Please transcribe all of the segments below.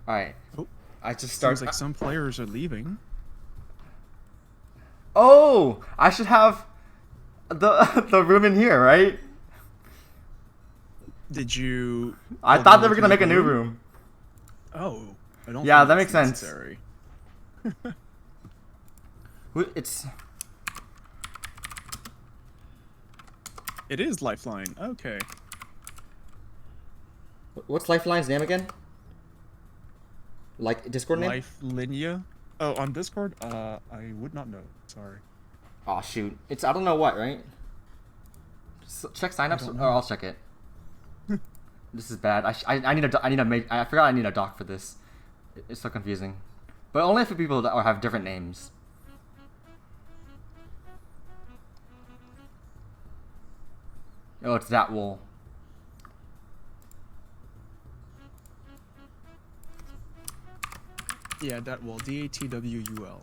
Alright. Oh, I just start. seems like some players are leaving. Oh! I should have the room in here, right? Did you? I Well, do you thought they want were to gonna make make a new room. Oh, I don't Yeah, think that that's makes sense. necessary. It's. It is Lifeline. Okay. What's Lifeline's name again? Like Discord name? Lifeline. Oh, on Discord? I would not know. Sorry. Oh shoot! It's I don't know what, right? Check signups don't or know. I'll check it. This is bad. I need a make. I forgot I need a doc for this. It's so confusing, but only for people that have different names. Oh, it's that wool. Yeah, that will. DATWUL.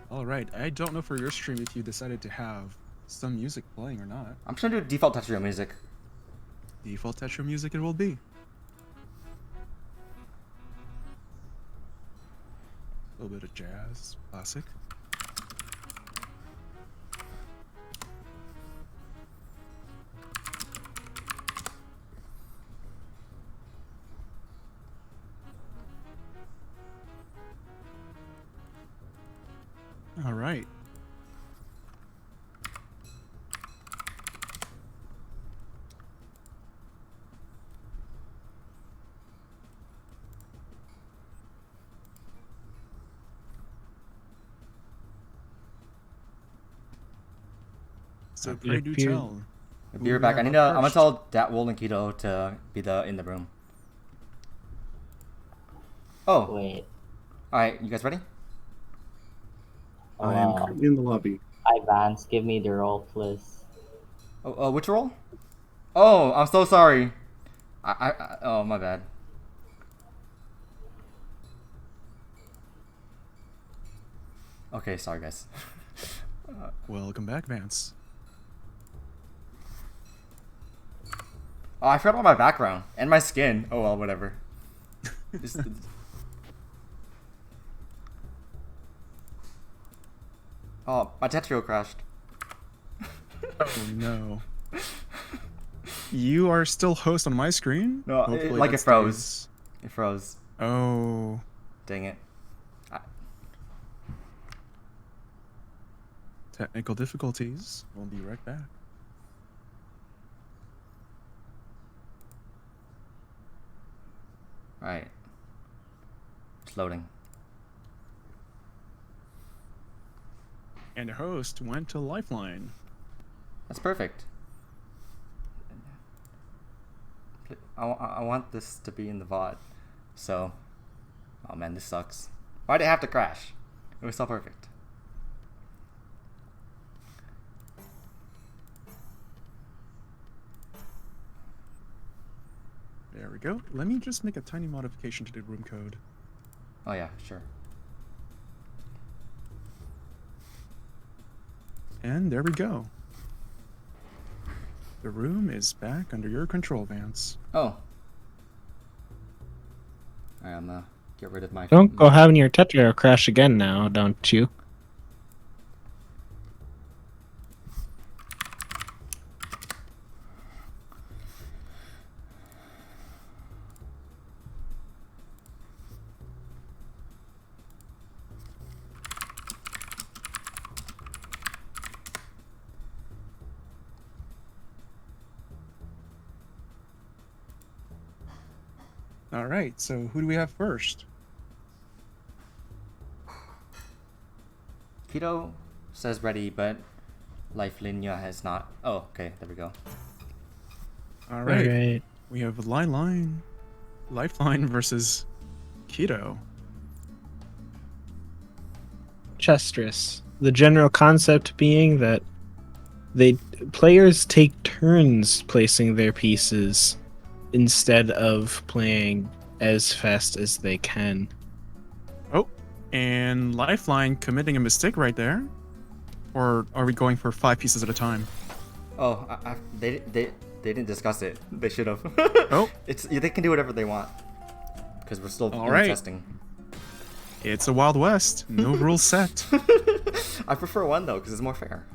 Alright, I don't know for your stream if you decided to have some music playing or not. I'm just gonna do default Tetrio music. Default Tetra music it will be. A little bit of jazz, classic. All right. So pray do tell. Be right back. I'm gonna tell that wool and Keto to be in the room. Oh. Wait. All right, you guys ready? I am currently in the lobby. Hi, Vance. Give me the role, please. Oh, which role? Oh, I'm so sorry. Oh, my bad. Okay, sorry guys. Welcome back, Vance. Oh, I forgot about my background and my skin. Oh well, whatever. Oh, my Tetrio crashed. Oh no. You are still host on my screen? No, like it froze. It froze. Oh. Dang it. Technical difficulties. We'll be right back. Alright. It's loading. And the host went to Lifeline. That's perfect. I want this to be in the VOD. So. Oh man, this sucks. Why'd it have to crash? It was so perfect. There we go. Let me just make a tiny modification to the room code. Oh yeah, sure. And there we go. The room is back under your control, Vance. Oh. Alright, I'm gonna get rid of my... Don't go having your Tetrio crash again now, don't you? Alright, so who do we have first? Keto says ready, but Lifeline has not. Oh, okay, there we go. Alright. We have Lifeline versus Keto. Chesstris. The general concept being that players take turns placing their pieces instead of playing as fast as they can. Oh, and Lifeline committing a mistake right there. Or are we going for 5 pieces at a time? Oh, they didn't discuss it. They should have. Oh. They can do whatever they want because we're still All right. testing. It's a Wild West. No rules set. I prefer one though because it's more fair.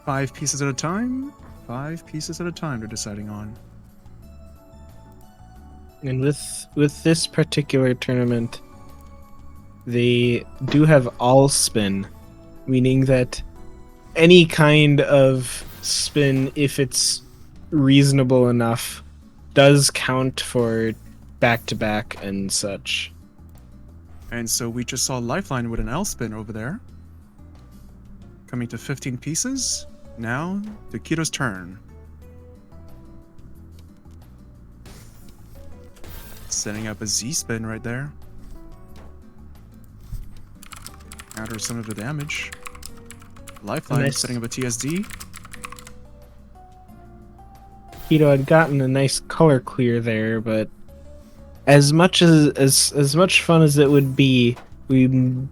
Five pieces at a time. 5 pieces at a time they're deciding on. And with this particular tournament, they do have all spin, meaning that any kind of spin, if it's reasonable enough, does count for back-to-back and such. And so we just saw Lifeline with an L spin over there. Coming to 15 pieces. Now, to Keto's turn. Setting up a Z spin right there. Counter some of the damage. Lifeline Nice. setting up a TSD. Keto had gotten a nice color clear there, but as much fun as it would be, we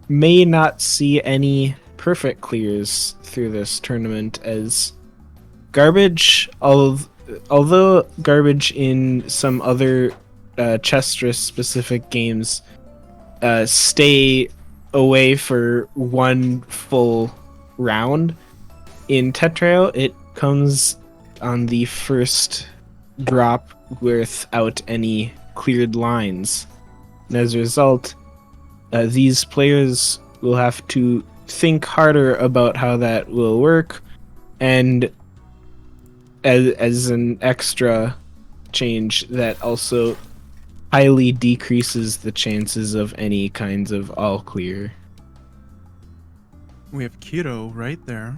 may not see any perfect clears through this tournament, as garbage, although garbage in some other Chesstris specific games stay away for one full round, in Tetrao it comes on the first drop without any cleared lines, and as a result these players will have to think harder about how that will work, and as an extra change, that also highly decreases the chances of any kinds of all clear. We have Keto right there.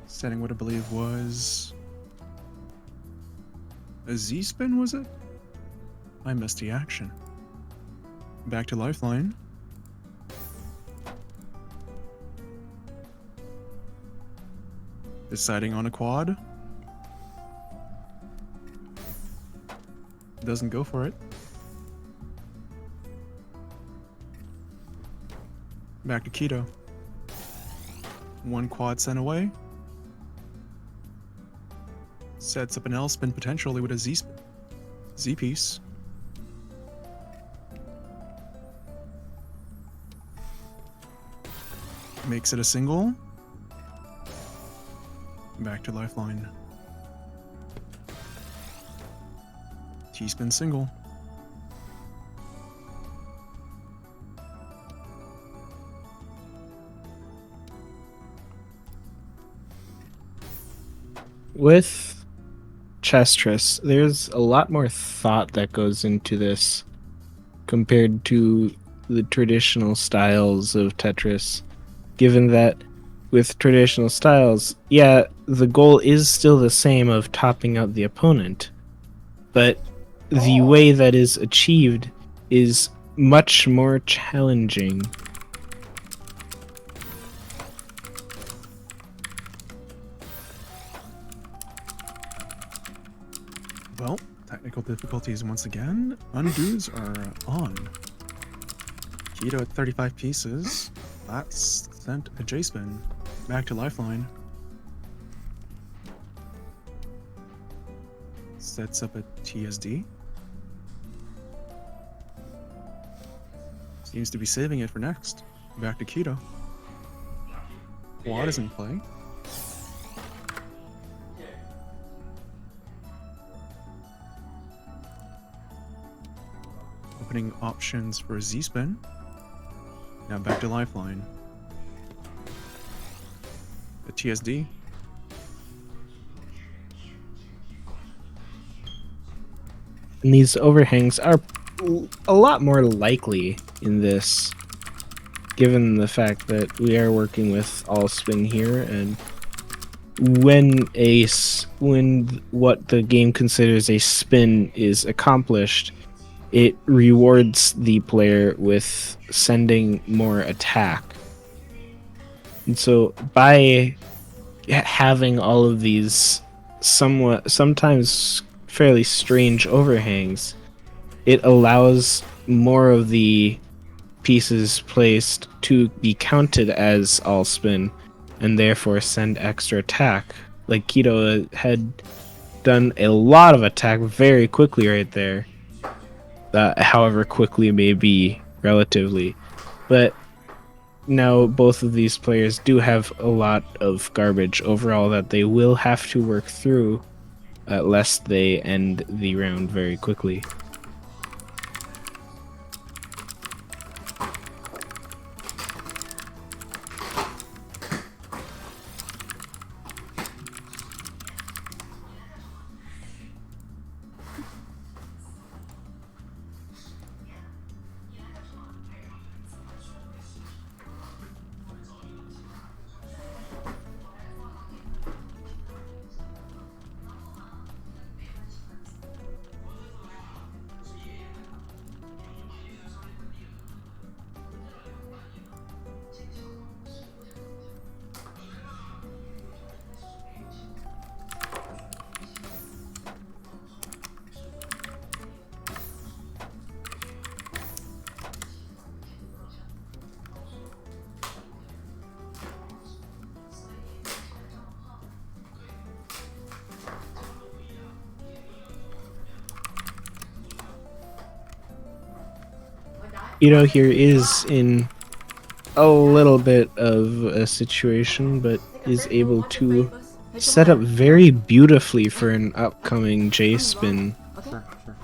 Setting what I believe was a Z spin, was it? I missed the action. Back to Lifeline. Deciding on a quad. Doesn't go for it. Back to Keto. One quad sent away. Sets up an L spin potentially with a Z piece. Makes it a single. Back to Lifeline. T-spin single. With Chesstris, there's a lot more thought that goes into this compared to the traditional styles of Tetris, given that with traditional styles, yeah, the goal is still the same of topping out the opponent, but the way that is achieved is much more challenging. Well, technical difficulties once again. Undos are on. Keto at 35 pieces. That's sent a J-spin. Back to Lifeline. Sets up a TSD. Seems to be saving it for next. Back to Keto. Quad is in play. Opening options for a Z-spin. Now back to Lifeline. A TSD. And these overhangs are a lot more likely in this, given the fact that we are working with all spin here, and when what the game considers a spin is accomplished, it rewards the player with sending more attack. And so by having all of these sometimes fairly strange overhangs, it allows more of the pieces placed to be counted as all spin and therefore send extra attack. Like Keto had done a lot of attack very quickly right there. However quickly it may be relatively. But now both of these players do have a lot of garbage overall that they will have to work through lest they end the round very quickly. Ito here is in a little bit of a situation, but is able to set up very beautifully for an upcoming J spin. Sure, sure.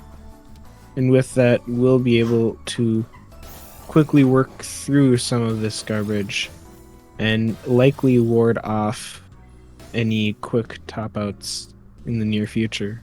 And with that, we'll be able to quickly work through some of this garbage and likely ward off any quick top outs in the near future.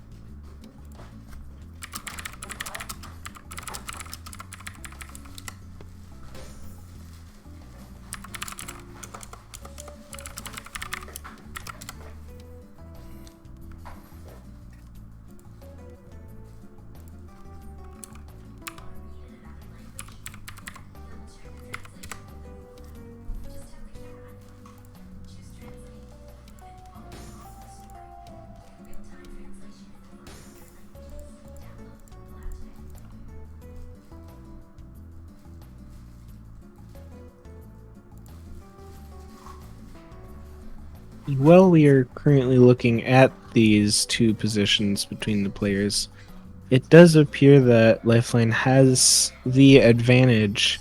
While we are currently looking at these two positions between the players, it does appear that Lifeline has the advantage,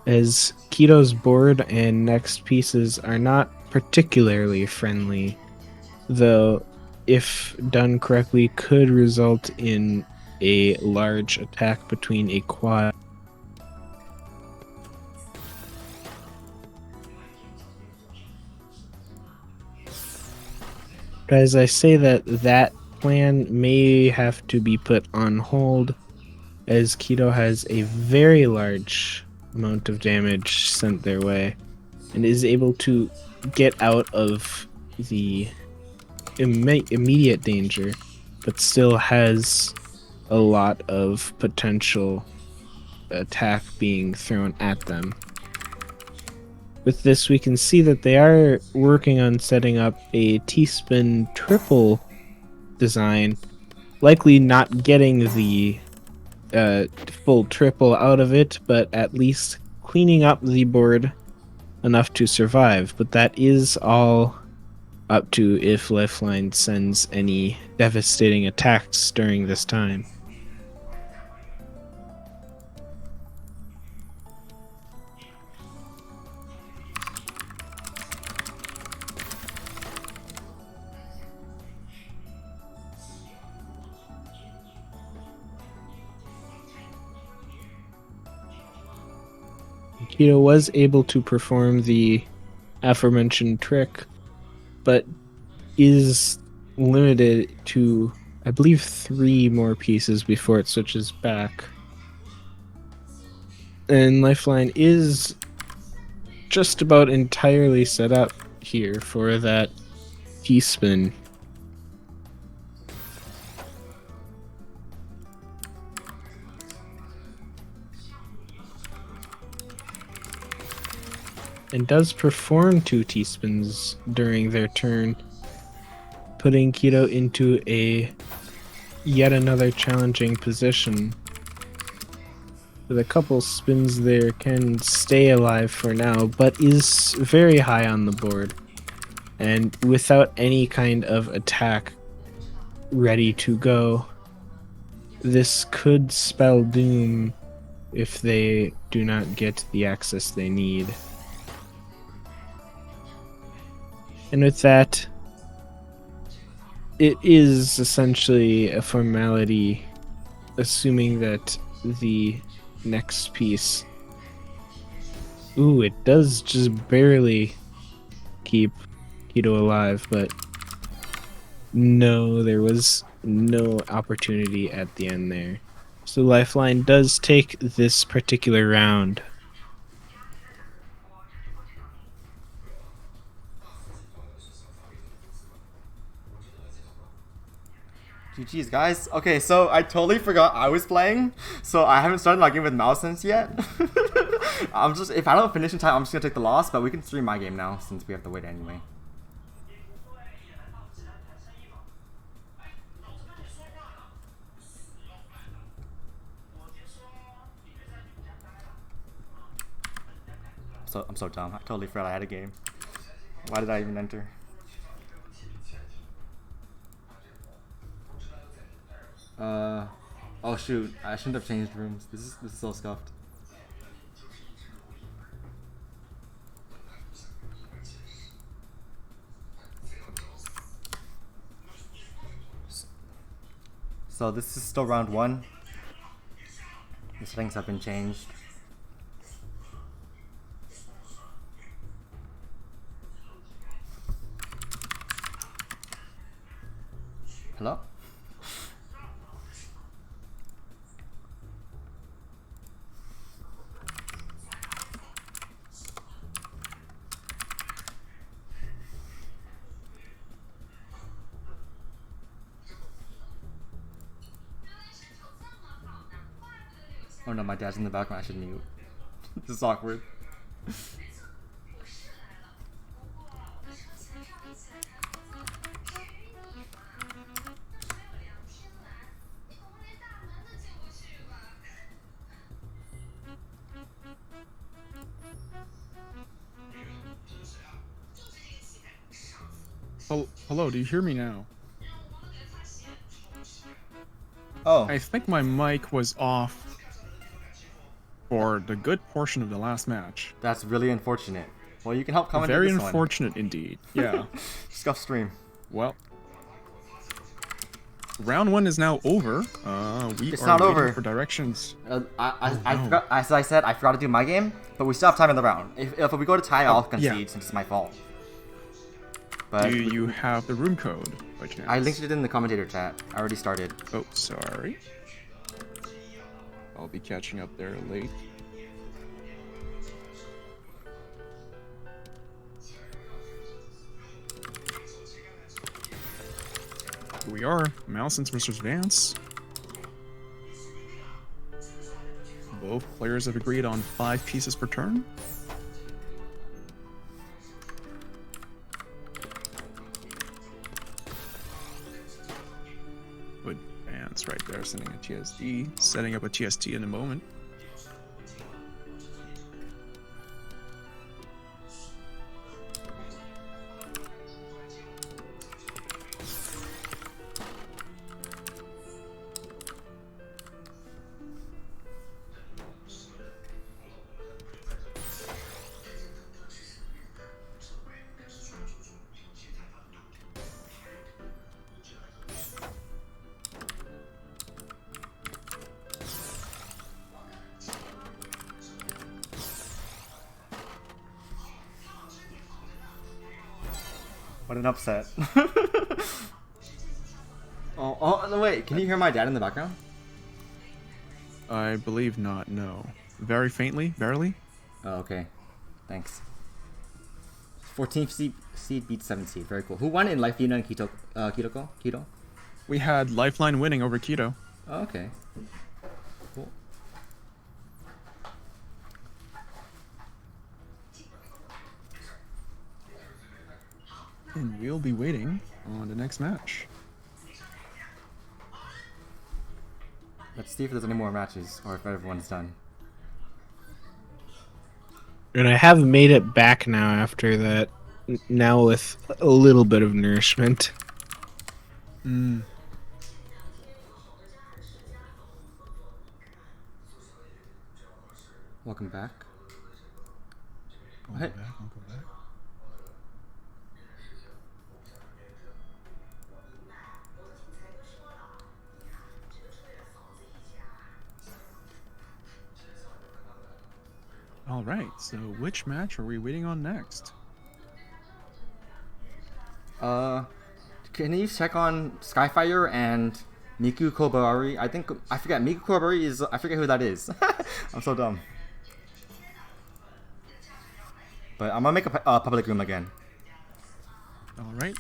as Keto's board and next pieces are not particularly friendly, though if done correctly could result in a large attack between a quad. As I say that plan may have to be put on hold, as Keto has a very large amount of damage sent their way and is able to get out of the immediate danger, but still has a lot of potential attack being thrown at them. With this, we can see that they are working on setting up a T-spin triple design, likely not getting the full triple out of it, but at least cleaning up the board enough to survive. But that is all up to if Lifeline sends any devastating attacks during this time. Keto was able to perform the aforementioned trick, but is limited to, I believe, 3 more pieces before it switches back. And Lifeline is just about entirely set up here for that T-spin. and does perform 2 teaspoons during their turn, putting Keto into a yet another challenging position. With a couple spins there, can stay alive for now, but is very high on the board. And without any kind of attack ready to go, this could spell doom if they do not get the access they need. And with that, it is essentially a formality, assuming that the next piece... Ooh, it does just barely keep Keto alive, but no, there was no opportunity at the end there. So Lifeline does take this particular round. GG's, guys. Okay, so I totally forgot I was playing, so I haven't started my game with mouse sense yet. If I don't finish in time, I'm just gonna take the loss, but we can stream my game now since we have to wait anyway. I'm so dumb. I totally forgot I had a game. Why did I even enter? Oh shoot, I shouldn't have changed rooms. This is so scuffed. So this is still round 1. The settings have been changed. Hello? Oh no, my dad's in the background. I should mute. This is awkward. Hello, do you hear me now? Oh. I think my mic was off for the good portion of the last match. That's really unfortunate. Well, you can help comment Very on this unfortunate indeed. Yeah. Scuff stream. Well, round 1 is now over. It's are not waiting over. for directions. I forgot. As I said, I forgot to do my game, but we still have time in the round. If we go to tie, I'll concede since it's my fault. But Do you have the room code by chance? I linked it in the commentator chat. I already started. Oh, sorry. I'll be catching up there late. Here we are, Malisons versus Vance. Both players have agreed on 5 pieces per turn. With Vance right there sending a TSD, setting up a TST in a moment. What an upset. Oh, no, wait. Can you hear my dad in the background? I believe not, no. Very faintly, barely. Oh, okay. Thanks. 14th seed beats 7th seed. Very cool. Who won in Life Dina and Keto? We had Lifeline winning over Keto. Oh, okay. Cool. And we'll be waiting on the next match. Let's see if there's any more matches or if everyone's done. And I have made it back now after that. Now with a little bit of nourishment. Mm. Welcome back. Welcome back, welcome back. All right, so which match are we waiting on next? Can you check on Skyfire and Miku Kobayashi? I forget. Miku Kobayashi is. I forget who that is. I'm so dumb. But I'm gonna make a public room again. All right.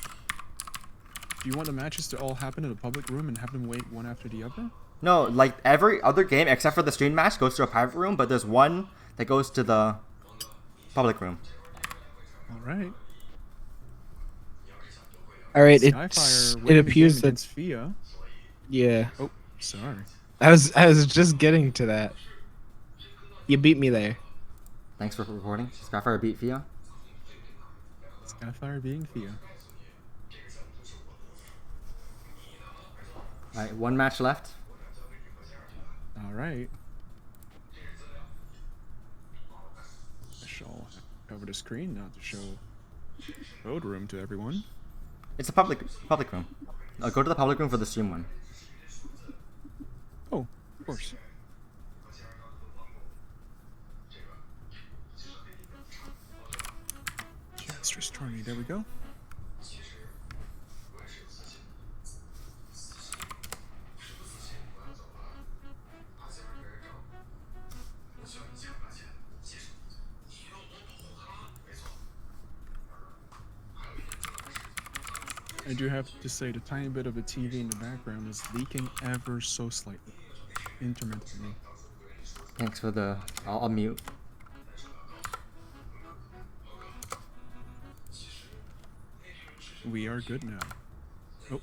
Do you want the matches to all happen in a public room and have them wait one after the other? No, like every other game except for the stream match goes to a private room, but there's one that goes to the public room. All right. All right, it Skyfire appears that Fia. yeah. Oh, sorry. I was just getting to that. You beat me there. Thanks for reporting. Skyfire beat Fia. Skyfire being Fia. Alright, one match left. All right. I shall cover the screen now to show code room to everyone. It's a public room. Go to the public room for the stream one. Oh, of course. Chesstris Tournament, there we go. I do have to say the tiny bit of a TV in the background is leaking ever so slightly, intermittently. Thanks for the. I'll mute. We are good now. Oh.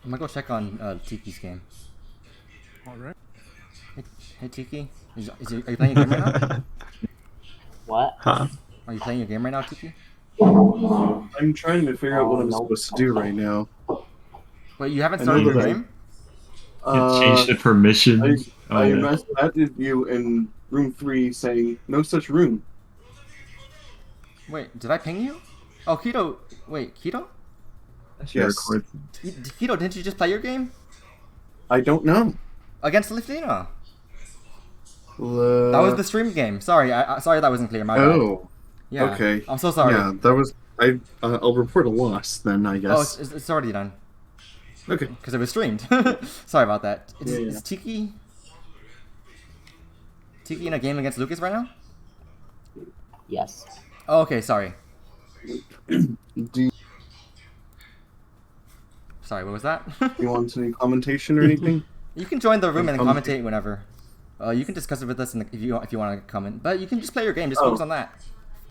I'm gonna go check on Tiki's game. All right. Hey Tiki, are you playing your game right now? What? Huh? Are you playing your game right now, Tiki? I'm trying to figure out what I'm Nope. supposed to do right now. Wait, you haven't I started know your that I- game? Uh, Change the permissions. I yeah. added you in room 3 saying no such room. Wait, did I ping you? Oh, Keto. Wait, Keto? Yes. Keto, didn't you just play your game I don't know. against Liftina? That That was the stream game. Sorry, sorry that wasn't clear. My bad. Oh, Yeah. okay. I'm so sorry. Yeah, that was. I'll report a loss then, I Oh, guess. it's already done Okay. because it was streamed. Sorry about that. Is Yeah. Tiki in a game against Lucas right now? Yes. Oh, okay, sorry. Do Sorry, what was that? you want any commentation or anything? You can join the room and Commentate. commentate whenever. You can discuss it with us if you want to comment, but you can just play your game. Just Oh. focus on that.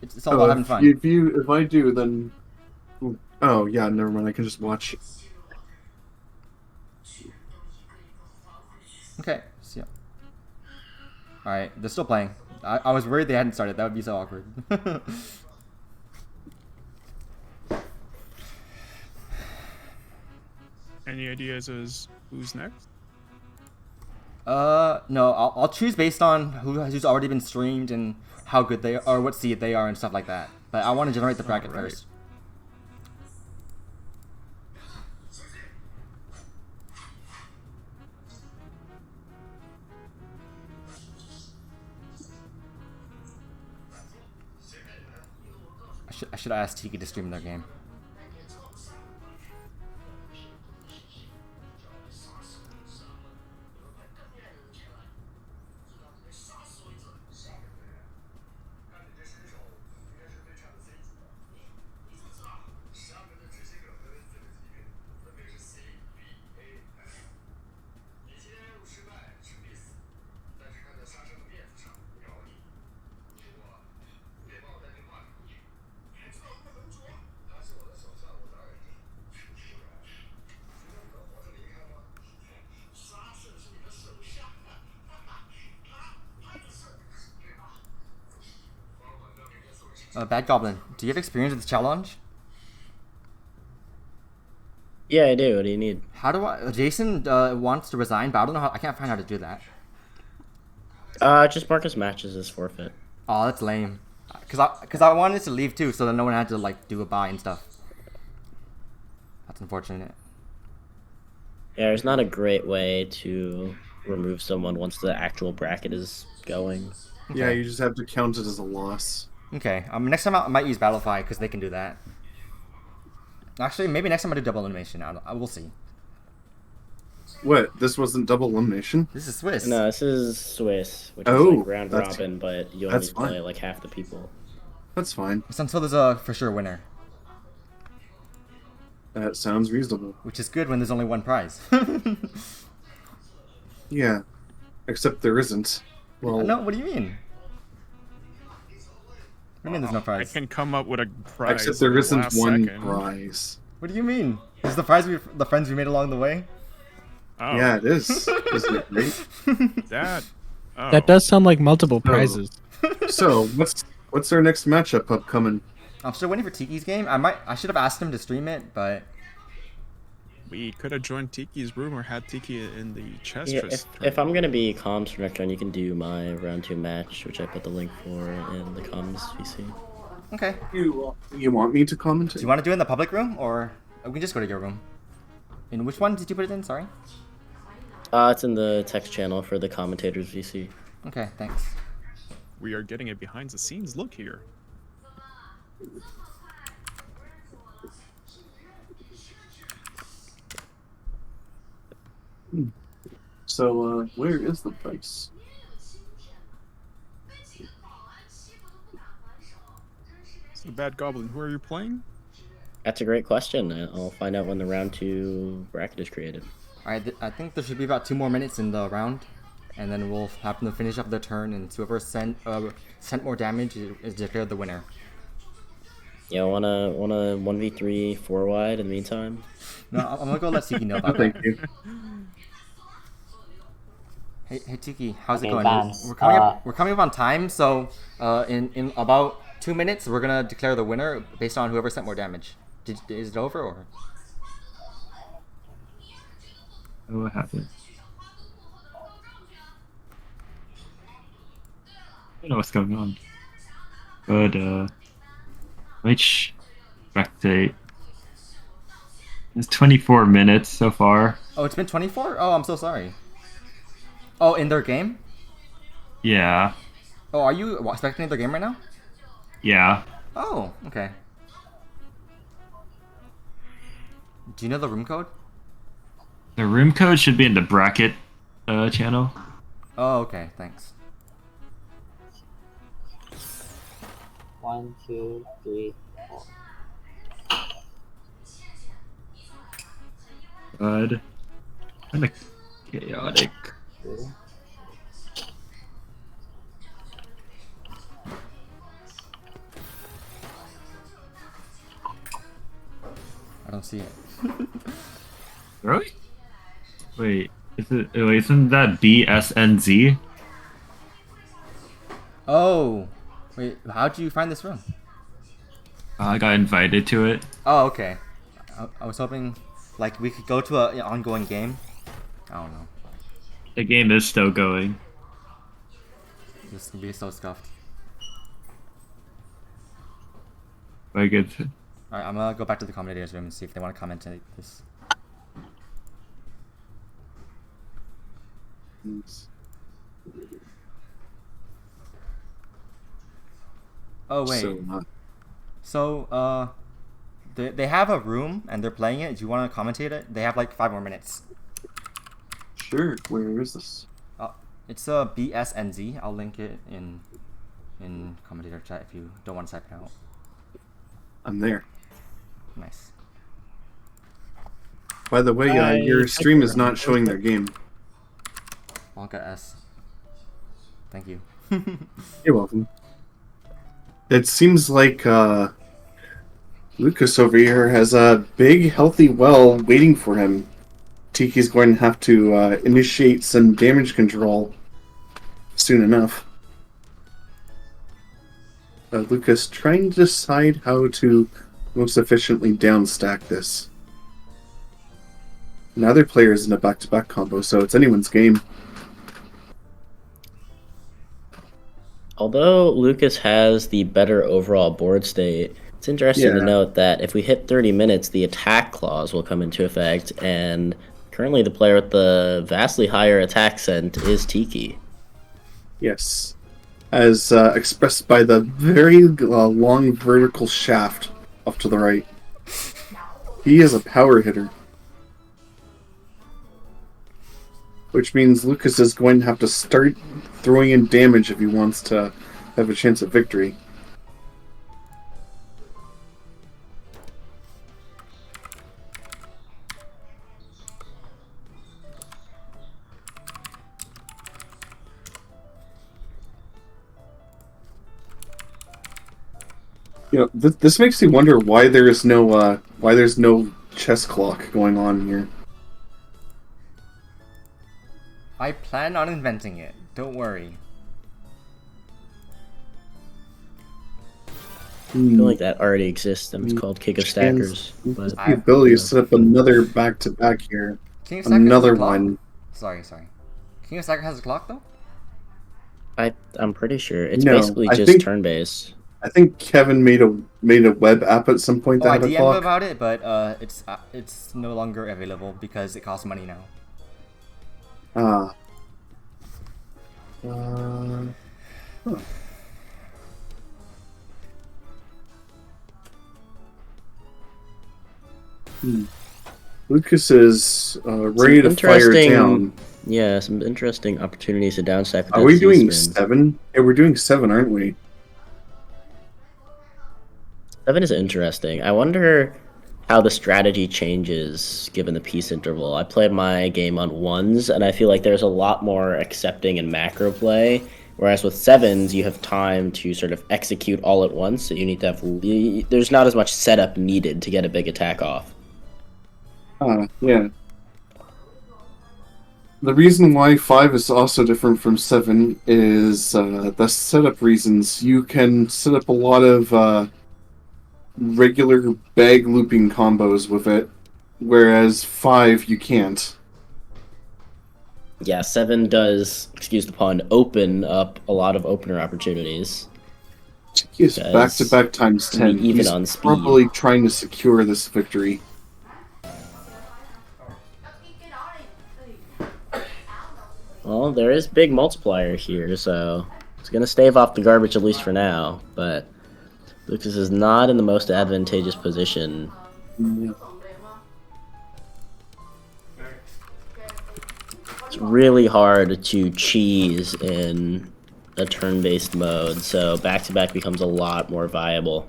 It's all about having fun. If I do, then. Oh yeah, never mind. I can just watch. Okay. So, yeah. All right, they're still playing. I was worried they hadn't started. That would be so awkward. Any ideas as who's next? No, I'll choose based on who's already been streamed and how good they are, or what seed they are and stuff like that. But I want to generate the bracket Alright. first. I should ask Tiki to stream their game. Bad Goblin, do you have experience with this challenge? Yeah, I do. What do you need? How do I? Jason wants to resign, but I don't know how. I can't find how to do that. Just mark his matches as forfeit. Oh, that's lame. Cause I wanted to leave too, so that no one had to like do a buy and stuff. That's unfortunate. Yeah, there's not a great way to remove someone once the actual bracket is going. Yeah, you just have to count it as a loss. Okay. Next time I might use Battlefy because they can do that. Actually, maybe next time I do double elimination. I will see. What? This wasn't double elimination? This is Swiss. No, this is Swiss, which Oh, is like round that's- robin, but you that's only play fine. like half the people. That's fine. It's until there's a for sure winner, That sounds reasonable. which is good when there's only one prize. Yeah. Except there isn't. Well, No, what do you mean? What do you mean there's no I prize? can come up with a prize. except there at the isn't last one second. prize. What do you mean? Is the prize the friends we made along the way? Oh, Yeah, it is. Isn't it great? that. Oh. That does sound like multiple prizes. So, what's our next matchup upcoming? I'm still waiting for Tiki's game. I should have asked him to stream it, but We could have joined Tiki's room or had Tiki in the Chesstris Yeah, Tournament. if I'm gonna be comms for next round, you can do my round 2 match, which I put the link for in the comms VC. okay. You want me to comment? Do you want to do it in the public room, or we can just go to your room? In which one did you put it in? Sorry. It's in the text channel for the commentators VC. Okay, thanks. We are getting a behind the scenes look here. So, where is the price? So, Bad Goblin, who are you playing? That's a great question. I'll find out when the round 2 bracket is created. Alright, I think there should be about 2 more minutes in the round, and then we'll have them finish up their turn, and whoever sent more damage is declared the winner. Yeah, wanna 1v3 4 wide in the meantime? No, I'm gonna go let Tiki know about Thank that. you. Hey Tiki, how's it Okay, going? thanks. We're coming up on time, so in about 2 minutes we're gonna declare the winner based on whoever sent more damage. Is it over or? What happened? I don't know what's going on. But, which spectate? It's 24 minutes so far. Oh, it's been 24? Oh, I'm so sorry. Oh, in their game? Yeah. Oh, are you spectating their game right now? Yeah. Oh, okay. Do you know the room code? The room code should be in the bracket channel. Oh, okay, thanks. 1, 2, 3, 4. But kind of chaotic. 2. I don't see it. Really? Wait, isn't that BSNZ? Oh, wait, how'd you find this room? I got invited to it. Oh, okay. I was hoping, like, we could go to an ongoing game. I don't know. The game is still going. This can be so scuffed. Like it's Alright, I'm gonna go back to the commentators room and see if they want to comment on this. Oh, wait. So, they have a room and they're playing it. Do you want to commentate it? They have like 5 more minutes. Sure. Where is this? It's BSNZ. I'll link it in commentator chat if you don't want to type it out. I'm there. Nice. By the way, your stream is not showing their game. Wonka S. Thank you. You're welcome. It seems like Lucas over here has a big, healthy well waiting for him. Tiki's going to have to initiate some damage control soon enough. Lucas trying to decide how to most efficiently downstack this. Neither player is in a back-to-back combo, so it's anyone's game. Although Lucas has the better overall board state, it's interesting to Yeah. note that if we hit 30 minutes, the attack clause will come into effect, and currently the player with the vastly higher attack cent is Tiki. Yes. As expressed by the very long vertical shaft off to the right. He is a power hitter. Which means Lucas is going to have to start throwing in damage if he wants to have a chance at victory. You know, this makes me wonder why there's no chess clock going on here. I plan on inventing it. Don't worry. I feel like that already exists, and it's called Kick of Stackers. Has But the ability to set up another back-to-back here. King of Stacker has Another a clock? one. Sorry. King of Stacker has a clock though? I'm pretty sure it's No, basically I just think- turn-based. I think Kevin made a web app at some point Oh, I that had a DM'd clock. about it, but it's no longer available because it costs money now. Ah. Huh. Lucas is ready to fire interesting- down. Yeah, some interesting opportunities to downstack. Are we doing C-spin. 7? Yeah, we're doing 7, aren't we? 7 is interesting. I wonder how the strategy changes given the piece interval. I played my game on 1s, and I feel like there's a lot more accepting in macro play, whereas with 7s, you have time to sort of execute all at once, so you need to have... There's not as much setup needed to get a big attack off. Yeah. The reason why 5 is also different from 7 is the setup reasons. You can set up a lot of regular bag looping combos with it, whereas 5 you can't. Yeah, 7 does, excuse the pun, open up a lot of opener opportunities. He is Guys, back-to-back times can be 10. even He's on speed. probably trying to secure this victory. Well, there is big multiplier here, so it's gonna stave off the garbage at least for now, but Lucas is not in the most advantageous position. It's really hard to cheese in a turn-based mode, so back-to-back becomes a lot more viable.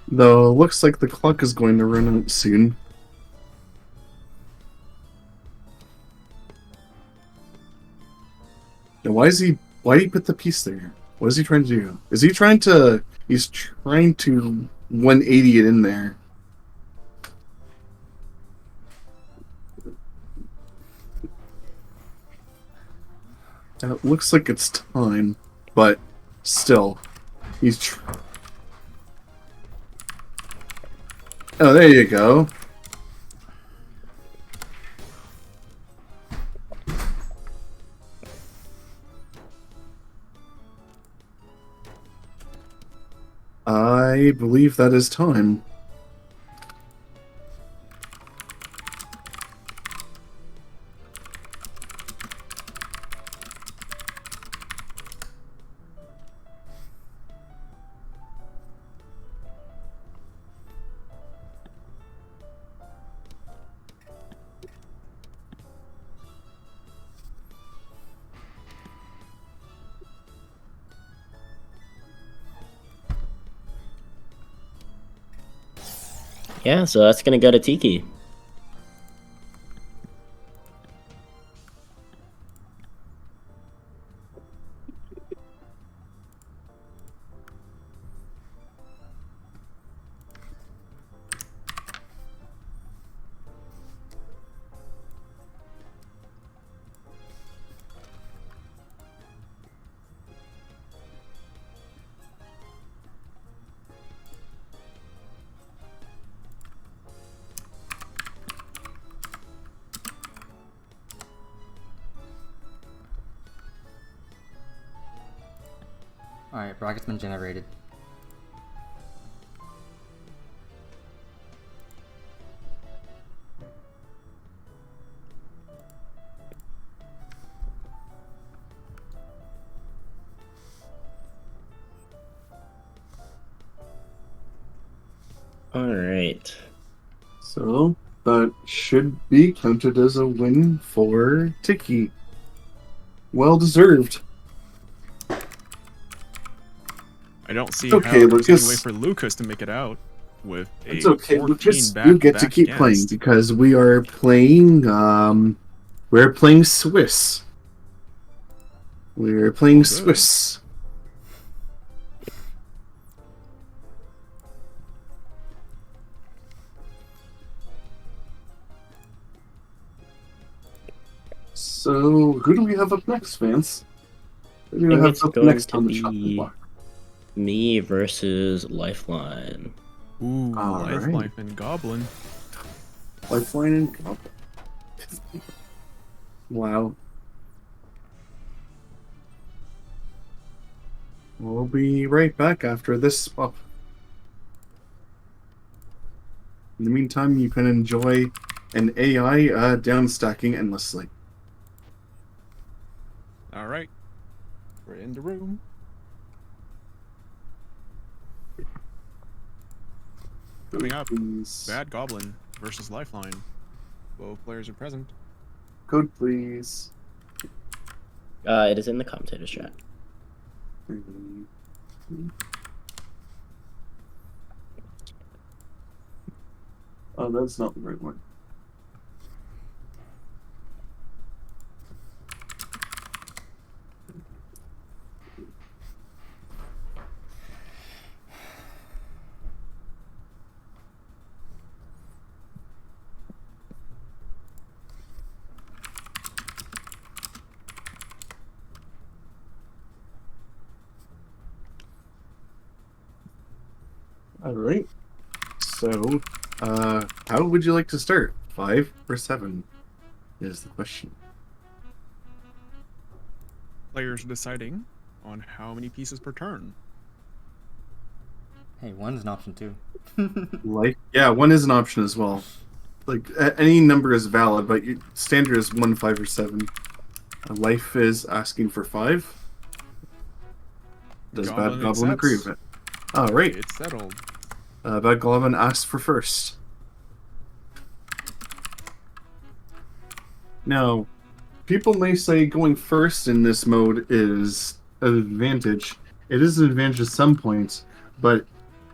Though, it looks like the clock is going to run out soon. Now, why did he put the piece there? What is he trying to do? He's trying to 180 it in there. Now, it looks like it's time, but still, oh, there you go. I believe that is time. Yeah, so that's gonna go to Tiki. Alright, bracket's been generated. All right. So that should be counted as a win for Tiki. Well deserved. I don't see It's okay, how there's any Lucas. way for Lucas to make it out with a It's okay, 14 Lucas. back You get to keep against. playing because we are playing. We're playing Swiss. We're playing good. Swiss. So, who do we have up next, Vance? Who do I we think have it's up going next to on the chopping be block? me versus Lifeline. Ooh, All right. Life and Goblin. Lifeline and Goblin. Wow. We'll be right back after this swap. In the meantime, you can enjoy an AI downstacking endlessly. All right, we're in the room. Coming up, Please. Bad Goblin versus Lifeline. Both players are present. Code, please. It is in the commentators chat. Oh, that's not the right one. All right. So, how would you like to start? 5 or 7 is the question. Players are deciding on how many pieces per turn. Hey, 1's an option too. Like, yeah, 1 is an option as well. Like, any number is valid, but standard is 1, 5, or 7. Life is asking for 5. Does Bad Goblin agree with it? All right. It's settled. Bad Goblin asks for first. Now, people may say going first in this mode is an advantage. It is an advantage at some points, but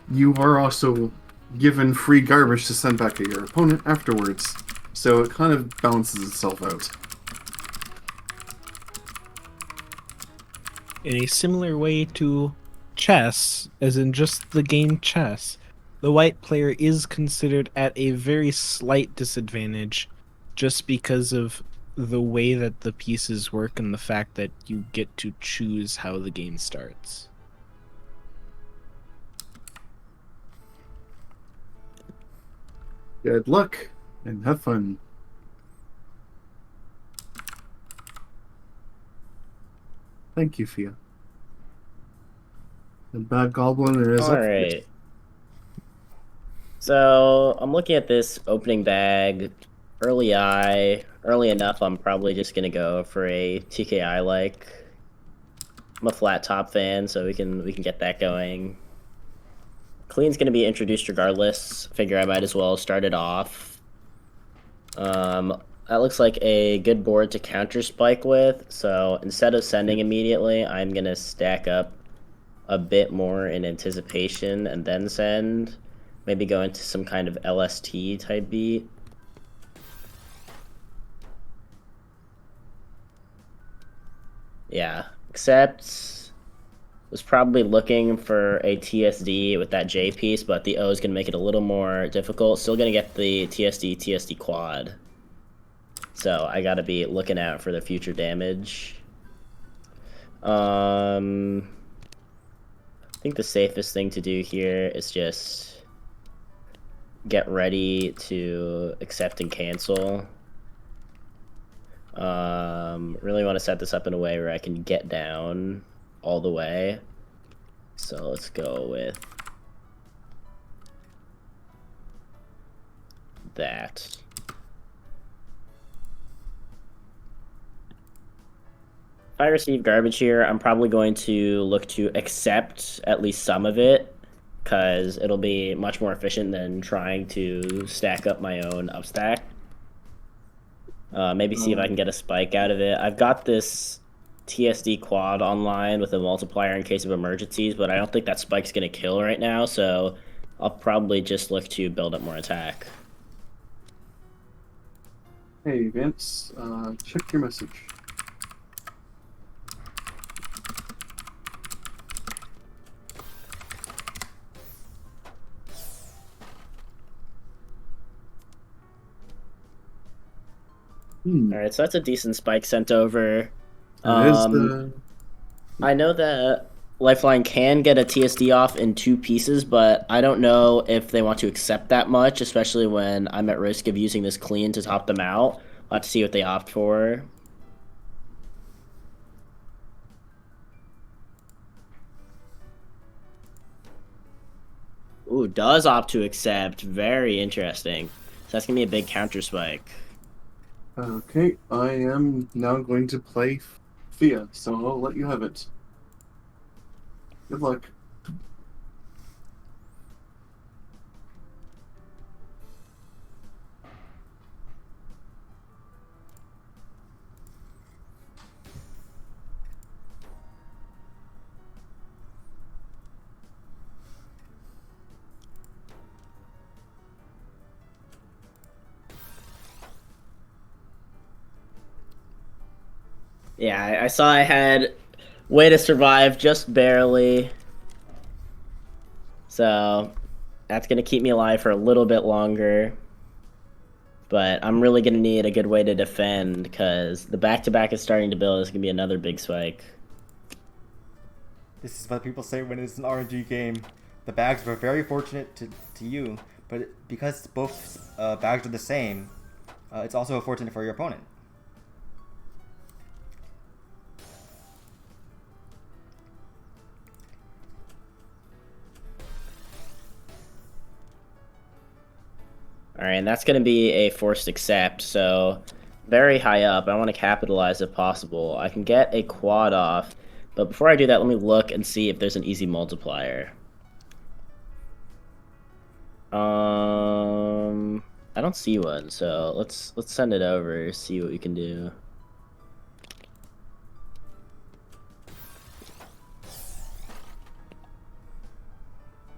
you are also given free garbage to send back at your opponent afterwards. So it kind of balances itself out. In a similar way to chess, as in just the game chess, the white player is considered at a very slight disadvantage just because of the way that the pieces work and the fact that you get to choose how the game starts. Good luck and have fun. Thank you, Fia. The Bad Goblin is All up. right. So I'm looking at this opening bag. Early enough. I'm probably just gonna go for a TKI like. I'm a flat top fan, so we can get that going. Clean's gonna be introduced regardless. Figure I might as well start it off. That looks like a good board to counter spike with. So instead of sending immediately, I'm gonna stack up a bit more in anticipation and then send. Maybe go into some kind of LST type beat. Yeah, except was probably looking for a TSD with that J piece, but the O is gonna make it a little more difficult. Still gonna get the TSD quad. So I gotta be looking out for the future damage. I think the safest thing to do here is just get ready to accept and cancel. Really want to set this up in a way where I can get down all the way. So let's go with that. If I receive garbage here, I'm probably going to look to accept at least some of it, because it'll be much more efficient than trying to stack up my own upstack. Maybe see if I can get a spike out of it. I've got this TSD quad online with a multiplier in case of emergencies, but I don't think that spike's going to kill right now, so I'll probably just look to build up more attack. Hey, Vince, check your message. Alright, so that's a decent spike sent over. That is the... I know that Lifeline can get a TSD off in 2 pieces, but I don't know if they want to accept that much, especially when I'm at risk of using this clean to top them out. I'll have to see what they opt for. Ooh, does opt to accept. Very interesting. So that's going to be a big counter spike. Okay, I am now going to play Thea, so I'll let you have it. Good luck. Yeah, I saw I had way to survive just barely. So that's going to keep me alive for a little bit longer. But I'm really going to need a good way to defend because the back-to-back is starting to build. It's going to be another big spike. This is what people say when it's an RNG game. The bags were very fortunate to you, but because both bags are the same, it's also fortunate for your opponent. Alright, and that's going to be a forced accept, so very high up. I want to capitalize if possible. I can get a quad off, but before I do that, let me look and see if there's an easy multiplier. I don't see one, so let's send it over, see what we can do.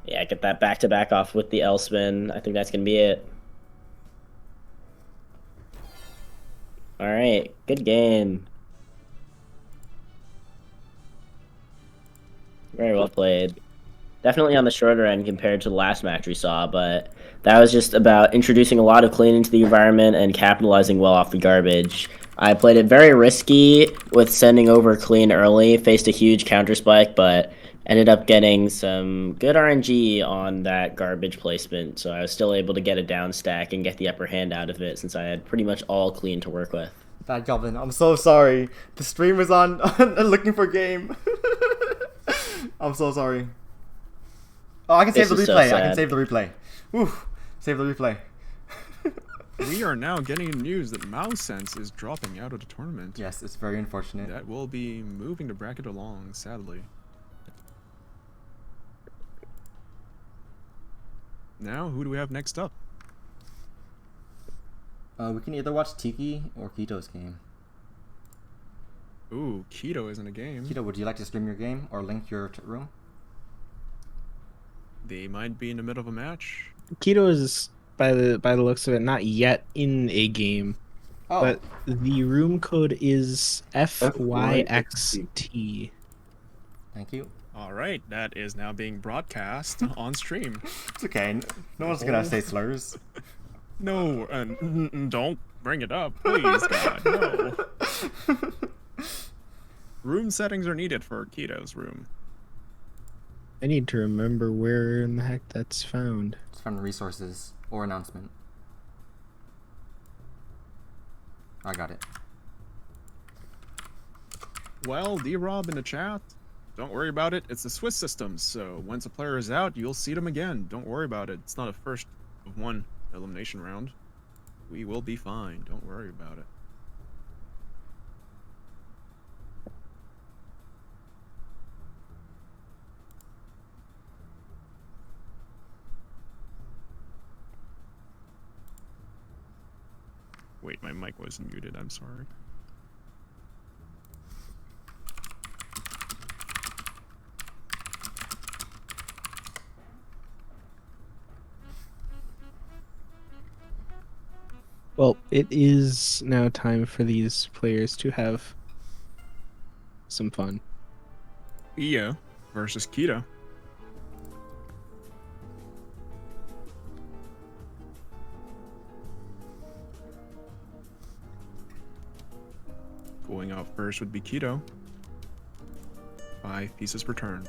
Yeah, get that back-to-back off with the L spin. I think that's going to be it. Alright, good game. Very well played. Definitely on the shorter end compared to the last match we saw, but that was just about introducing a lot of clean into the environment and capitalizing well off the garbage. I played it very risky with sending over clean early, faced a huge counter spike, but ended up getting some good RNG on that garbage placement, so I was still able to get a down stack and get the upper hand out of it since I had pretty much all clean to work with. Bad Goblin, I'm so sorry. The stream was on looking for game. I'm so sorry. Oh, I can save the This is so replay. I can sad. save the replay. Woo, save the replay. We are now getting news that MouseSense is dropping out of the tournament. Yes, it's very unfortunate. That will be moving the bracket along, sadly. Now, who do we have next up? We can either watch Tiki or Kito's game. Ooh, Keto is in a game. Kito, would you like to stream your game or link your room? They might be in the middle of a match. Keto is, by the looks of it, not yet in a game. Oh, But the room code is FYXT. thank you. All right, that is now being broadcast on stream. It's okay. No one's gonna say slurs. No, don't bring it up, please, God, no. Room settings are needed for Keto's room. I need to remember where in the heck that's found. It's from the resources or announcement. I got it. Well, D-Rob in the chat, Don't worry about it. It's a Swiss system, so once a player is out, you'll seed them again. Don't worry about it. It's not a first of one elimination round. We will be fine. Don't worry about it. Wait, my mic was muted. I'm sorry. Well, it is now time for these players to have some fun. Ia versus Keto. Going out first would be Keto. 5 pieces per turn.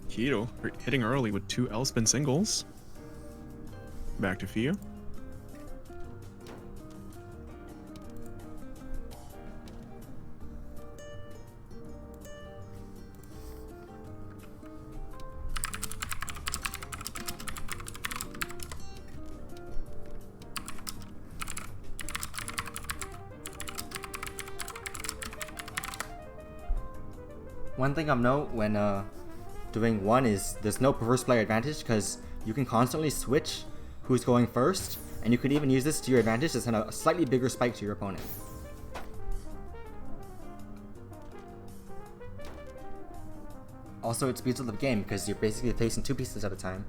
Keto hitting early with 2 L-spin singles. Back to Fia. One thing I've note when doing one is there's no first player advantage because you can constantly switch who's going first, and you could even use this to your advantage to send a slightly bigger spike to your opponent. Also, it speeds up the game because you're basically facing 2 pieces at a time,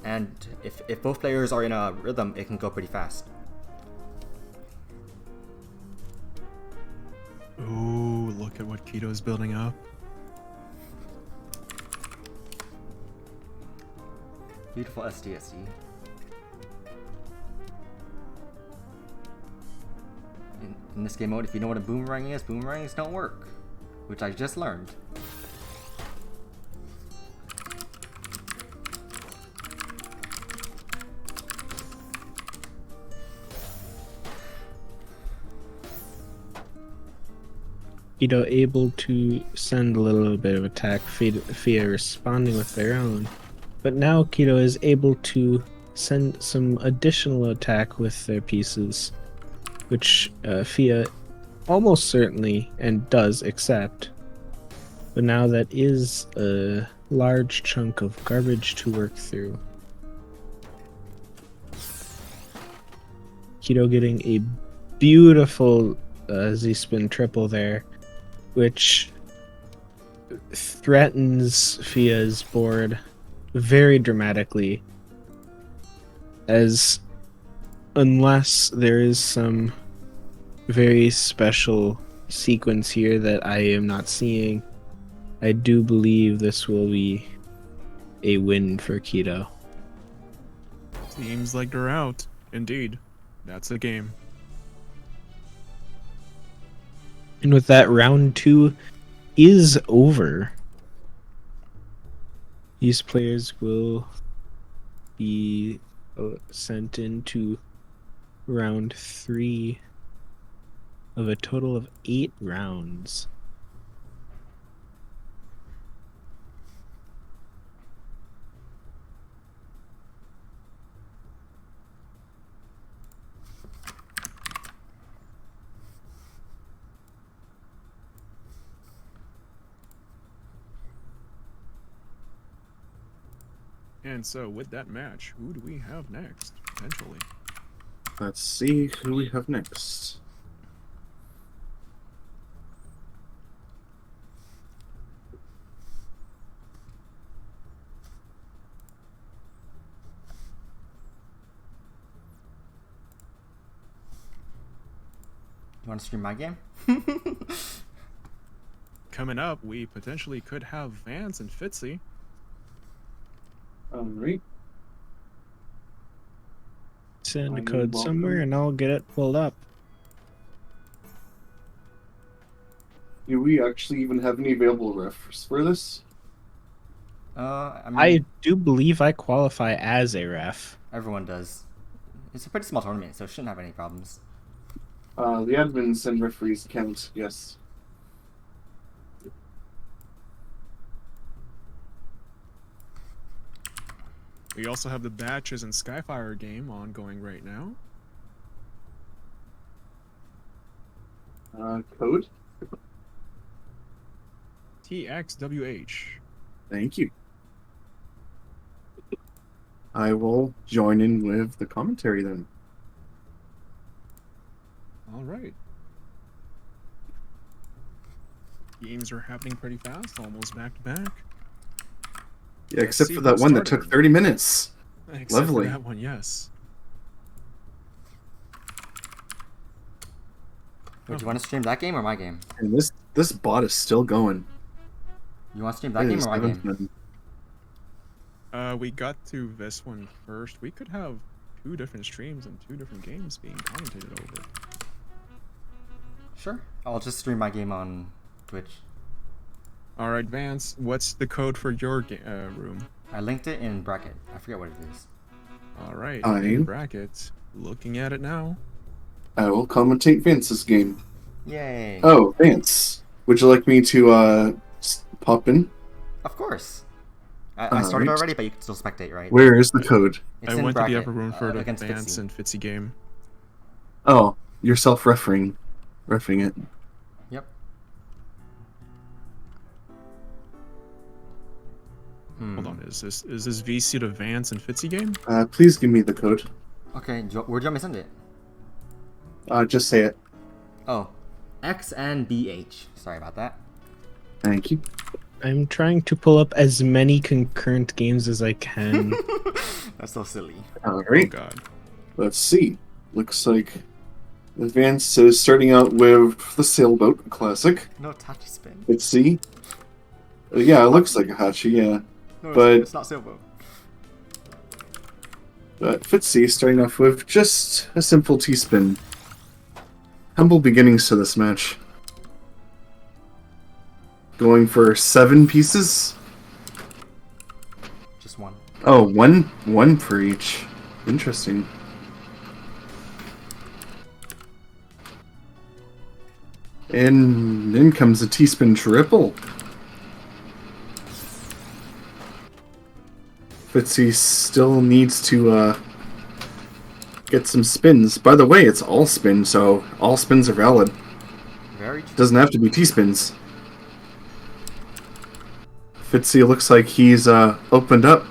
and if both players are in a rhythm, it can go pretty fast. Ooh, look at what Keto is building up. Beautiful SDSE. In this game mode, if you know what a boomerang is, boomerangs don't work, which I just learned. Keto able to send a little bit of attack, Fia responding with their own. But now Keto is able to send some additional attack with their pieces, which Fia almost certainly and does accept. But now that is a large chunk of garbage to work through. Keto getting a beautiful Z-spin triple there, which threatens Fia's board very dramatically, as unless there is some very special sequence here that I am not seeing, I do believe this will be a win for Keto. Seems like they're out. Indeed. That's a game. And with that, round 2 is over. These players will be sent into round 3 of a total of 8 rounds. And so, with that match, who do we have next, potentially? Let's see who we have next. You want to stream my game? Coming up, we potentially could have Vance and Fitzy. Alright. send a I'm code welcome. somewhere and I'll get it pulled up. Do we actually even have any available refs for this? I mean, I do believe I qualify as a ref. everyone does. It's a pretty small tournament, so it shouldn't have any problems. The admins and referees count, yes. We also have the Batches and Skyfire game ongoing right now. Code? TXWH. Thank you. I will join in with the commentary then. All right. Games are happening pretty fast, almost back to back. Yeah, Let's except see for who that one that started. took 30 minutes. Except Lovely. for that one, yes. Wait, do you want to stream that game or my game? And this bot is still going. You want to stream that It game is or my having game? fun. We got to this one first. We could have 2 different streams and 2 different games being commentated over. Sure. I'll just stream my game on Twitch. All right, Vance, what's the code for your room? I linked it in bracket. I forget what it is. All right, I- in brackets. Looking at it now. I will commentate Vance's game. Yay! Oh, Vance, would you like me to pop in? Of course. I started Alright. already, but you can still spectate, right? Where is the code? It's I in went bracket, to the upper room for the against Vance Fitzy. and Fitzy game. Oh, you're self-referring it. Yep. Hold on, is this VC to Vance and Fitzy game? Please give me the code. Okay, where do you want me to send it? Just say it. Oh, X and BH. Sorry about that. Thank you. I'm trying to pull up as many concurrent games as I can. That's so silly. All Oh right. god. Let's see. Looks like Vance is starting out with the Sailboat Classic. No touchy spin. Let's see. Yeah, it looks like a Hachi, yeah. No, But- it's not sailboat. But Fitzy starting off with just a simple T-spin. Humble beginnings to this match. Going for 7 pieces? Just one. Oh, one for each. Interesting. And in comes a T-spin triple. Fitzy still needs to get some spins. By the way, it's all spin, so all spins are valid. Very true. Doesn't have to be T-spins. Fitzy looks like he's opened up.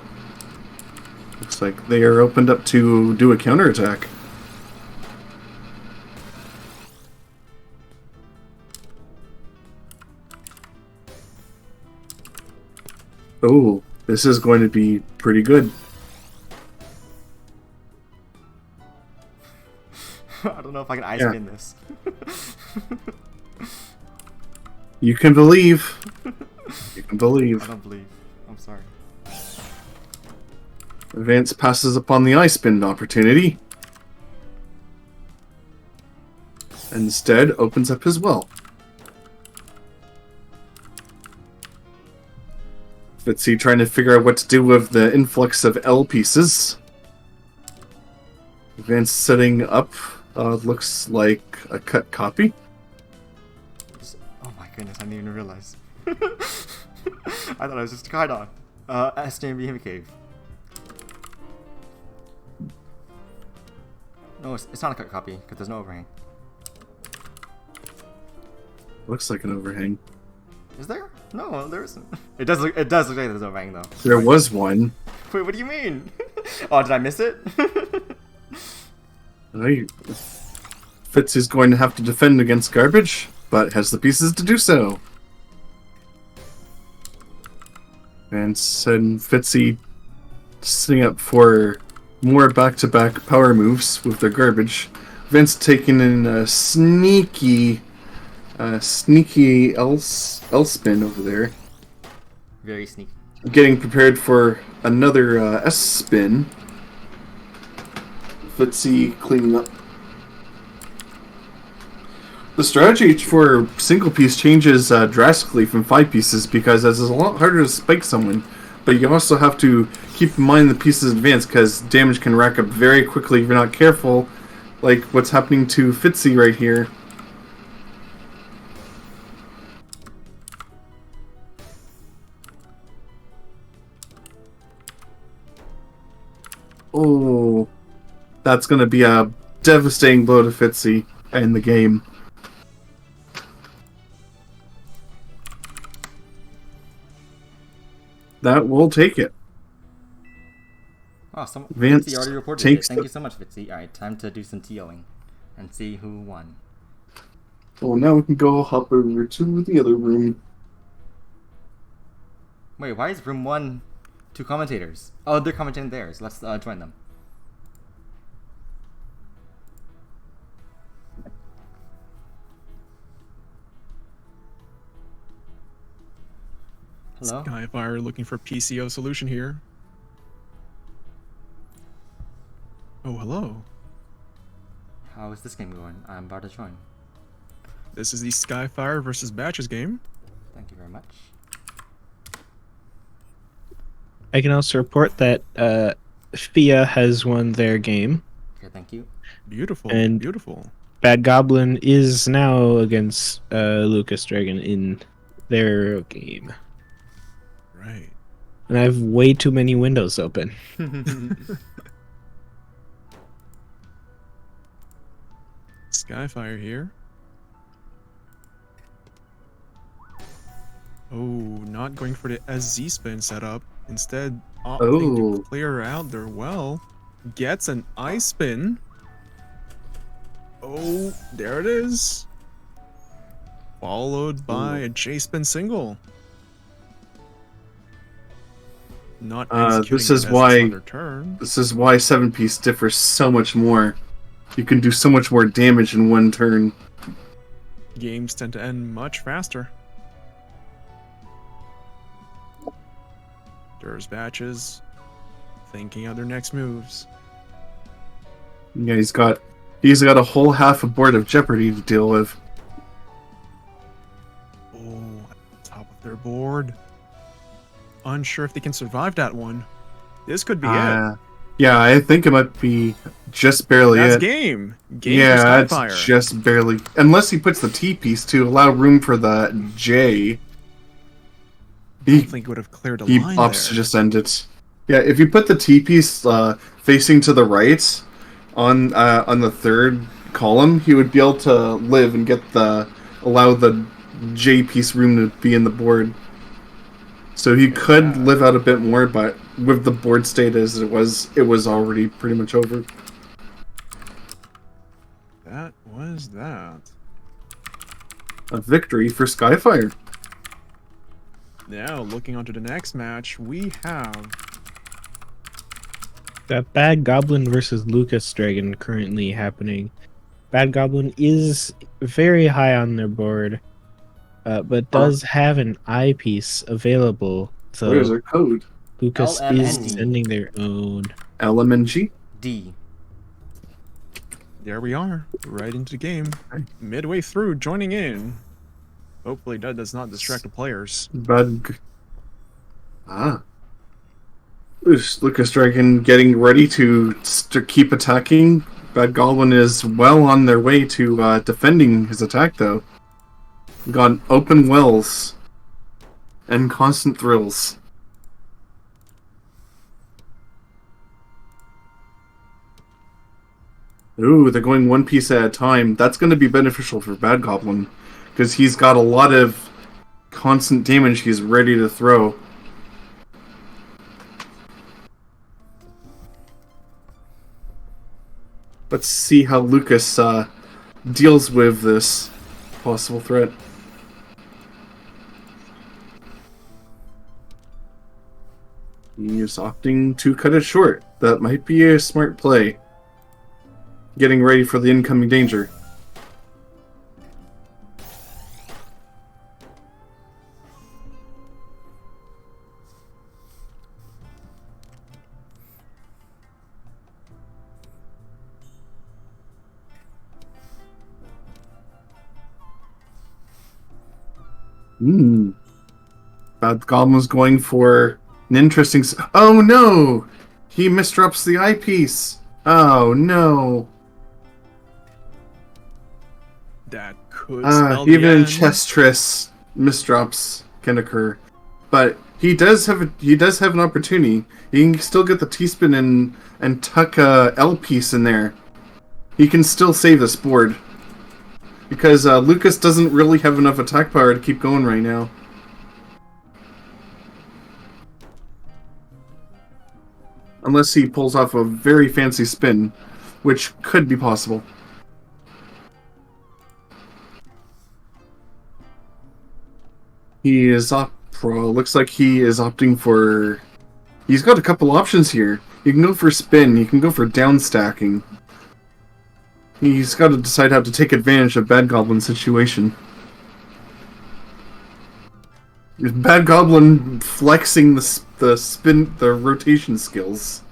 Looks like they are opened up to do a counterattack. Oh, this is going to be pretty good. I don't know if I can ice Yeah. spin this. You can believe. You can I believe. don't believe. I'm sorry. Vance passes upon the ice spin opportunity. Instead, opens up his well. Fitzy trying to figure out what to do with the influx of L pieces. Vance setting up looks like a cut copy. Oh my goodness, I didn't even realize. I thought I was just a kite on. SJMB Hemi Cave. No, it's not a cut copy, because there's no overhang. Looks like an overhang. Is there? No, there isn't. It does look like there's overhang though. There was one. Wait, what do you mean? Oh, did I miss it? Fitz is going to have to defend against garbage, but has the pieces to do so. Vance and Fitzy setting up for more back-to-back power moves with their garbage. Vance taking in a sneaky L spin over there. Very sneaky. Getting prepared for another S spin. Fitzy cleaning up. The strategy for single piece changes drastically from 5 pieces because it's a lot harder to spike someone, but you also have to keep in mind the pieces advance because damage can rack up very quickly if you're not careful, like what's happening to Fitzy right here. Oh, that's going to be a devastating blow to Fitzy in the game. That will take it. Oh, Vance Fitzy already reported takes it. Thank the- you so much, Fitzy. Alright, time to do some TOing and see who won. Well, now we can go hop over to the other room. Wait, why is room 1 two commentators? Oh, they're commentating theirs. Let's join them. Hello? Skyfire looking for PCO solution here. Oh, hello. How is this game going? I'm about to join. This is the Skyfire versus Batches game. Thank you very much. I can also report that FIA has won their game, Okay, thank you. Beautiful, And- beautiful. Bad Goblin is now against Lucas Dragon in their game. Right. And I have way too many windows open. Skyfire here. Oh, not going for the SZ spin setup. Instead, opting Oh. to clear out their well. Gets an ice spin. Oh, there it is. Followed by a J spin single. Not executing this is it as why- it's on their turn. This is why 7-piece differs so much more. You can do so much more damage in one turn. Games tend to end much faster. There's Batches thinking out their next moves. Yeah, he's got a whole half a board of Jeopardy to deal with. Oh, at the top of their board. Unsure if they can survive that one. This could be it. Yeah, I think it might be just barely That's it. game. Game Yeah, for it's Skyfire. just barely. Unless he puts the T piece to allow room for the J. I don't think it would have cleared a He line opts to there. just end it. Yeah, if you put the T piece facing to the right on the third column, he would be able to live and allow the J piece room to be in the board. So he could live out a bit more, but with the board state as it was already pretty much over. That was that. A victory for Skyfire. Now, looking on to the next match, we have Got Bad Goblin versus Lucas Dragon currently happening. Bad Goblin is very high on their board, but does have an eyepiece available. Where's So our code? Lucas LMND. is sending their own. LMNG? D. there we are, right into the game. Midway through, joining in. Hopefully that does not distract the players. Lucas Dragon getting ready to keep attacking. Bad Goblin is well on their way to defending his attack, though. Got open wells and constant thrills. Ooh, they're going one piece at a time. That's going to be beneficial for Bad Goblin, because he's got a lot of constant damage he's ready to throw. Let's see how Lucas deals with this possible threat. He's opting to cut it short. That might be a smart play. Getting ready for the incoming danger. Bad Goblin's going for an interesting... Oh no! He misdrops the eyepiece! Oh no! That could spell Even the in end. Chesstris, misdrops can occur. But he does have an opportunity. He can still get the T-spin and tuck a L piece in there. He can still save this board. Because Lucas doesn't really have enough attack power to keep going right now. Unless he pulls off a very fancy spin, which could be possible. He is looks like he is opting for... He's got a couple options here. You can go for spin, you can go for down stacking. He's got to decide how to take advantage of Bad Goblin's situation. Bad Goblin flexing the rotation skills.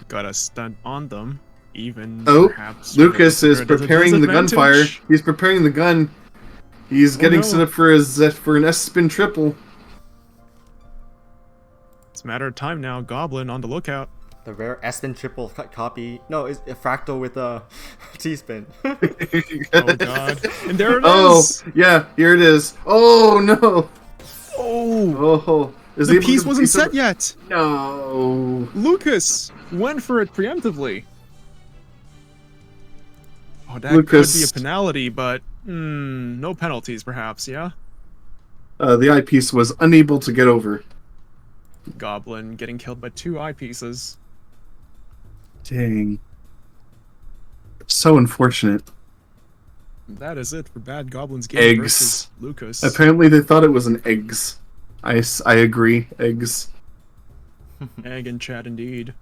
Got a stunt on them. Even Oh, perhaps Lucas is Spirit has a preparing the gunfire. disadvantage. He's preparing the gun. He's getting set up for an S spin triple. It's a matter of time now. Goblin on the lookout. The rare S-spin triple copy. No, it's a fractal with a T-spin. Oh god. And there it Oh, is! yeah, here it is. Oh no! Oh! Oh, is The he able piece to wasn't piece set up- yet! No. Lucas went for it preemptively. Oh, that Lucas- could be a penalty, but no penalties perhaps, yeah? The eyepiece was unable to get over. Goblin getting killed by 2 eyepieces. Dang. So unfortunate. That is it for Bad Goblin's game Eggs. versus Lucas. Apparently they thought it was an eggs. I agree. Eggs. Egg in chat indeed.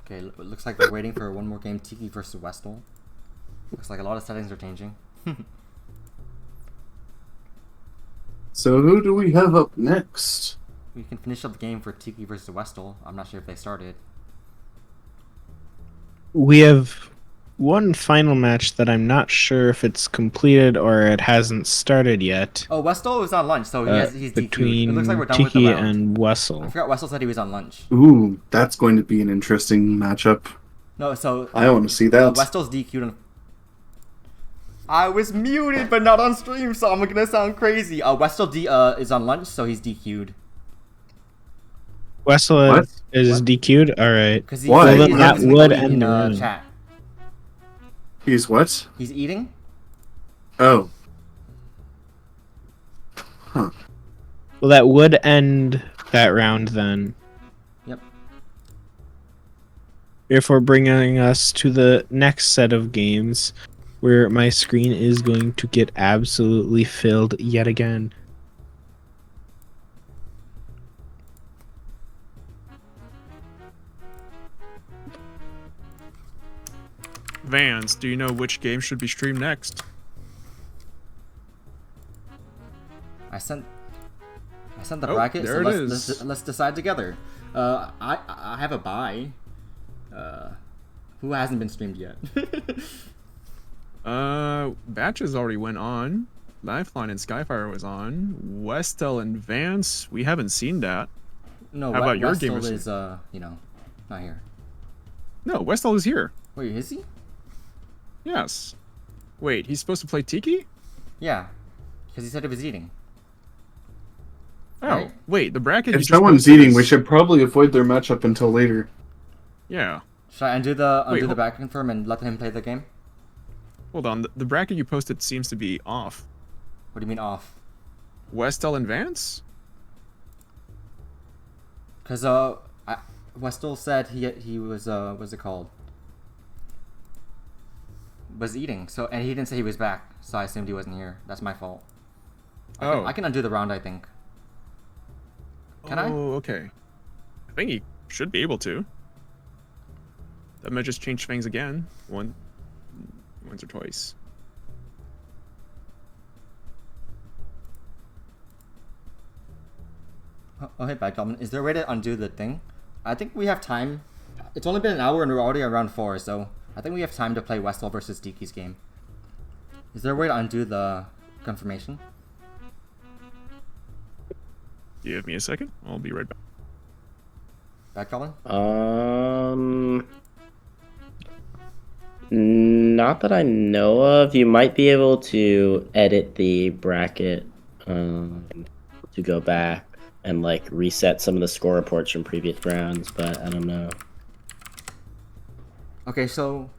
Okay, it looks like we're waiting for one more game. Tiki versus Westall. Looks like a lot of settings are changing. So who do we have up next? We can finish up the game for Tiki versus Westall. I'm not sure if they started. We have one final match that I'm not sure if it's completed or it hasn't started yet. Oh, Westall is on lunch, so he's DQ'd. It Between looks like we're done with Tiki the round. and I Wessel. forgot Westall said he was on lunch. Ooh, that's going to be an interesting matchup. No, so I want to see that. Westall's DQ'd. I was muted, but not on stream, so I'm gonna sound crazy. Westall is on lunch, so he's DQ'd. Wessel What? is What? DQ'd? Alright. Because Why? Well, then that would end the in round. chat. He's what? He's eating. Oh. Well, that would end that round then. Yep. Therefore, bringing us to the next set of games, where my screen is going to get absolutely filled yet again. Vans, do you know which game should be streamed next? I sent the Oh, bracket, there so it let's is. let's decide together. I have a buy. Who hasn't been streamed yet? Batches already went on. Lifeline and Skyfire was on. Westel and Vance, we haven't seen that. No, How about your Westall game? is not here. No, Westel is here. Wait, is he? Yes. Wait, he's supposed to play Tiki? Yeah, because he said he was eating. Oh, Right. wait, the bracket. If you just someone's posted eating, is- we should probably avoid their matchup until later. Yeah. Should I undo the Wait, bracket confirm and let him play the game? Hold on, the bracket you posted seems to be off. What do you mean off? Westel and Vance? Because Westall said he was what's it called? Was eating. So and he didn't say he was back, so I assumed he wasn't here. That's my fault. Oh. I can undo the round, I think. Can I? Oh, okay. I think he should be able to. That might just change things again. Once or twice. Oh, hey, Bad Goblin. Is there a way to undo the thing? I think we have time. It's only been an hour and we're already around 4, so I think we have time to play Westall versus Diki's game. Is there a way to undo the confirmation? Give me a second. I'll be right back. Back, Colin? Not that I know of. You might be able to edit the bracket to go back and like reset some of the score reports from previous rounds, but I don't know. Okay, so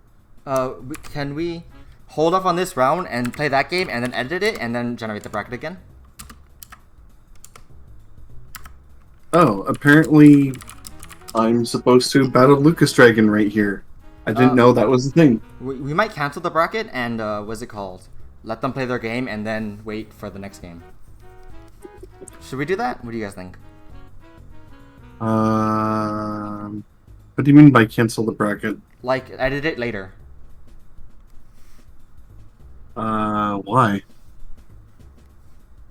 can we hold off on this round and play that game and then edit it and then generate the bracket again? Oh, apparently I'm supposed to battle Lucas Dragon right here. I didn't know that was the thing. We might cancel the bracket and what's it called? Let them play their game and then wait for the next game. Should we do that? What do you guys think? What do you mean by cancel the bracket? Like, edit it later. Why?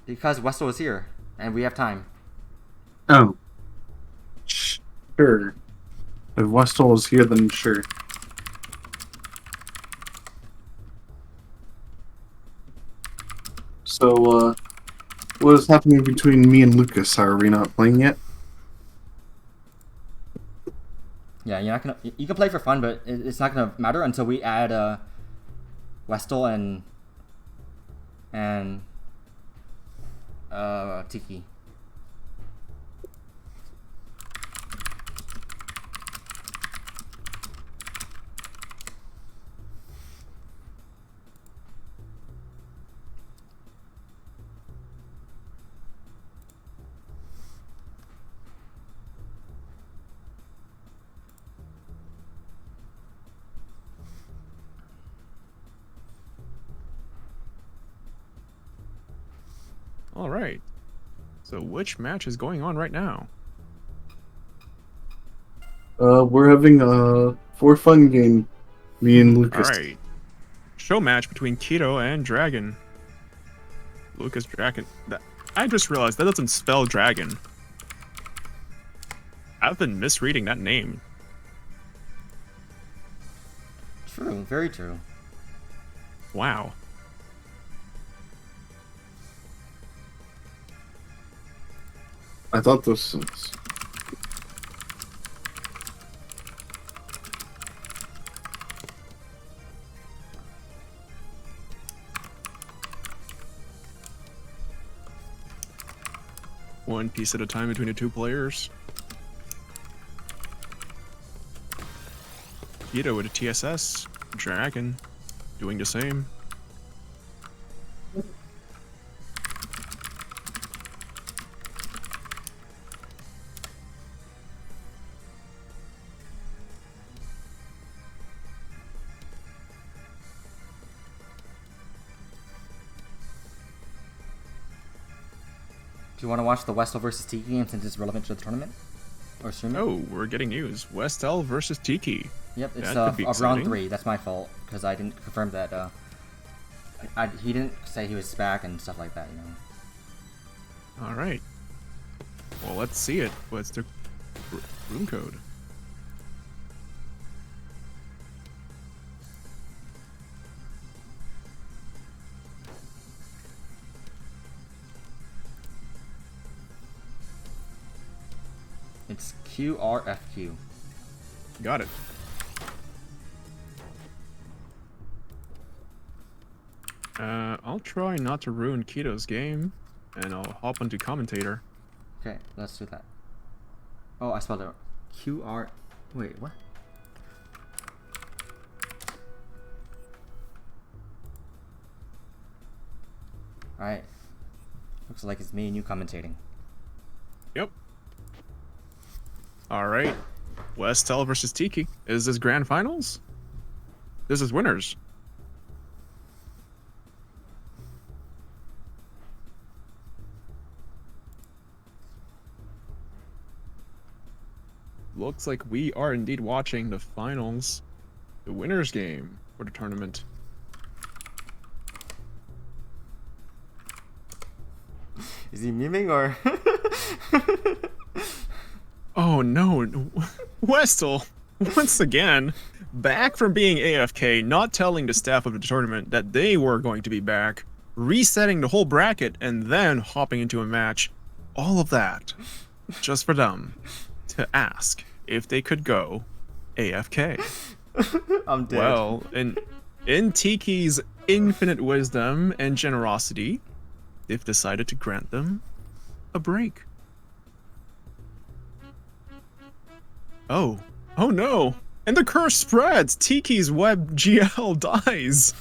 Because Westall is here and we have time. Oh. Sure. If Westall is here, then sure. So, what is happening between me and Lucas? Are we not playing yet? Yeah, you're not gonna. You can play for fun, but it's not gonna matter until we add Westall and Tiki. All right. So which match is going on right now? We're having a for fun game. Me and Lucas. All right. Show match between Keto and Dragon. Lucas Dragon. I just realized that doesn't spell dragon. I've been misreading that name. True, very true. Wow. I thought this was... One piece at a time between the two players. Keto with a TSS. Dragon doing the same. Do you want to watch the Westall versus Tiki game since it's relevant to the tournament? Or stream it? Oh, we're getting news. Westell versus Tiki. Yep, it's That could be round exciting. 3. That's my fault because I didn't confirm that. He didn't say he was back and stuff like that, you know. All right. Well, let's see it. What's the room code? It's QRFQ. Got it. I'll try not to ruin Keto's game, and I'll hop onto commentator. Okay, let's do that. Oh, I spelled it wrong. QR. Wait, what? Alright. Looks like it's me and you commentating. Yep. All right. Westell versus Tiki. Is this grand finals? This is winners. Looks like we are indeed watching the finals, the winners game for the tournament. Is he memeing or? Oh no, Westell, once again, back from being AFK, not telling the staff of the tournament that they were going to be back, resetting the whole bracket, and then hopping into a match. All of that just for them to ask if they could go AFK. I'm dead. Well, in Tiki's infinite wisdom and generosity, they've decided to grant them a break. Oh no! And the curse spreads! Tiki's web GL dies!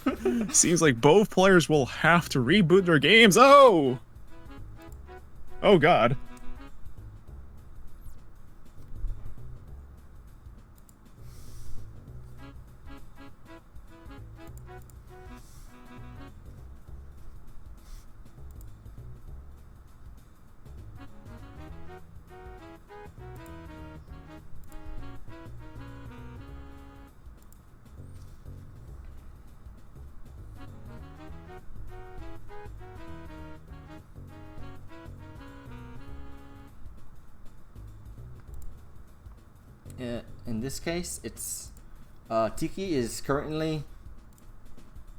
Seems like both players will have to reboot their games. Oh god. In this case, it's Tiki is currently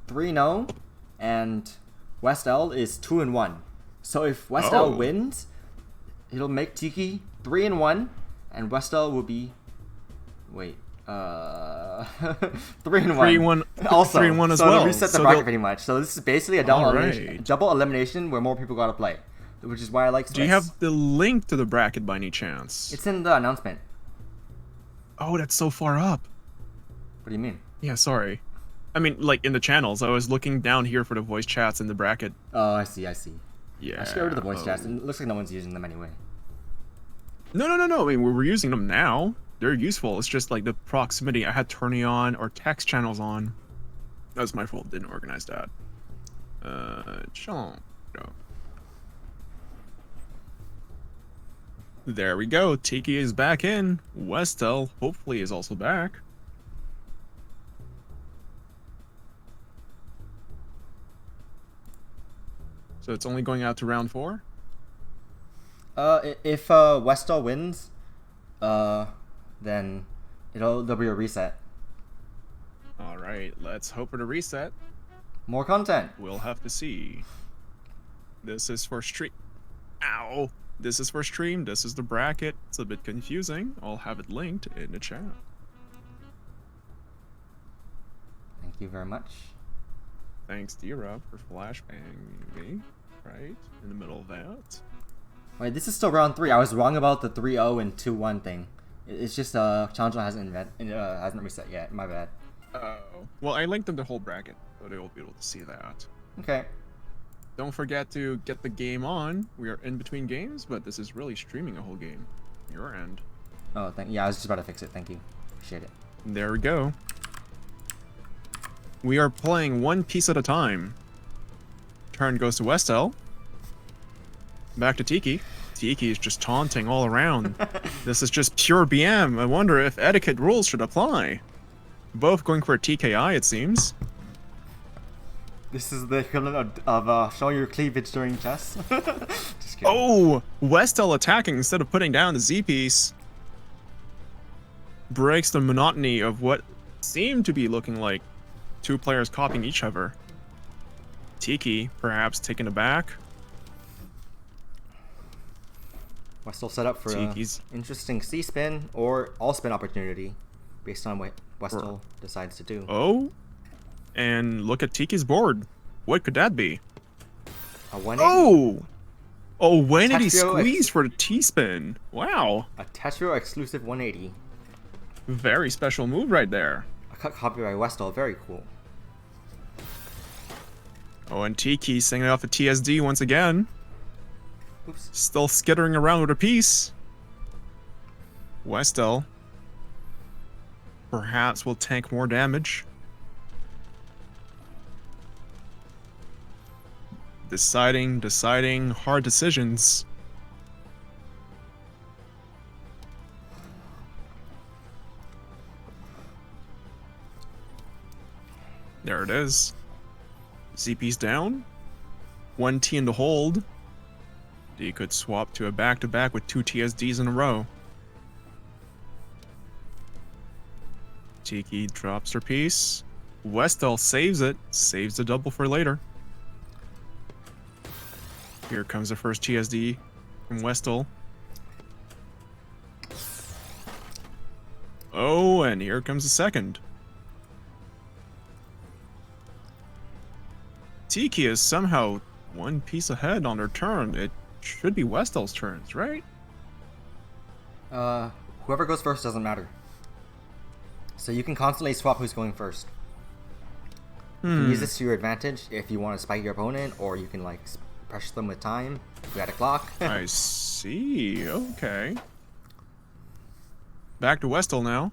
3-0, and West L is 2-1. So if West L wins, it'll make Tiki 3-1, and West L will be 3-1. 3-1. Also, 3-1 as so well. it'll reset the So bracket they'll- pretty much. So this is basically a double elimination, Alright. double elimination where more people gotta play, which is why I like. Do you have the link to the bracket by any chance? It's in the announcement. Oh, that's so far up. What do you mean? Yeah, sorry. I mean, like, in the channels. I was looking down here for the voice chats in the bracket. Oh, I see. Yeah. I should get rid of the voice chats. It looks like no one's using them anyway. No. I mean, we're using them now. They're useful. It's just, like, the proximity. I had Tourney on or text channels on. That was my fault. Didn't organize that. No. There we go. Tiki is back in. Westel, hopefully, is also back. So it's only going out to round 4? If Westel wins, then there'll be a reset. Alright, let's hope for the reset. More content. We'll have to see. This is for stream. Ow! This is for stream. This is the bracket. It's a bit confusing. I'll have it linked in the chat. Thank you very much. Thanks, D-Rob, for flashbanging me. Right in the middle of that. Wait, this is still round 3. I was wrong about the 3-0 and 2-1 thing. It's just Challenger hasn't reset yet. My bad. Oh. Well, I linked them the whole bracket, so they will be able to see that. Okay. Don't forget to get the game on. We are in between games, but this is really streaming a whole game. Your end. Oh, yeah, I was just about to fix it. Thank you. Appreciate it. There we go. We are playing one piece at a time. Turn goes to Westel. Back to Tiki. Tiki is just taunting all around. This is just pure BM. I wonder if etiquette rules should apply. Both going for a TKI, it seems. This is the equivalent of showing your cleavage during chess. Just kidding. Oh! Westel attacking instead of putting down the Z-piece. Breaks the monotony of what seemed to be looking like two players copying each other. Tiki, perhaps, taken aback. Westel set up for Tiki's an interesting C-spin or all-spin opportunity based on what Westel decides to do. Oh? And look at Tiki's board. What could that be? A 180. Oh, when did he Tetrio squeeze for the T-spin? Wow. A Tetrio exclusive 180. Very special move right there. A cut copy by Westel. Very cool. Oh, and Tiki singing off the TSD once again. Oops. Still skittering around with a piece. Westel perhaps will tank more damage. Deciding hard decisions. There it is. ZP's down. 1T in the hold. D could swap to a back-to-back with 2 TSDs in a row. Tiki drops her piece. Westall saves it. Saves the double for later. Here comes the first TSD from Westall. Oh, and here comes the second. Tiki is somehow one piece ahead on her turn. It should be Westall's turns, right? Whoever goes first doesn't matter. So you can constantly swap who's going first. You can use this to your advantage if you want to spike your opponent, or you can like pressure them with time. We had a clock. I see. Okay. Back to Westall now.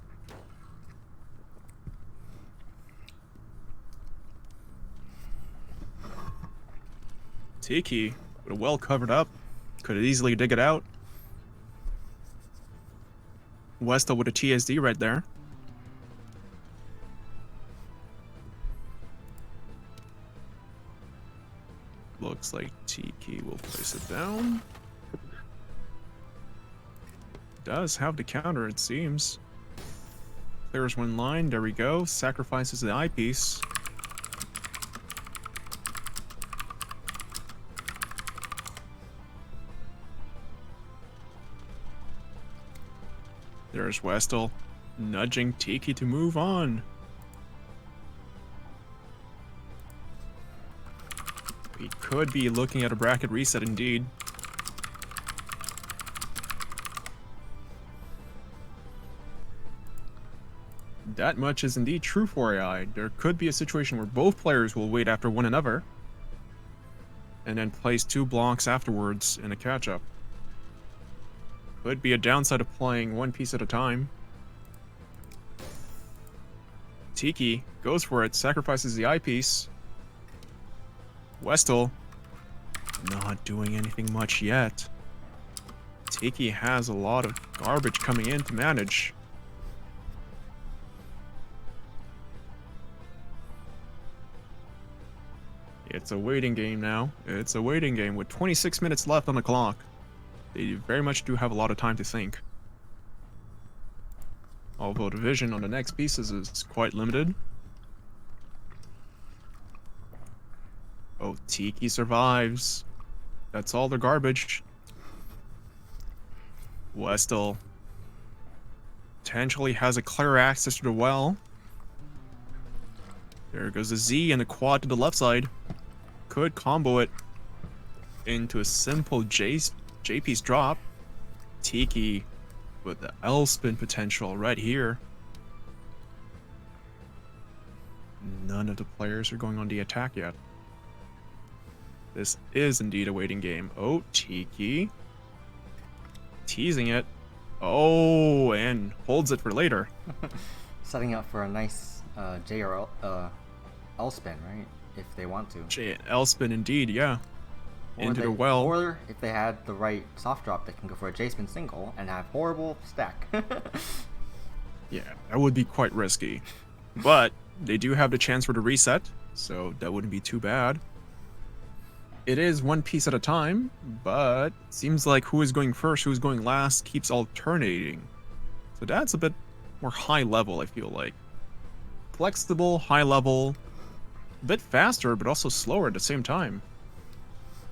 Tiki, well covered up. Could easily dig it out. Westall with a TSD right there. Looks like Tiki will place it down. Does have the counter, it seems. Clears one line, there we go. Sacrifices the eyepiece. There's Westall, nudging Tiki to move on. We could be looking at a bracket reset indeed. That much is indeed true for AI. There could be a situation where both players will wait after one another and then place 2 blocks afterwards in a catch-up. Could be a downside of playing one piece at a time. Tiki goes for it, sacrifices the eyepiece. Westall not doing anything much yet. Tiki has a lot of garbage coming in to manage. It's a waiting game now. It's a waiting game with 26 minutes left on the clock. They very much do have a lot of time to think. Although the vision on the next pieces is quite limited. Oh, Tiki survives. That's all the garbage. Westall potentially has a clear access to the well. There goes the Z and the quad to the left side. Could combo it into a simple J-piece drop. Tiki with the L-spin potential right here. None of the players are going on the attack yet. This is indeed a waiting game. Oh, Tiki. Teasing it. Oh, and holds it for later. Setting up for a nice J or L spin, right? If they want to. J L spin indeed, yeah. Into the well. Or if they had the right soft drop, they can go for a J spin single and have horrible stack. Yeah, that would be quite risky. But they do have the chance for the reset, so that wouldn't be too bad. It is one piece at a time, but seems like who is going first, who is going last keeps alternating. So that's a bit more high level, I feel like. Flexible, high level, a bit faster, but also slower at the same time.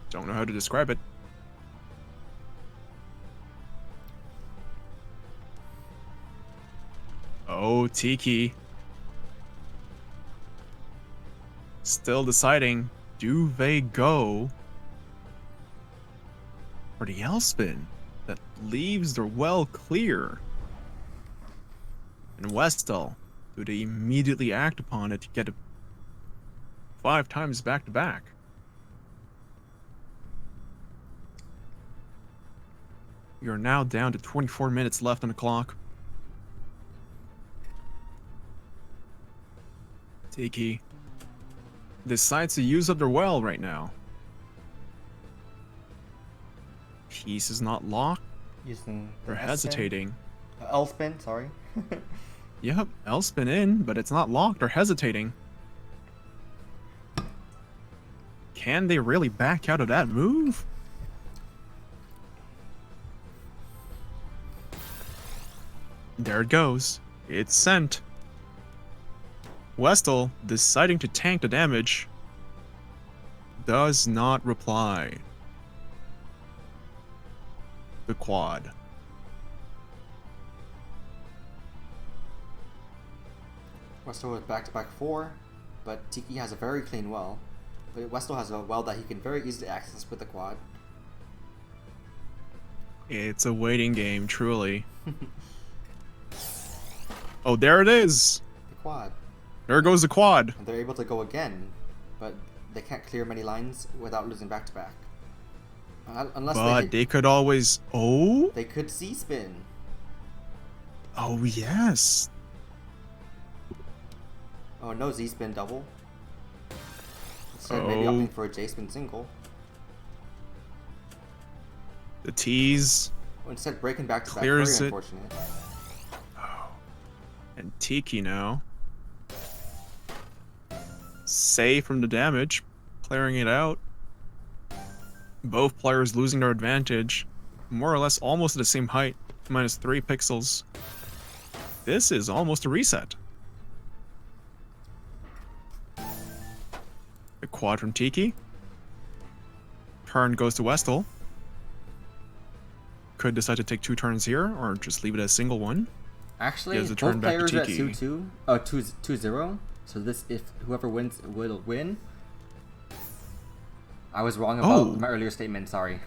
Don't know how to describe it. Oh, Tiki. Still deciding, do they go for the L-spin that leaves the well clear? And Westall, do they immediately act upon it to get it 5 times back-to-back? We are now down to 24 minutes left on the clock. Tiki decides to use up their well right now. Piece is not locked. Using They're hesitating. L spin, sorry. Yep, L spin in, but it's not locked or hesitating. Can they really back out of that move? There it goes. It's sent. Westall, deciding to tank the damage, does not reply. The quad. Westall with back-to-back 4, but Tiki has a very clean well. But Westall has a well that he can very easily access with the quad. It's a waiting game, truly. Oh, there it is! The quad. There goes the quad. And they're able to go again, but they can't clear many lines without losing back-to-back. Unless But they could always... Oh? they could Z-spin. Oh, yes. Oh, no Z-spin double. Instead, maybe opting for a J-spin single. The tease. Or instead, breaking back-to-back. Clears Very it. unfortunate. And Tiki now. Safe from the damage. Clearing it out. Both players losing their advantage. More or less almost at the same height. -3 pixels. This is almost a reset. The quad from Tiki. Turn goes to Westall. Could decide to take 2 turns here, or just leave it as single one. Actually, Gives the both turn back to players are at Tiki. 2-0. So this, if whoever wins will win. I was wrong about my earlier statement, sorry.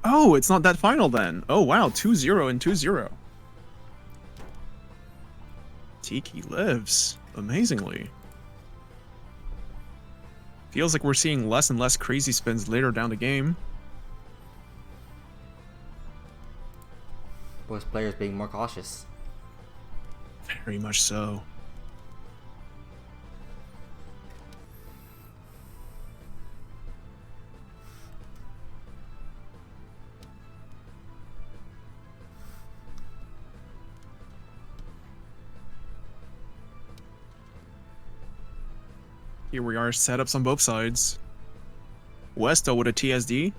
Oh, it's not that final then. Oh wow, 2-0 and 2-0. Tiki lives, amazingly. Feels like we're seeing less and less crazy spins later down the game. Both players being more cautious. Very much so. Here we are, setups on both sides. Westall with a TSD.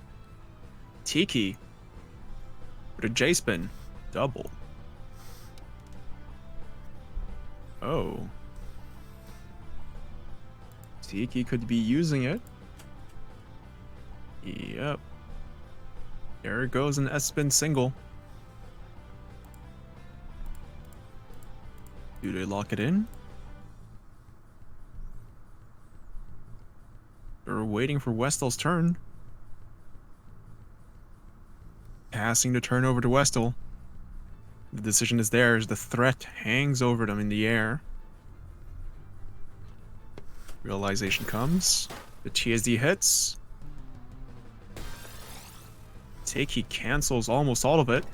Tiki with a J-spin. Double. Oh. Tiki could be using it. Yep. There it goes, an S-spin single. Do they lock it in? They're waiting for Westall's turn. Passing the turn over to Westall. The decision is theirs. The threat hangs over them in the air. Realization comes. The TSD hits. Tiki cancels almost all of it.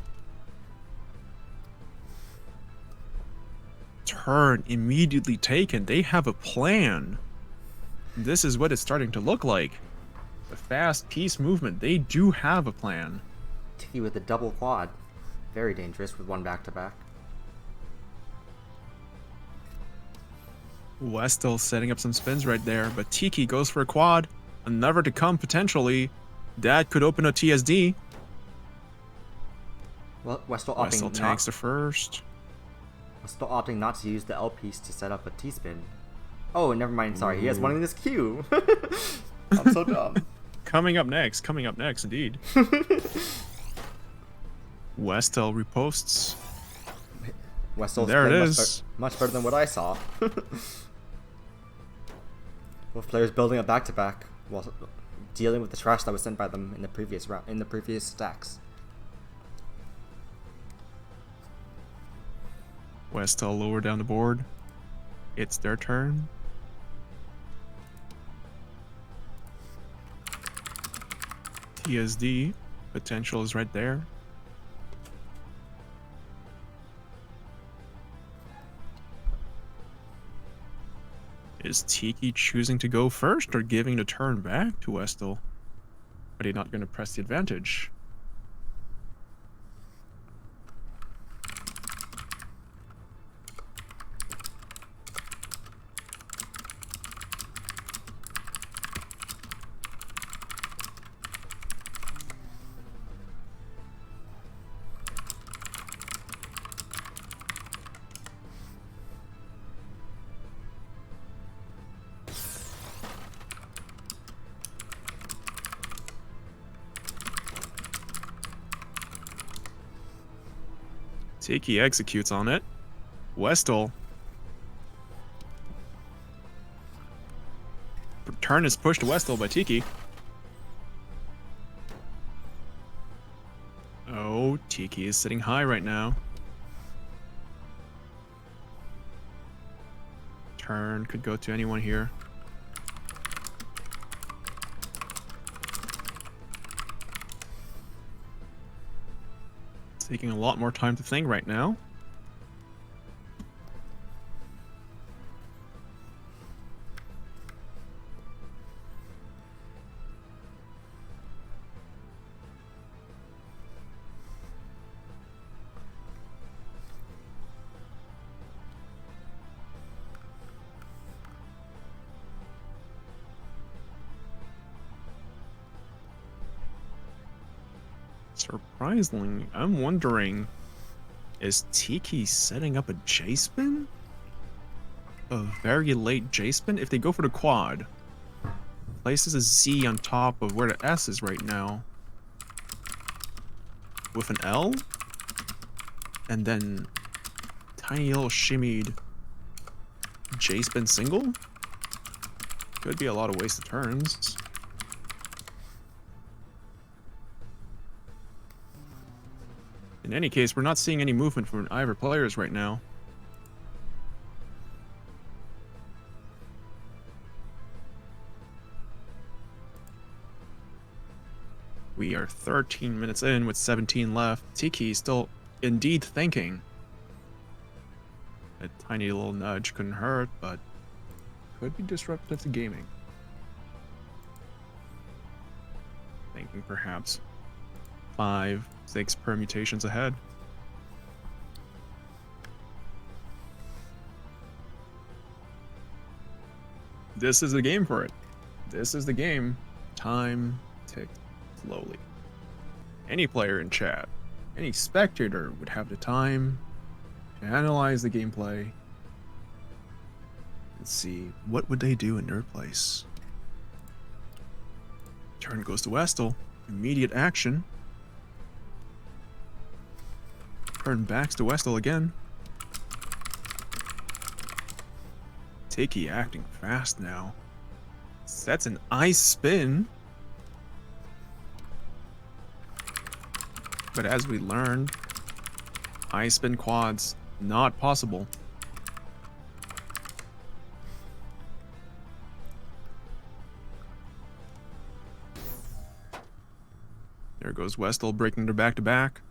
Turn immediately taken. They have a plan. This is what it's starting to look like. The fast piece movement. They do have a plan. Tiki with a double quad. Very dangerous with one back-to-back. Westall setting up some spins right there, but Tiki goes for a quad. Another to come potentially. That could open a TSD. Well, Westall Tanks the first. Westall opting not to use the L piece to set up a T-spin. Oh, never mind. Sorry, he has one in this queue. I'm so dumb. Coming up next, indeed. Westall reposts. Westall's There it playing is. much better than what I saw. Both players building a back-to-back while dealing with the trash that was sent by them in the previous round, in the previous stacks. Westall lower down the board. It's their turn. TSD potential is right there. Is Tiki choosing to go first or giving the turn back to Westall? Are they not going to press the advantage? Tiki executes on it. Westall. Turn is pushed to Westall by Tiki. Oh, Tiki is sitting high right now. Turn could go to anyone here. It's taking a lot more time to think right now. Surprisingly, I'm wondering, is Tiki setting up a J-spin? A very late J-spin? If they go for the quad, places a Z on top of where the S is right now, with an L, and then tiny little shimmied J-spin single? Could be a lot of wasted turns. In any case, we're not seeing any movement from either players right now. We are 13 minutes in with 17 left. Tiki still indeed thinking. A tiny little nudge couldn't hurt, but could be disruptive to gaming. Thinking perhaps 5, 6 permutations ahead. This is the game for it. This is the game. Time ticks slowly. Any player in chat, any spectator would have the time to analyze the gameplay and see what would they do in their place. Turn goes to Westall. Immediate action. Turn backs to Westall again. Tiki acting fast now. Sets an ice spin. But as we learned, ice spin quads not possible. There goes Westall breaking their back-to-back.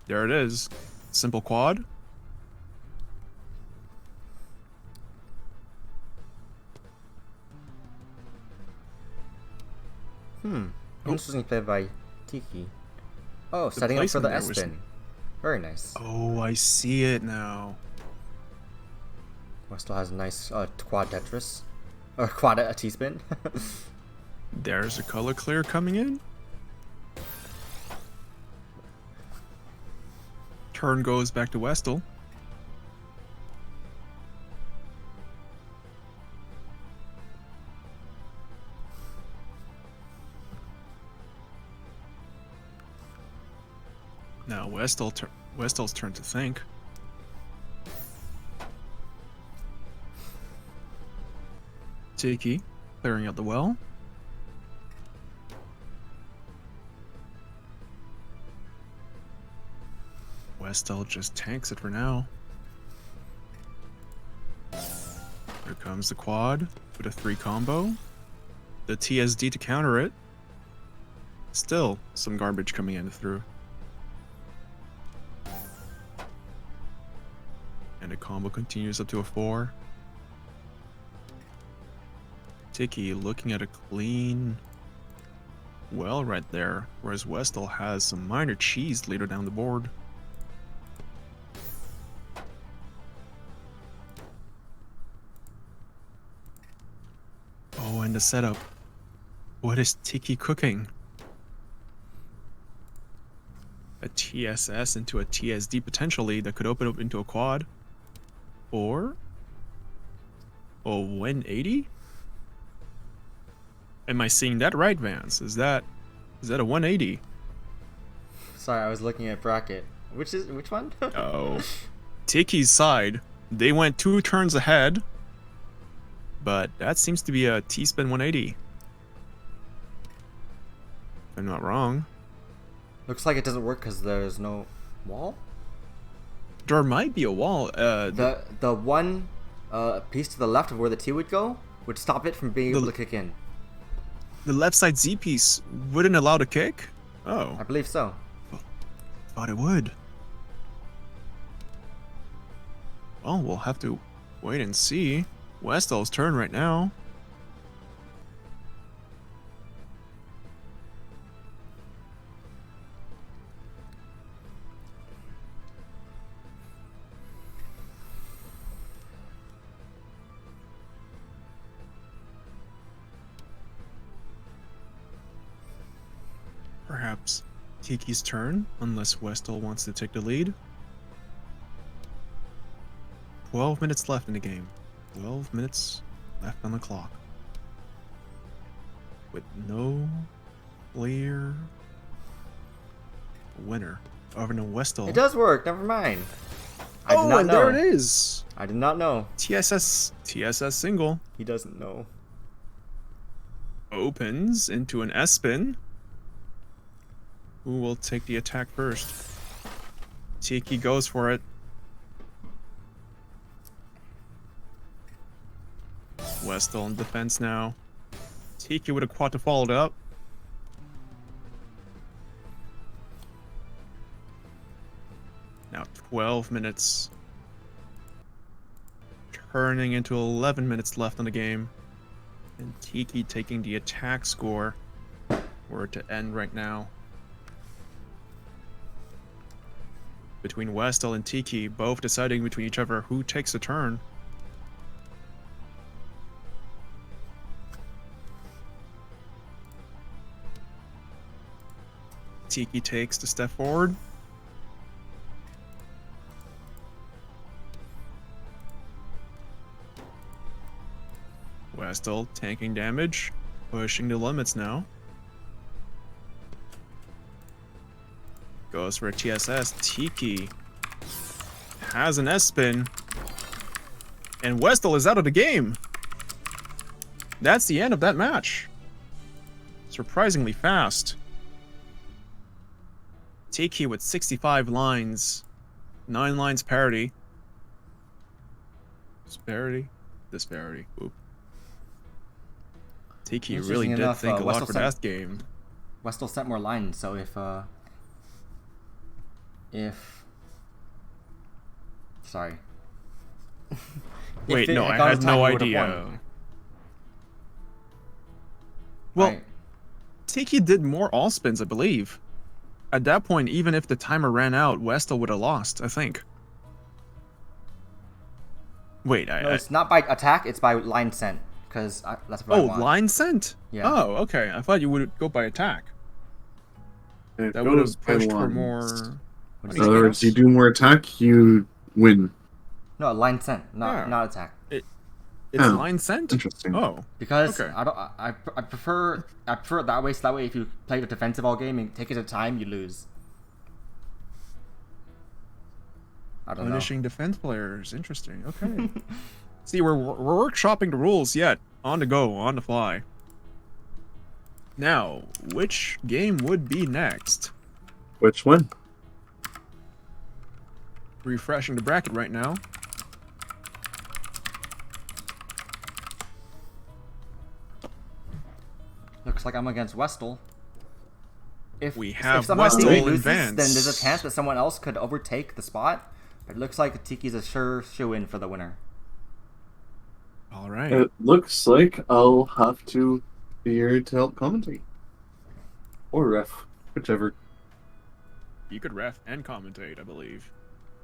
There it is. Simple quad. Interesting play by Tiki. Oh, setting up for the S spin. Very nice. Oh, I see it now. Westall has a nice quad Tetris. Or quad T-spin. There's a color clear coming in. Turn goes back to Westall. Now Westall's turn to think. Tiki clearing out the well. Westall just tanks it for now. Here comes the quad with a 3 combo. The TSD to counter it. Still some garbage coming in through. And the combo continues up to a 4. Tiki looking at a clean well right there, whereas Westall has some minor cheese later down the board. Oh, and the setup. What is Tiki cooking? A TSS into a TSD potentially that could open up into a quad. Or a 180? Am I seeing that right, Vance? Is that a 180? Sorry, I was looking at bracket. Which one? Oh. Tiki's side. They went 2 turns ahead. But that seems to be a T-spin 180. If I'm not wrong. Looks like it doesn't work because there's no wall. There might be a wall. The one piece to the left of where the T would go would stop it from being able to kick in. The left side Z piece wouldn't allow the kick? Oh. I believe so. Thought it would. Well, we'll have to wait and see. Westall's turn right now. Perhaps Tiki's turn, unless Westall wants to take the lead. 12 minutes left in the game. 12 minutes left on the clock. With no clear winner. Over to Westall. It does work. Never mind. I did Oh, not and know. there it is. I did not know. TSS single He doesn't know. opens into an S-spin. Who will take the attack first? Tiki goes for it. Westall in defense now. Tiki with a quad to follow it up. Now 12 minutes. Turning into 11 minutes left on the game. And Tiki taking the attack score. Were it to end right now. Between Westall and Tiki, both deciding between each other who takes the turn. Tiki takes the step forward. Westall tanking damage, pushing the limits now. Goes for a TSS. Tiki has an S-spin. And Westall is out of the game. That's the end of that match. Surprisingly fast. Tiki with 65 lines. 9 lines parity. Disparity. Oop. Tiki really Interesting did enough, think a lot Westall for sent- that game. Westall sent more lines, so if sorry. Wait, If it no, had I gone had to time, no he would've idea. won. Well, Right. Tiki did more all spins, I believe. At that point, even if the timer ran out, Westall would have lost, I think. Wait, No, it's not by attack, it's by line sent. Because that's what I oh, want. line sent? Yeah. Oh, okay. I thought you would go by attack. It That would goes have by pushed for lines. more. What In is other it? words, you do more attack, you win. No, line sent, Yeah. not attack. It's Oh, line sent? interesting. Oh, Because Okay. I prefer it that way. So that way, if you play the defensive all game and take it to time, you lose. I don't punishing defense players. Interesting. Okay. See, we're workshopping the rules yet. On the go, on the fly. Now, which game would be next? Which one? Refreshing the bracket right now. know. Looks like I'm against Westall. If We have someone Westall really in loses, advance. then there's a chance that someone else could overtake the spot. But it looks like Tiki's a sure shoe-in for the winner. All right. It looks like I'll have to be here to help commentate. Or ref, whichever. You could ref and commentate, I believe.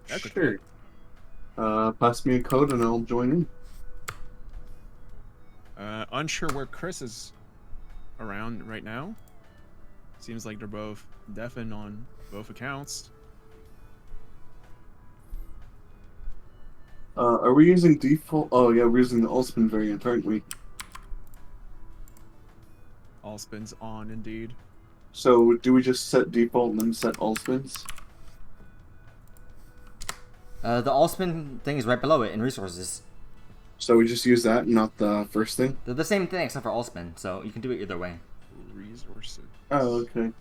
That could Sure. Pass me a code and I'll join in. Unsure where Chris is around right now. Seems like they're both deafened on both accounts. Are we using default? Oh yeah, we're using the Ulsman variant, aren't we? all spins on, indeed. So do we just set default and then set all spins? The all spin thing is right below it in resources. So we just use that, not the first thing? They're the same thing except for all spin, so you can do it either way. Resources. Oh, okay.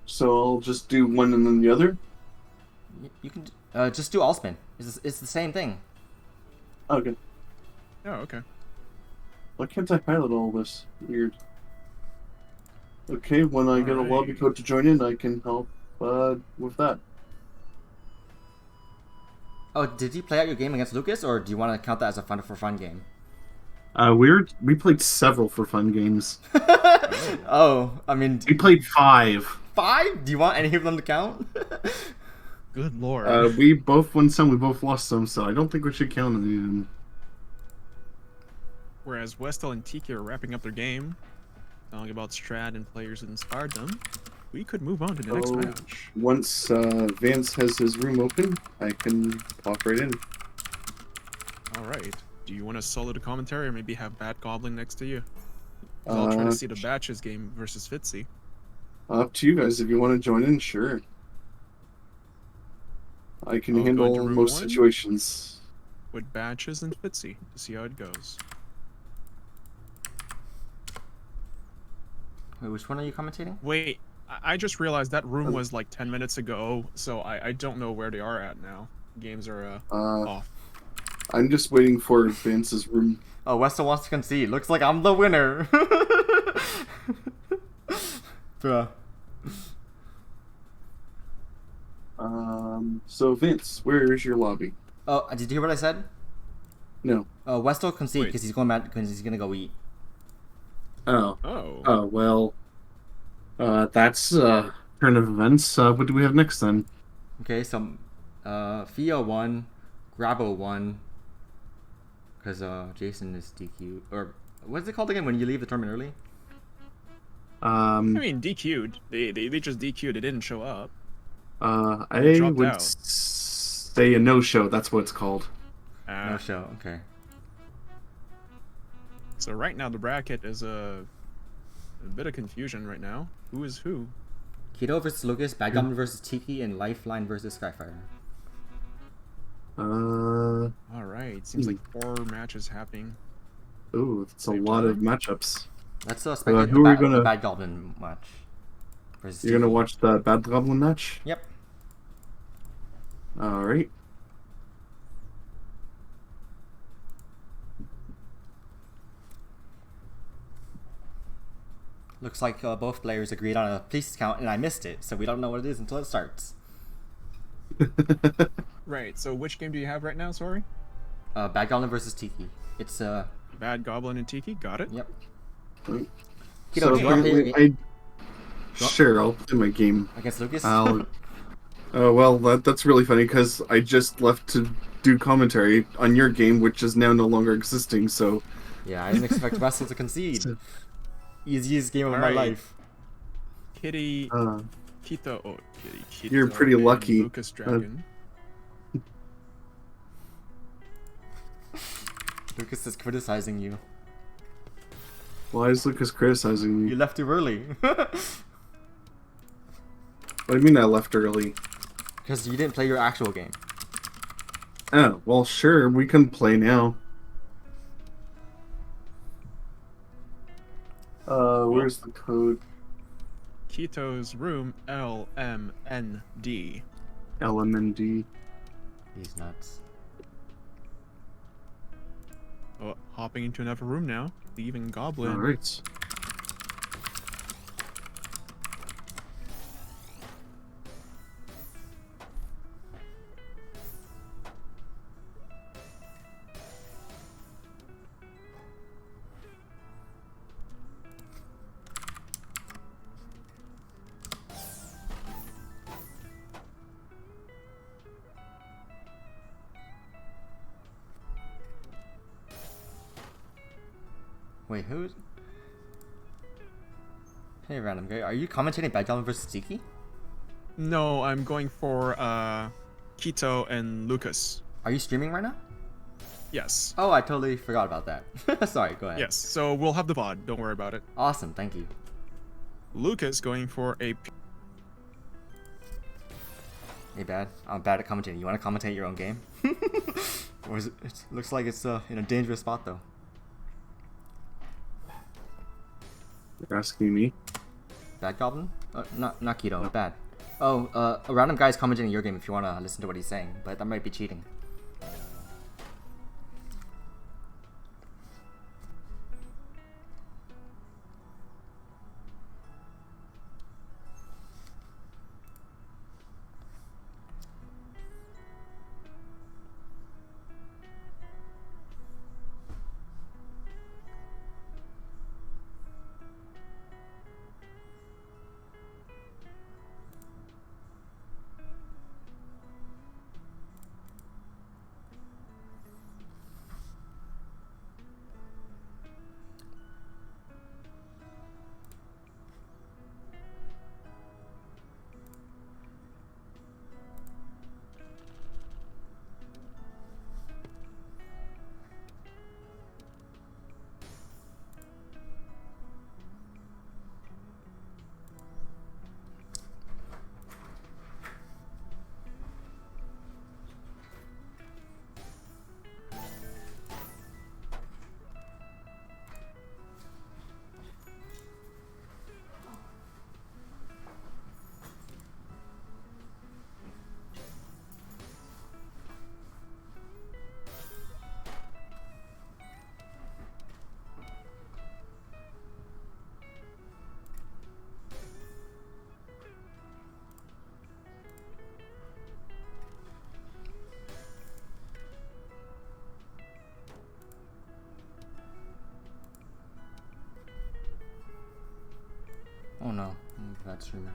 So I'll just do one and then the other? You can just do all spin. It's the same thing. Okay. Oh, okay. Why can't I pilot all this? Weird. Okay, when I get a Alright. lobby code to join in, I can help with that. Oh, did you play out your game against Lucas, or do you want to count that as a fun game? We played several for fun games. Oh, I mean, We played 5. 5? Do you want any of them to count? Good lord. We both won some, we both lost some, so I don't think we should count any of them. Whereas Westel and Tiki are wrapping up their game, telling about strat and players that inspired them, we could move on to the next Oh. match. Once Vance has his room open, I can pop right in. Alright. Do you want to solo the commentary or maybe have Bat Goblin next to you? 'Cause I'll try to see the Batches game versus Fitzy. Up to you guys. If you want to join in, sure. I can I'll go into handle room most 1. situations. With Batches and Fitzy to see how it goes. Wait, which one are you commentating? Wait, I just realized that room was like 10 minutes ago, so I don't know where they are at now. Games are off. I'm just waiting for Vance's room. Oh, Westel wants to concede. Looks like I'm the winner. Bruh. So Vince, where is your lobby? Oh, did you hear what I said? No. Westel concede Wait. because he's going mad because he's gonna go eat. Oh. Oh. Oh, well. That's, turn of events. What do we have next then? Okay, so Fia won, Grabo won, because Jason is DQ, or what's it called again when you leave the tournament early? I mean, DQ'd. They just DQ'd. They didn't show up. I dropped would out. say a no-show. That's what it's called. No show. Okay. So right now the bracket is a bit of confusion right now. Who is who? Keto versus Lucas, Bad Goblin versus Tiki, and Lifeline versus Skyfire. All right. Seems like 4 matches happening. Ooh, it's a Same lot of time? matchups. Let's spectate who are you the gonna- Bad Goblin match. Versus You're gonna Tiki. watch the Bad Goblin match? Yep. Alright. Looks like both players agreed on a police count, and I missed it, so we don't know what it is until it starts. Right. So which game do you have right now? Sorry. Bad Goblin versus Tiki. It's Bad Goblin and Tiki. Got it. yep. Right. Keto, So do you want to play your apparently game Sure, I'll play my game. against Lucas? I'll... well, that's really funny because I just left to do commentary on your game, which is now no longer existing, so... Yeah, I didn't expect Westel to concede. Easiest game of my Alright. life. Kitty, Uh, Kita, oh, Kitty, You're Kita pretty and lucky. Lucas Dragon. Lucas is criticizing you. why is Lucas criticizing me? You left too early. What do you mean I left early? Because you didn't play your actual game. Oh, well, sure, we can play now. Where's the code? Kito's room LMND. LMND. He's nuts. Oh, hopping into another room now. Leaving Goblin. Alright. Wait, who's... Hey, random guy. Are you commentating Bad Goblin versus Tiki? No, I'm going for Kito and Lucas. Are you streaming right now? Yes. Oh, I totally forgot about that. Sorry, go ahead. Yes. So we'll have the VOD. Don't worry about it. Awesome, thank you. Lucas going for a. Hey, bad. I'm bad at commentating. You want to commentate your own game? Or is it looks like it's in a dangerous spot though. You're asking me? Bad Goblin? Not Keto, bad. Oh, a random guy's commenting your game if you want to listen to what he's saying, but that might be cheating. Oh no, I'm a bad streamer.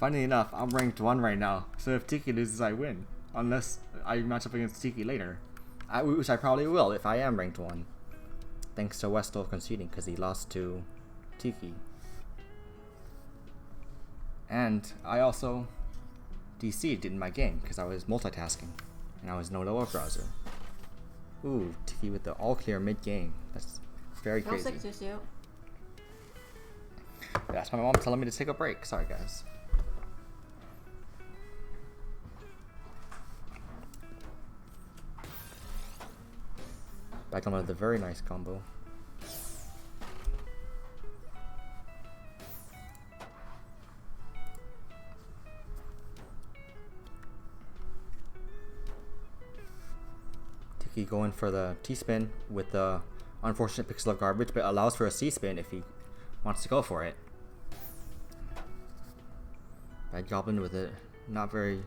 Funny enough, I'm ranked 1 right now, so if Tiki loses, I win. Unless I match up against Tiki later. Which I probably will if I am ranked 1. Thanks to Westall conceding because he lost to Tiki. And I also DC'd in my game because I was multitasking. And I was no lower browser. Ooh, Tiki with the all clear mid game. That's very crazy. That's my mom telling me to take a break. Sorry guys. Back on with a very nice combo. Tiki going for the T-spin with the unfortunate pixel of garbage, but allows for a C-spin if he wants to go for it. Bad Goblin with a not very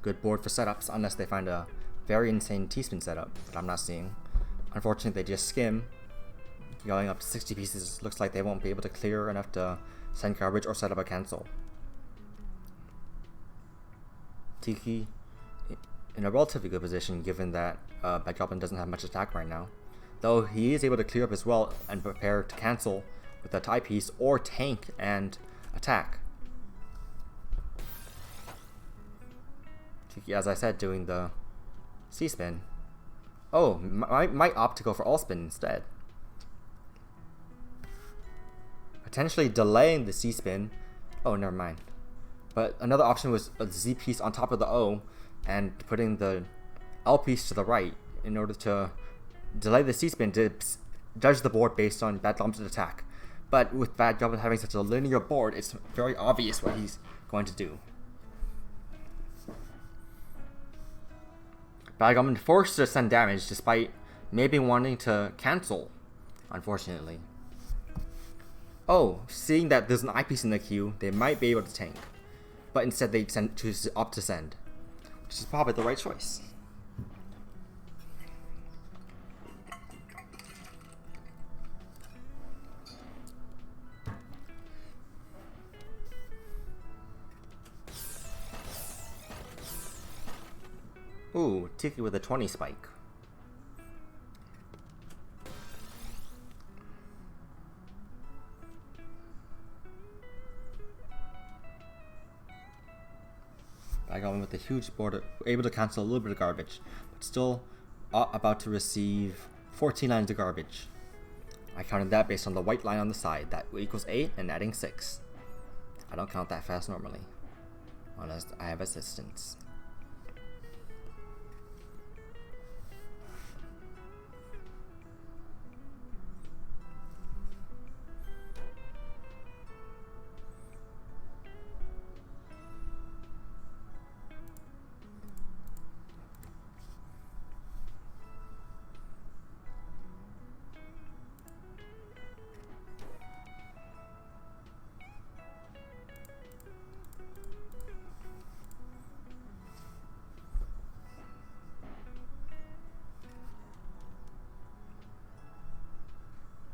good board for setups unless they find a very insane T-spin setup that I'm not seeing. Unfortunately, they just skim. Going up to 60 pieces, looks like they won't be able to clear enough to send garbage or set up a cancel. Tiki in a relatively good position given that Bad Goblin doesn't have much attack right now. Though he is able to clear up as well and prepare to cancel with a tie piece or tank and attack. Tiki, as I said, doing the C-spin. Oh, might opt to go for all-spin instead. Potentially delaying the C-spin. Oh, never mind. But another option was a Z piece on top of the O and putting the L piece to the right in order to delay the C-spin to judge the board based on Bad Goblin's attack. But with Bad Goblin having such a linear board, it's very obvious what he's going to do. Bad Goblin forced to send damage despite maybe wanting to cancel, unfortunately. Oh, seeing that there's an eyepiece in the queue, they might be able to tank. But instead they choose to opt to send, which is probably the right choice. Ooh, Tiki with a 20 spike. I got one with a huge board, able to cancel a little bit of garbage, but still about to receive 14 lines of garbage. I counted that based on the white line on the side. That equals 8 and adding 6. I don't count that fast normally, unless I have assistance.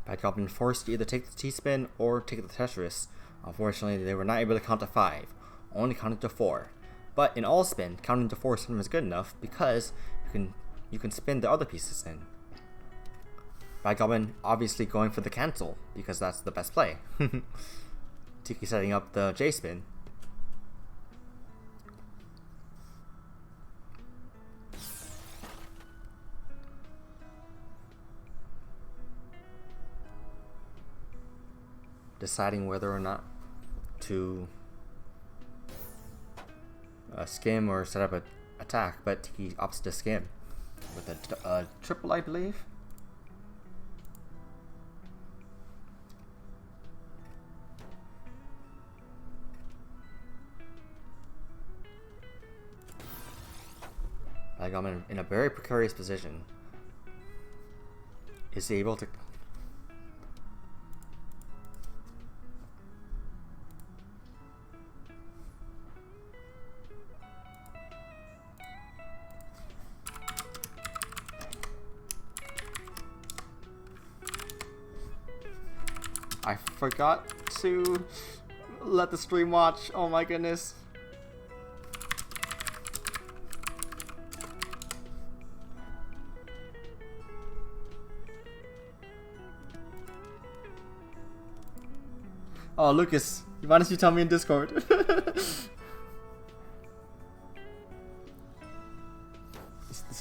Bad Goblin forced to either take the T-spin or take the Chesstris. Unfortunately, they were not able to count to 5, only counted to 4. But in all spin, counting to 4 sometimes is good enough because you can spin the other pieces in. Bad Goblin obviously going for the cancel because that's the best play. Tiki setting up the J-spin. Deciding whether or not to skim or set up an attack, but he opts to skim with a triple, I believe. Like I'm in a very precarious position. Is he able to? I forgot to let the stream watch. Oh my goodness. Oh, Lucas, why don't you tell me in Discord? This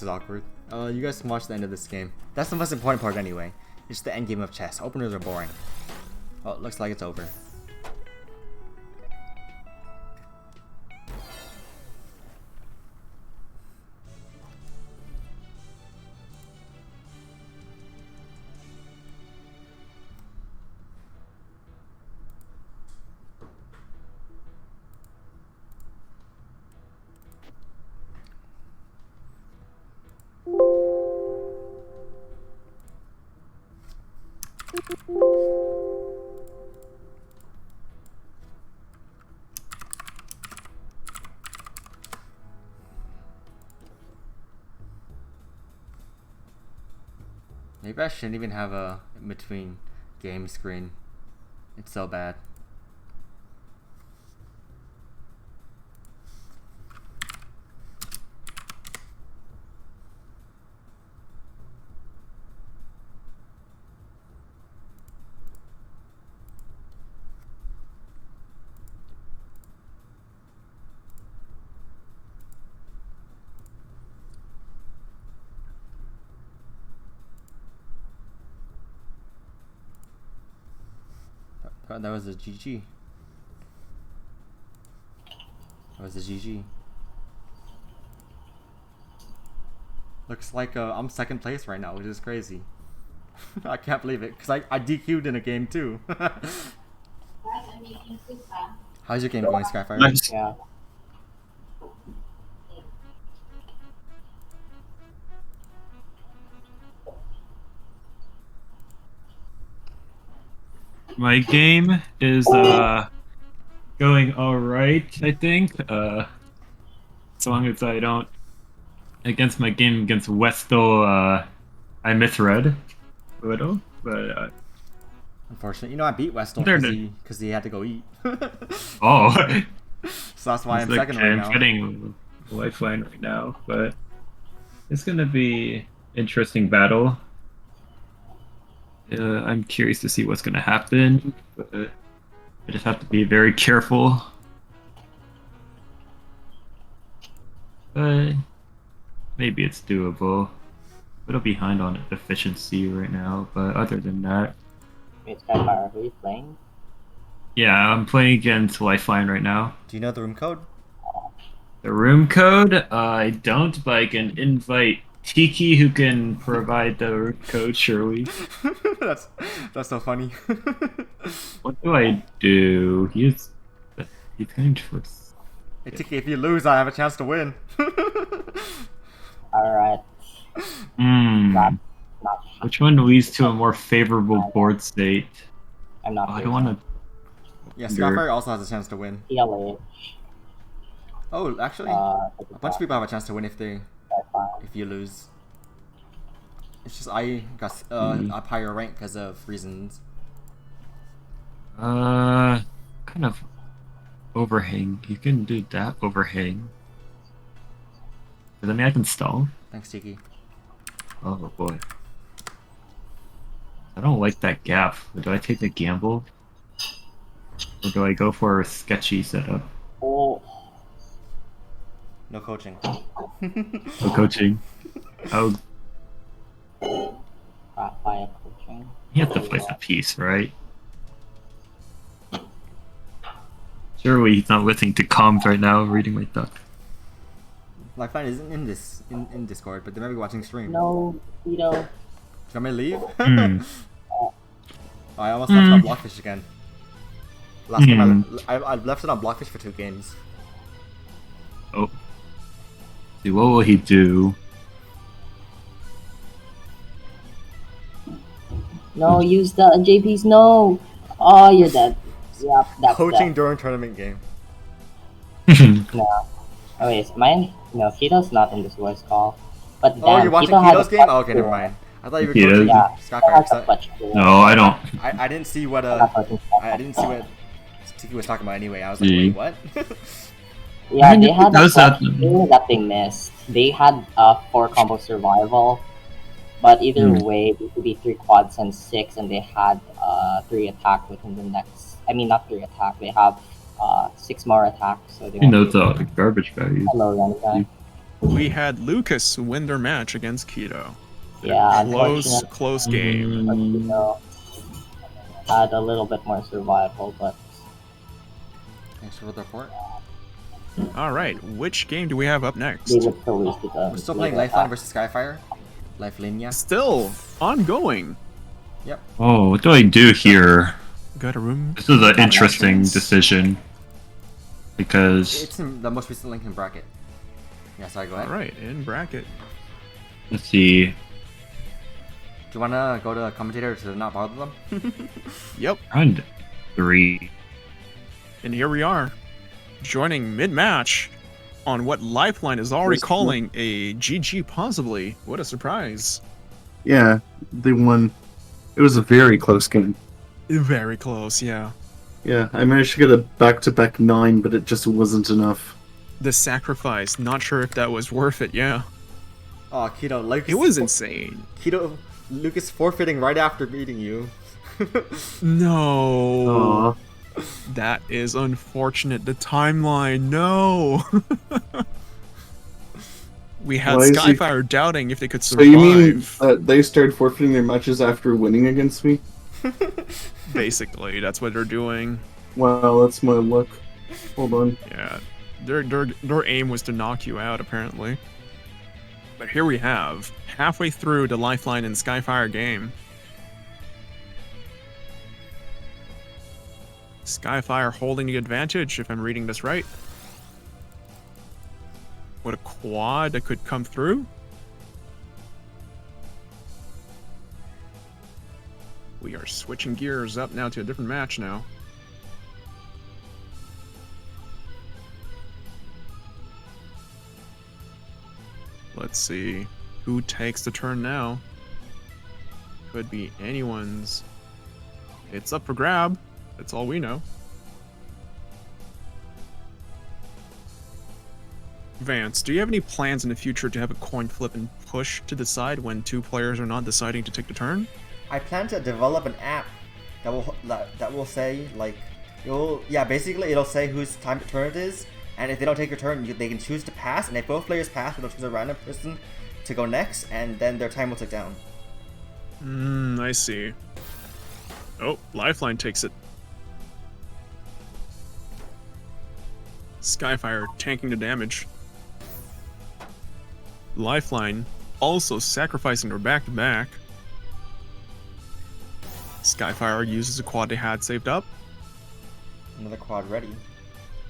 is awkward. You guys can watch the end of this game. That's the most important part anyway. It's the end game of chess. Openers are boring. Oh, it looks like it's over. Maybe I shouldn't even have a in-between game screen. It's so bad. That was a GG. That was a GG. Looks like I'm second place right now, which is crazy. I can't believe it, because I DQ'd in a game too. How's your game going, Skyfire? Nice. Yeah. My game is going alright, I think. As long as I don't against my game against Westel, I misread a little, but Unfortunately, I beat Westel They're because he had to go eat. oh, So that's why I'm It's second okay, right I'm now. getting lifeline right now, but it's gonna be interesting battle. I'm curious to see what's gonna happen, but I just have to be very careful. But maybe it's doable. A little behind on efficiency right now, but other than that, Wait, Skyfire, who are you playing? yeah, I'm playing against Lifeline right now. Do you know the room code? The room code, I don't, but I can invite Tiki, who can provide the room code, surely. that's so funny. What do I do? He's going for. Hey, Tiki, if you lose, I have a chance to win. Alright. Hmm. Not Which one leads to a more favorable board state? I'm not Oh, I sure. don't want to. Yeah, Skyfire also has a chance to win. PLH. Oh, actually, Uh, a bunch of people have a chance to win if you lose. It's just I got up higher rank because of reasons. Kind of overhang. You can do that overhang. Does that mean I can stall? Thanks, Tiki. Oh boy. I don't like that gap. Do I take the gamble? Or do I go for a sketchy setup? Oh, No coaching. No coaching. Oh, fire coaching. you have to place a piece, right? Surely he's not listening to comms right now, reading my thoughts. Lifeline isn't in Discord, but they might be watching stream. No, Tito. Do you want me to leave? Hmm. Oh, I almost left it on Blockfish again. Last game I left it on Blockfish for 2 games. Oh. See, what will he do? No, use the JPs. No. Oh, you're dead. Yep, that's Coaching dead. during tournament game. No. Oh wait, is mine? No, Kito's not in this voice call. But Oh, damn, you're watching Kito had Kito's a game? clutch Oh, okay, never duel. mind. I thought you were Kito's? coaching Yeah, Skyfire. Kito has a 'Cause clutch duel. No, I don't. I didn't see what I'm not coaching I didn't see what Tiki was talking about anyway. I was like, Hmm. wait, what? Yeah, I mean, they had a does clutch that- duel that they missed. They had 4 combo survival, but either way, it could be 3 quads and 6, and they had 3 attack within the next. I mean, not 3 attack. They have 6 more attacks. So they You know, won't it's be- all garbage value. Hello, Ren guy. We had Lucas win their match against Keto. Yeah, Close game. Kito had a little bit more survival, but Thanks for the report. All right, which game do we have up next? they would still lose to the. We're still playing Lifeline versus Skyfire. Lifeline, Still ongoing. Oh, what do I do here? Got a room. This is an interesting Combinations. decision. Because, It's in the most recent link in bracket. Yeah, sorry, go ahead. All right, in bracket. let's see. Do you wanna go to commentator to not bother them? Yep, Round 3. and here we are, joining mid-match on what Lifeline is already calling a GG possibly. What a surprise. Yeah, they won. It was a very close game. Very close, yeah. Yeah, I managed to get a back-to-back 9, but it just wasn't enough. The sacrifice, not sure if that was worth it, yeah. Oh, Keto, Lucas. It was insane. Keto, Lucas forfeiting right after beating you. No. Aww. That is unfortunate. The timeline, no. We had Why is he- Skyfire doubting if they could So survive. you mean that they started forfeiting their matches after winning against me? Basically, that's what they're doing. Wow, that's my luck. Hold on. Yeah. Their aim was to knock you out, apparently. But here we have, halfway through the Lifeline and Skyfire game. Skyfire holding the advantage, if I'm reading this right. What a quad that could come through. We are switching gears up now to a different match now. Let's see who takes the turn now. Could be anyone's. It's up for grab. That's all we know. Vance, do you have any plans in the future to have a coin flip and push to decide when two players are not deciding to take the turn? I plan to develop an app that will say like basically it'll say whose turn it is, and if they don't take your turn, they can choose to pass, and if both players pass, it'll choose a random person to go next, and then their time will tick down. I see. Oh, Lifeline takes it. Skyfire tanking the damage. Lifeline also sacrificing her back-to-back. Skyfire uses a quad they had saved up. Another quad ready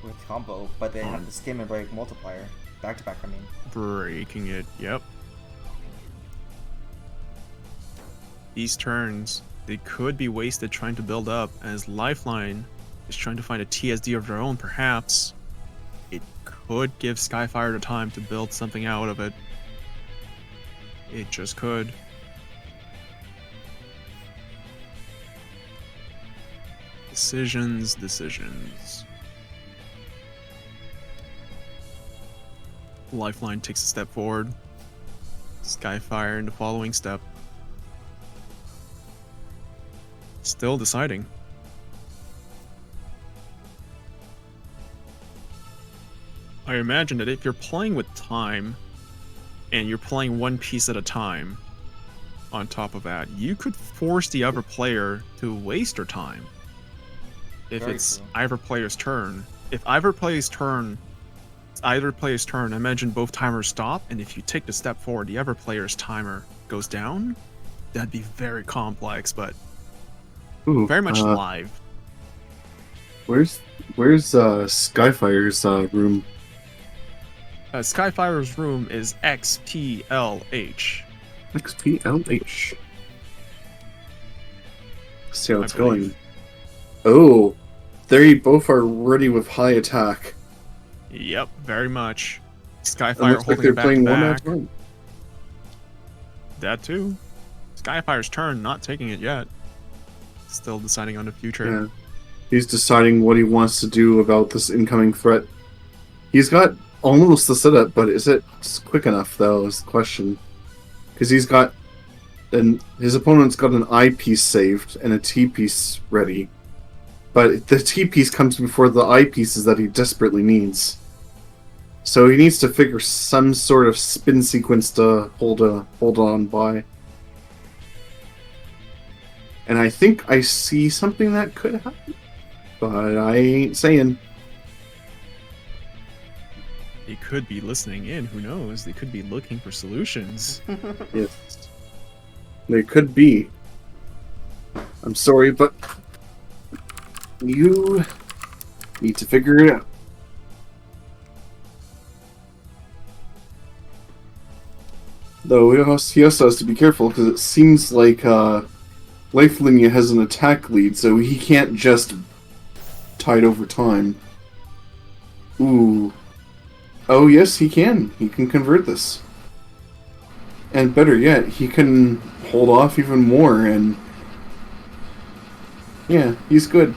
with combo, but they have the skim and break multiplier. Back-to-back, I mean. Breaking it, yep. These turns, they could be wasted trying to build up, as Lifeline is trying to find a TSD of their own, perhaps. It could give Skyfire the time to build something out of it. It just could. Decisions. Lifeline takes a step forward. Skyfire in the following step. Still deciding. I imagine that if you're playing with time, and you're playing one piece at a time, on top of that, you could force the other player to waste their time. If Very it's true. either player's turn. If either player's turn, imagine both timers stop, and if you take the step forward, the other player's timer goes down. That'd be very complex, but Ooh, very much live. Where's Skyfire's room? Skyfire's room is XPLH. XPLH. See how I it's believe. going. Oh, they both are ready with high attack. Yep, very much. It Skyfire looks like holding they're it back playing to one at back. a time. That too. Skyfire's turn, not taking it yet. Still deciding on the future. Yeah. He's deciding what he wants to do about this incoming threat. He's got almost the setup, but is it quick enough, though, is the question. Because his opponent's got an I piece saved and a T piece ready. But the T piece comes before the I pieces that he desperately needs. So he needs to figure some sort of spin sequence to hold on by. And I think I see something that could happen. But I ain't saying. They could be listening in, who knows? They could be looking for solutions. Yes. They could be. I'm sorry, but you need to figure it out. Though he also has to be careful, because it seems like Lifeline has an attack lead, so he can't just tide over time. Ooh. Oh yes, he can. He can convert this. And better yet, he can hold off even more, and yeah, he's good.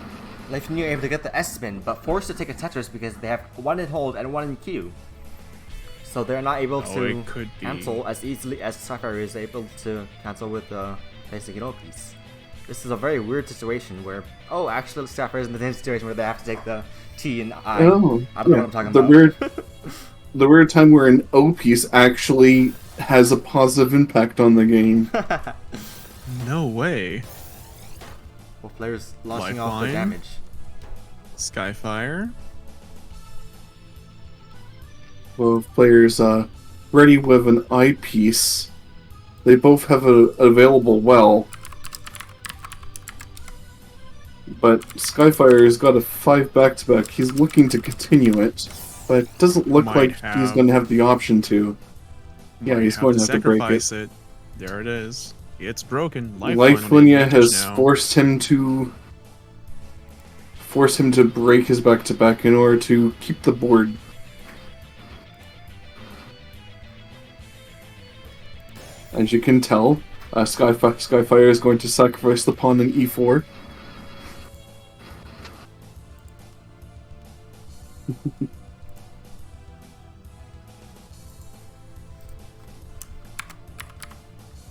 Life knew able to get the S spin, but forced to take a Tetris because they have one in hold and one in queue. So they're not able Oh, to it could be. cancel as easily as Safari is able to cancel with the basic Hero piece. This is a very weird situation where, actually Safari is in the same situation where they have to take the T and I. Oh, I don't know what I'm talking the about. the weird time where an O piece actually has a positive impact on the game. No way. Both players launching off Lifeline. the damage. Skyfire. Both players ready with an eyepiece. They both have an available well. But Skyfire's got a 5 back-to-back. He's looking to continue it, but it doesn't look like he's going to have the option to. Yeah, he's going to have to break it. sacrifice it. There it is. It's broken. Lifeline has forced him to break his back-to-back in order to keep the board. As you can tell, Skyfire is going to sacrifice the pawn in e4.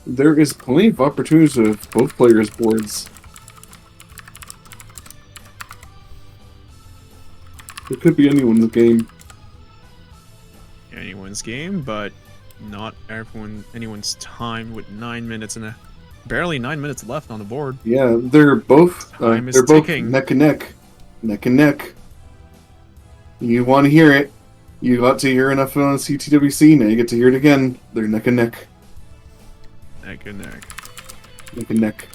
There is plenty of opportunities with both players' boards. It could be anyone's game. Anyone's game, but not anyone's time with 9 minutes and barely 9 minutes left on the board. Yeah, they're both ticking. neck and neck. Neck and neck. You want to hear it. You got to hear enough on CTWC, now you get to hear it again. They're neck and neck. Neck and neck. Neck and neck.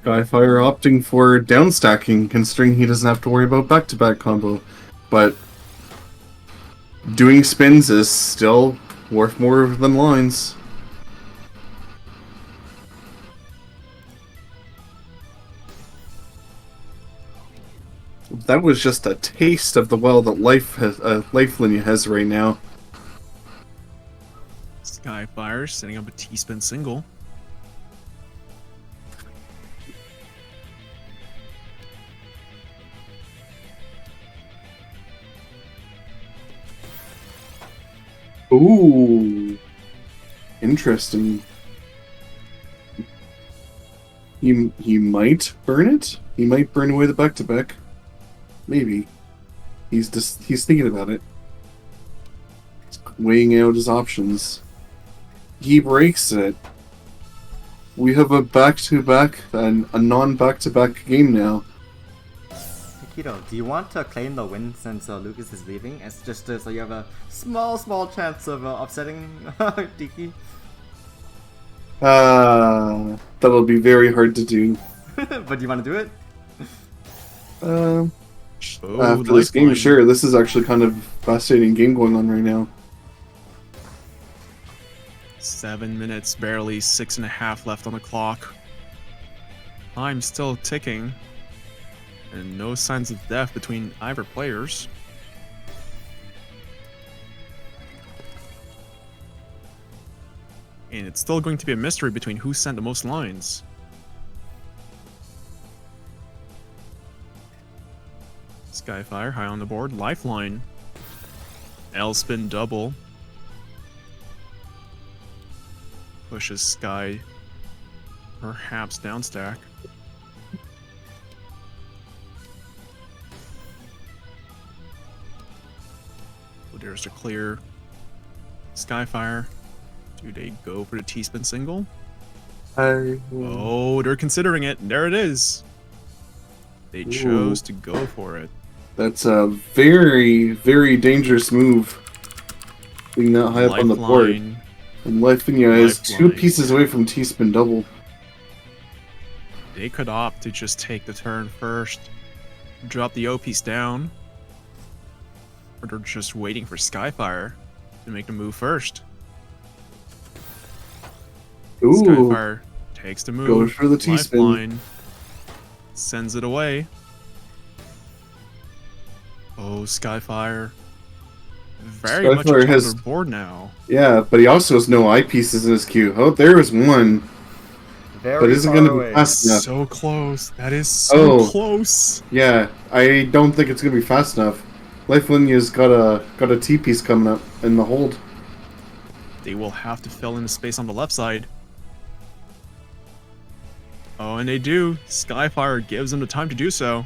Skyfire opting for downstacking, considering he doesn't have to worry about back-to-back combo. But doing spins is still worth more than lines. That was just a taste of the well that Lifeline has right now. Skyfire setting up a T-spin single. Ooh, interesting. He might burn it. He might burn away the back-to-back. Maybe. He's thinking about it. He's weighing out his options. He breaks it. We have a back-to-back and a non-back-to-back game now. Keto, do you want to claim the win since Lucas is leaving? It's just so you have a small chance of upsetting Diki. That'll be very hard to do. But do you want to do it? After this game, sure. This is actually kind of fascinating game going on right now. 7 minutes, barely 6.5 left on the clock. Time still ticking. And no signs of death between either players. And it's still going to be a mystery between who sent the most lines. Skyfire high on the board. Lifeline. L-spin double. Pushes Sky perhaps down stack. There's a clear Skyfire. Do they go for the T-spin single? Oh, they're considering it. There it is. They chose to go for it. That's a very, very dangerous move. Being that high up on the board. And Lifeline is 2 pieces away from T-spin double. They could opt to just take the turn first. Drop the O piece down. Or they're just waiting for Skyfire to make the move first. Ooh. Skyfire takes the move. Goes for the T-spin. Lifeline sends it away. Oh, Skyfire. Very much on the board now. Yeah, but he also has no eyepieces in his queue. Oh, there is one. But isn't going to be fast enough. So close. That is so close. Yeah, I don't think it's going to be fast enough. Lifeline's got a T-piece coming up in the hold. They will have to fill in the space on the left side. Oh, and they do. Skyfire gives them the time to do so.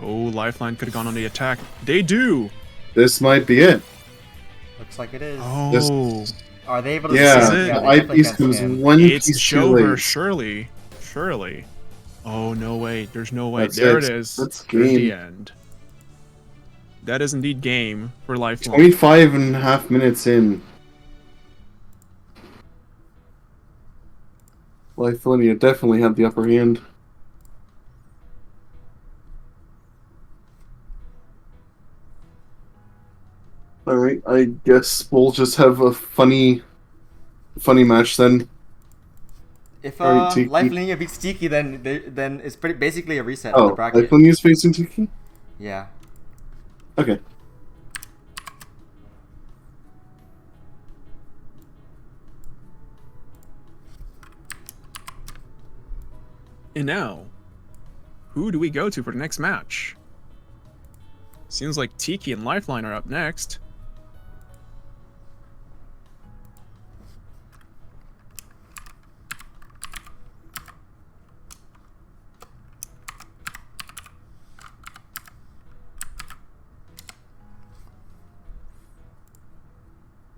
Oh, Lifeline could have gone on the attack. They do. This might be it. Looks like it is. Oh, This- Are they able to Yeah, is scam? it. they the definitely eyepiece can comes scam. one it's piece too over. late. Surely. Surely. Oh, no way. There's no way. That's There it. it is. That's There's the game. end. That is indeed game for Lifeline. 25.5 minutes in. Lifeline definitely had the upper hand. Alright, I guess we'll just have a funny match then. If Alright, Tiki. Lifeline beats Tiki, then it's pretty basically a reset of the Oh, bracket. Lifeline is facing Tiki? Yeah. Okay. And now, who do we go to for the next match? Seems like Tiki and Lifeline are up next.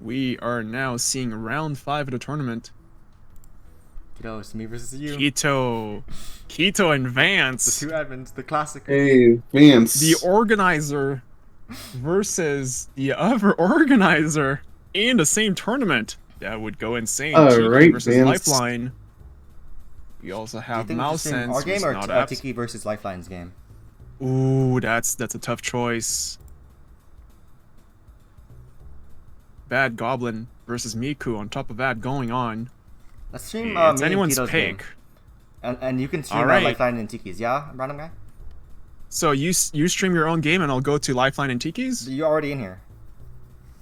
We are now seeing round 5 of the tournament. Kiddo, it's me versus you. Keto and The Vance. two admins, the classic. Hey, Vance. The organizer versus the other organizer in the same tournament. That would go insane. All Tiki right, versus Vance. Lifeline. We also Do you have think Mouse it's the same Sense. our game who's or not apt. Tiki versus Lifeline's game? Ooh, that's a tough choice. Bad Goblin versus Miku on top of that going on. Let's stream It's me and anyone's Kiddo's pick. game. And you can stream Alright. Lifeline and Tiki's, yeah, random guy? So you stream your own game and I'll go to Lifeline and Tiki's? You're already in here.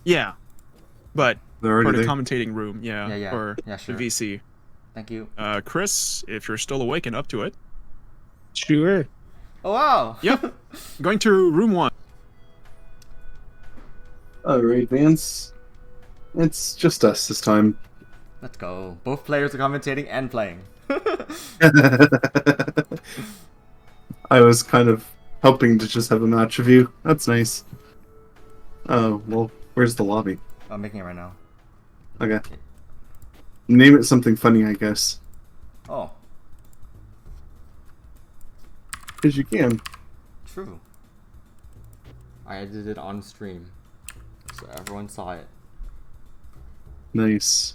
Yeah. But They're for already the there. commentating room, yeah. Yeah. Or Yeah, sure. the VC. Thank you. Chris, if you're still awake and up to it. Sure. Oh wow! Yep. Going to room 1. Alright, Vance. It's just us this time. Let's go. Both players are commentating and playing. I was kind of hoping to just have a match of you. That's nice. Oh, well, where's the lobby? I'm making it right now. Okay. Name it something funny, I guess. Oh, Because you can. true. I did it on stream, so everyone saw it. Nice.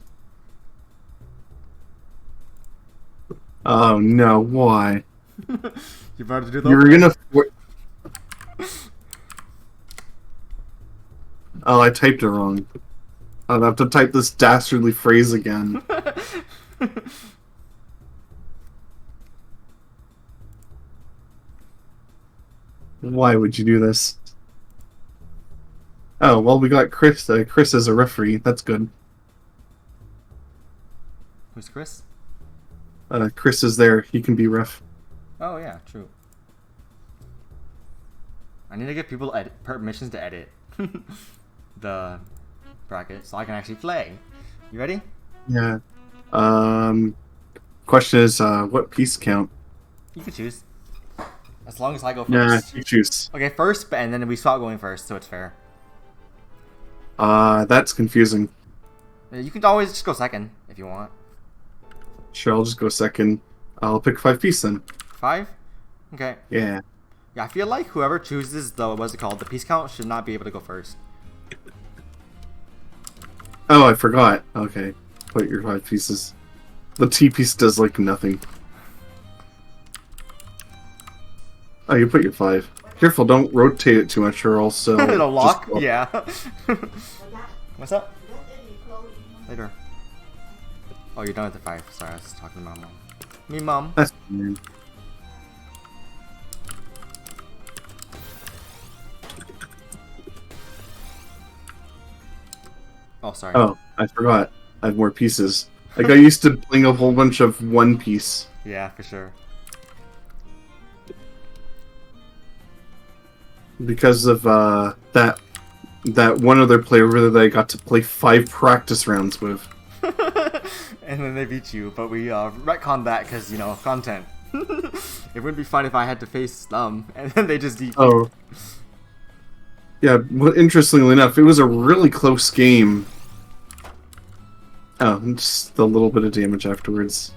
Oh no, why? You better do the You're gonna. Oh, I typed it wrong. I'll have to type this dastardly phrase again. Why would you do this? Oh, well, we got Chris. Chris as a referee. That's good. Who's Chris? Chris is there. He can be ref. Oh yeah, true. I need to give people permissions to edit the bracket so I can actually play. You ready? Yeah. Question is, what piece count? You can choose. As long as I go Nah, first. you choose. Okay, first, and then we swap going first, so it's fair. That's confusing. You can always just go second if you want. Sure, I'll just go second. I'll pick 5 piece then. 5? Okay. Yeah. Yeah, I feel like whoever chooses the, what's it called, the piece count should not be able to go first. Oh, I forgot. Okay. Put your 5 pieces. The T piece does like nothing. Oh, you put your 5. Careful, don't rotate it too much or else It'll lock? just- Yeah. What's up? Later. Oh, you're done with the 5. Sorry, I was talking to my mom. Me, mom. That's weird. Oh, sorry. Oh, I forgot. I have more pieces. I got used to playing a whole bunch of one piece. Yeah, for sure. Because of that one other player that I got to play 5 practice rounds with. and then they beat you. But we retconned that because, you know, content. It would be fun if I had to face them, and then they just DQ. Oh. Yeah, well, interestingly enough, it was a really close game. Oh, just a little bit of damage afterwards.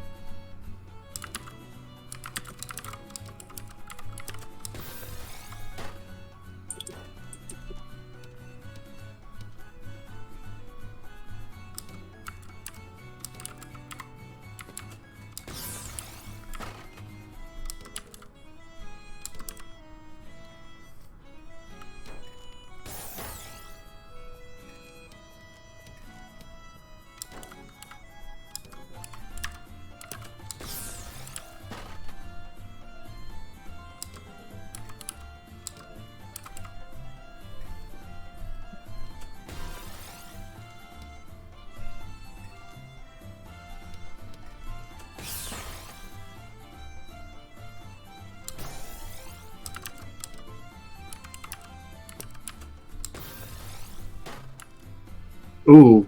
Ooh.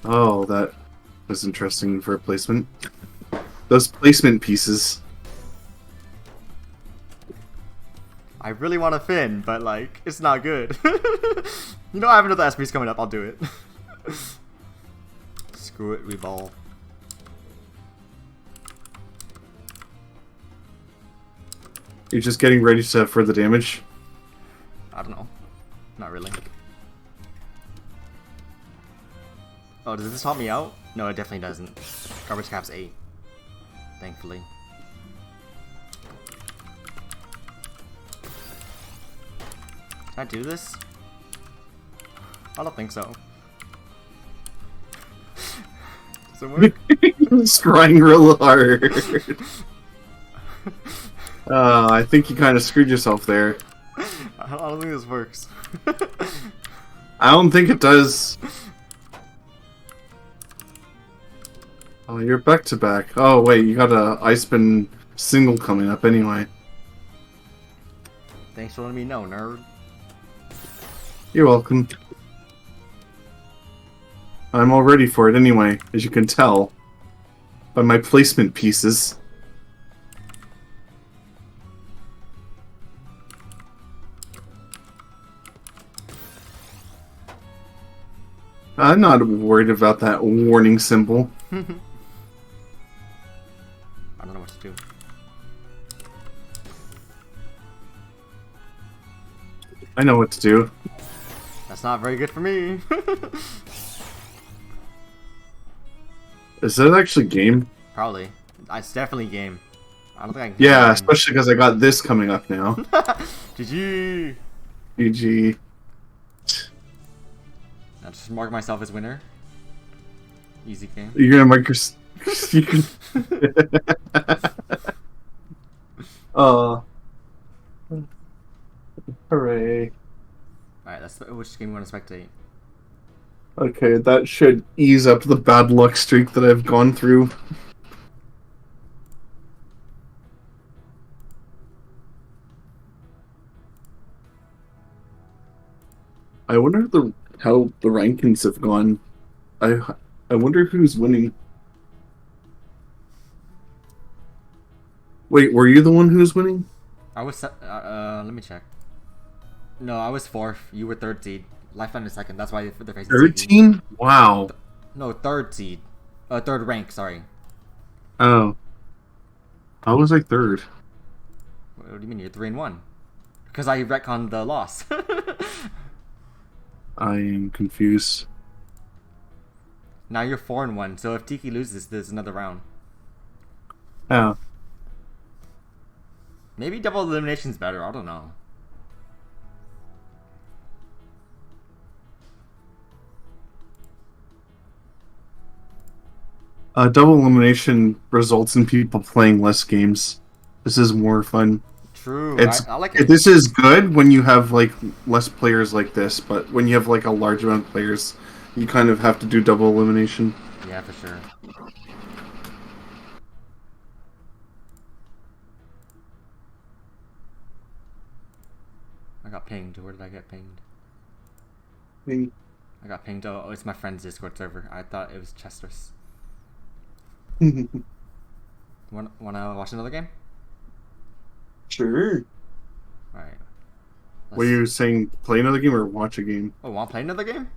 Oh, that was interesting for a placement. Those placement pieces. I really want to Finn, but like, it's not good. You know, I have another SP's coming up. I'll do it. Screw it, revolve. You're just getting ready to for the damage. I don't know. Not really. Oh, does this help me out? No, it definitely doesn't. Garbage cap's 8. Thankfully. Can I do this? I don't think so. Does it work? Scrying real hard. I think you kind of screwed yourself there. I don't think this works. I don't think it does. Oh, you're back to back. Oh, wait, you got a Iceman single coming up anyway. Thanks for letting me know, nerd. You're welcome. I'm all ready for it anyway, as you can tell by my placement pieces. I'm not worried about that warning symbol. I don't know what to do. I know what to do. That's not very good for me. Is that actually game? Probably. It's definitely game. I don't think I can. Yeah, especially because I got this coming up now. GG. GG. I'll just mark myself as winner. Easy game. You're gonna mark your... you can... Hooray. Alright, which game you want to spectate? Okay, that should ease up the bad luck streak that I've gone through. I wonder how the rankings have gone. I wonder who's winning. Wait, were you the one who was winning? I was let me check. No, I was 4th. You were 3rd seed. Lifeline is 2nd. That's why they're facing 13? Wow. No, 3rd seed. 3rd rank, sorry. Oh. I was like 3rd. What do you mean? You're 3-1. Because I retconned the loss. I am confused. Now you're 4-1. So if Tiki loses, there's another round. Oh. Maybe double elimination's better. I don't know. Double elimination results in people playing less games. This is more fun. True. It's, I like it. This is good when you have like less players like this, but when you have like a large amount of players, you kind of have to do double elimination. Yeah, for sure. I got pinged. Where did I get pinged? I got pinged. Oh, it's my friend's Discord server. I thought it was Chesstris. Wanna watch another game? Sure. Alright. What are you saying? Play another game or watch a game? Oh, wanna play another game?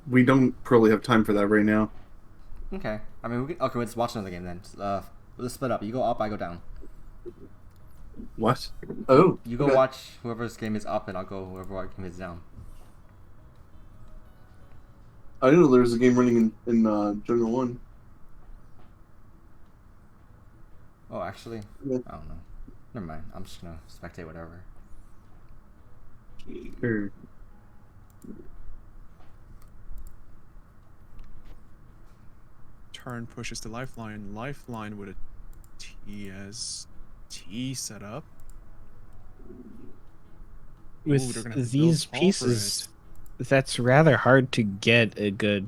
We don't probably have time for that right now. Okay. I mean, okay, let's watch another game then. Let's split up. You go up, I go down. What? Oh. You go okay. watch whoever's game is up, and I'll go whoever game is down. I didn't know there was a game running in Jungle 1. Oh, actually? Yeah. I don't know. Never mind. I'm just gonna spectate whatever. Sure. Turn pushes to Lifeline. Lifeline with a TST setup. With Ooh, they're gonna have to these build all for pieces, that's rather hard to get a good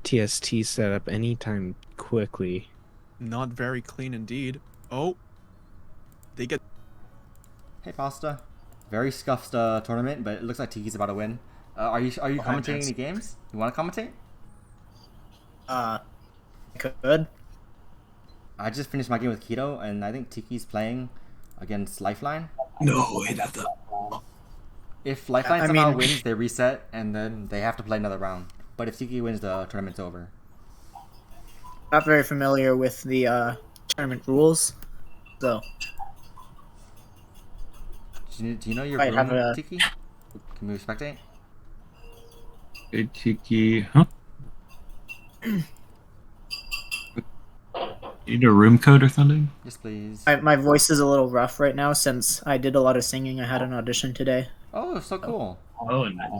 TST setup anytime quickly. Not very clean indeed. Oh, they get. Hey, Pasta. Very scuffed tournament, but it looks like Tiki's about to win. Are you commentating thanks. any games? You want to commentate? Could. I just finished my game with Keto, and I think Tiki's playing against Lifeline. No, it has to. If Lifeline I somehow mean- wins, they reset, and then they have to play another round. But if Tiki wins, the tournament's over. Not very familiar with the tournament rules, so Do you know your Right, have room, a- Tiki? Can we spectate? Hey, Tiki. Huh? You need a room code or something? Yes, please. my voice is a little rough right now since I did a lot of singing. I had an audition today. Oh, so cool. Oh, nice.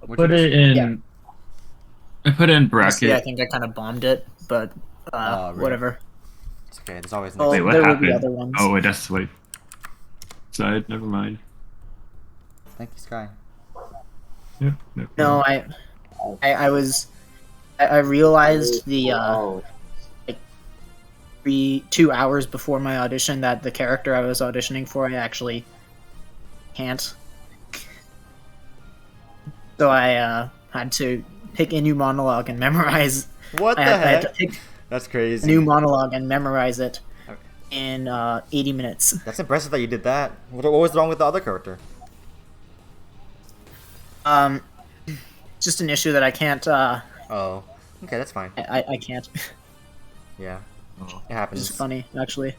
What'd Put you it in. Yeah. I put it in Honestly, I bracket. think I kind of bombed it, but Oh, really? whatever. It's okay. There's always Well, next. Wait, what there will happened? be other ones. Oh, wait, that's wait. Side. Never mind. Thank you, Sky. Yep. No, I realized the Oh, 2 hours before my audition that the character I was auditioning for I actually can't. So I had to pick a new monologue and memorize. What the I had to heck? pick That's a crazy. new monologue and memorize it Okay. in 80 minutes. That's impressive that you did that. What was wrong with the other character? Just an issue that I can't. Oh, okay, that's fine. I can't. Yeah, Oh. it It's happens. funny, actually.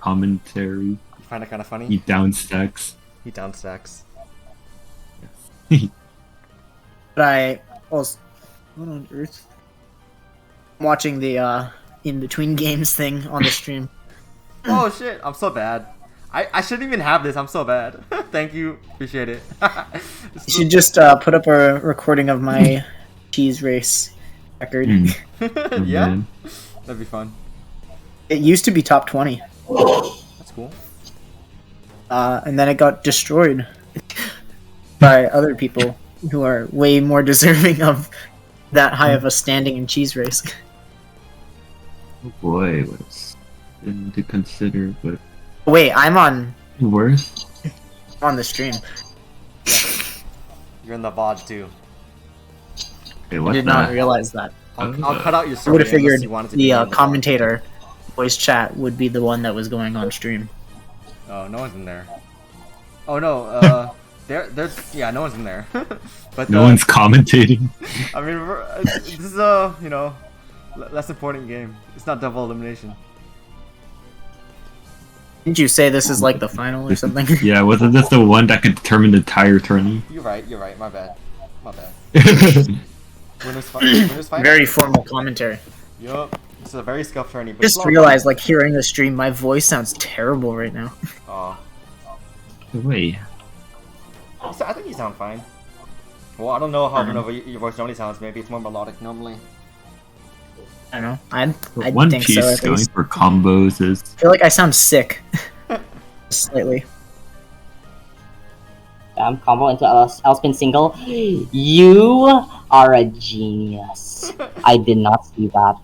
Commentary. You find it kind of funny? Eat down stacks. He down stacks. But I also, what on earth? I'm watching the in between games thing on the stream. Oh shit, I'm so bad. I shouldn't even have this. I'm so bad. Thank you, appreciate it. You should just put up a recording of my cheese race record. Oh, Yeah, man. that'd be fun. It used to be top 20, That's cool. and then it got destroyed by other people who are way more deserving of that high of a standing in cheese race. Oh boy, what's to consider, but Wait, I'm on worse. the stream. You're in the VOD too. Hey, I what did the? not realize that. I'll cut out your I story would have unless figured you wanted to be the in the VOD. commentator voice chat would be the one that was going on stream. Oh, no one's in there. Oh no, there's yeah, no one's in there. But No one's commentating. I mean, this is less important game. It's not double elimination. Didn't you say this is like the final or something? Yeah, wasn't this the one that could determine the entire tourney? You're right. My bad. Winners final. Very formal commentary. Yup. It's a very scuffed tourney. But Just realized, like, hearing the stream, my voice sounds terrible right now. Oh, Wait. I think you sound fine. Well, I don't know how your voice normally sounds. Maybe it's more melodic normally. I don't know. I One think Piece so, at going least. for combos is I feel like I sound sick. Slightly. combo into Elspin single. You are a genius. I did not see that.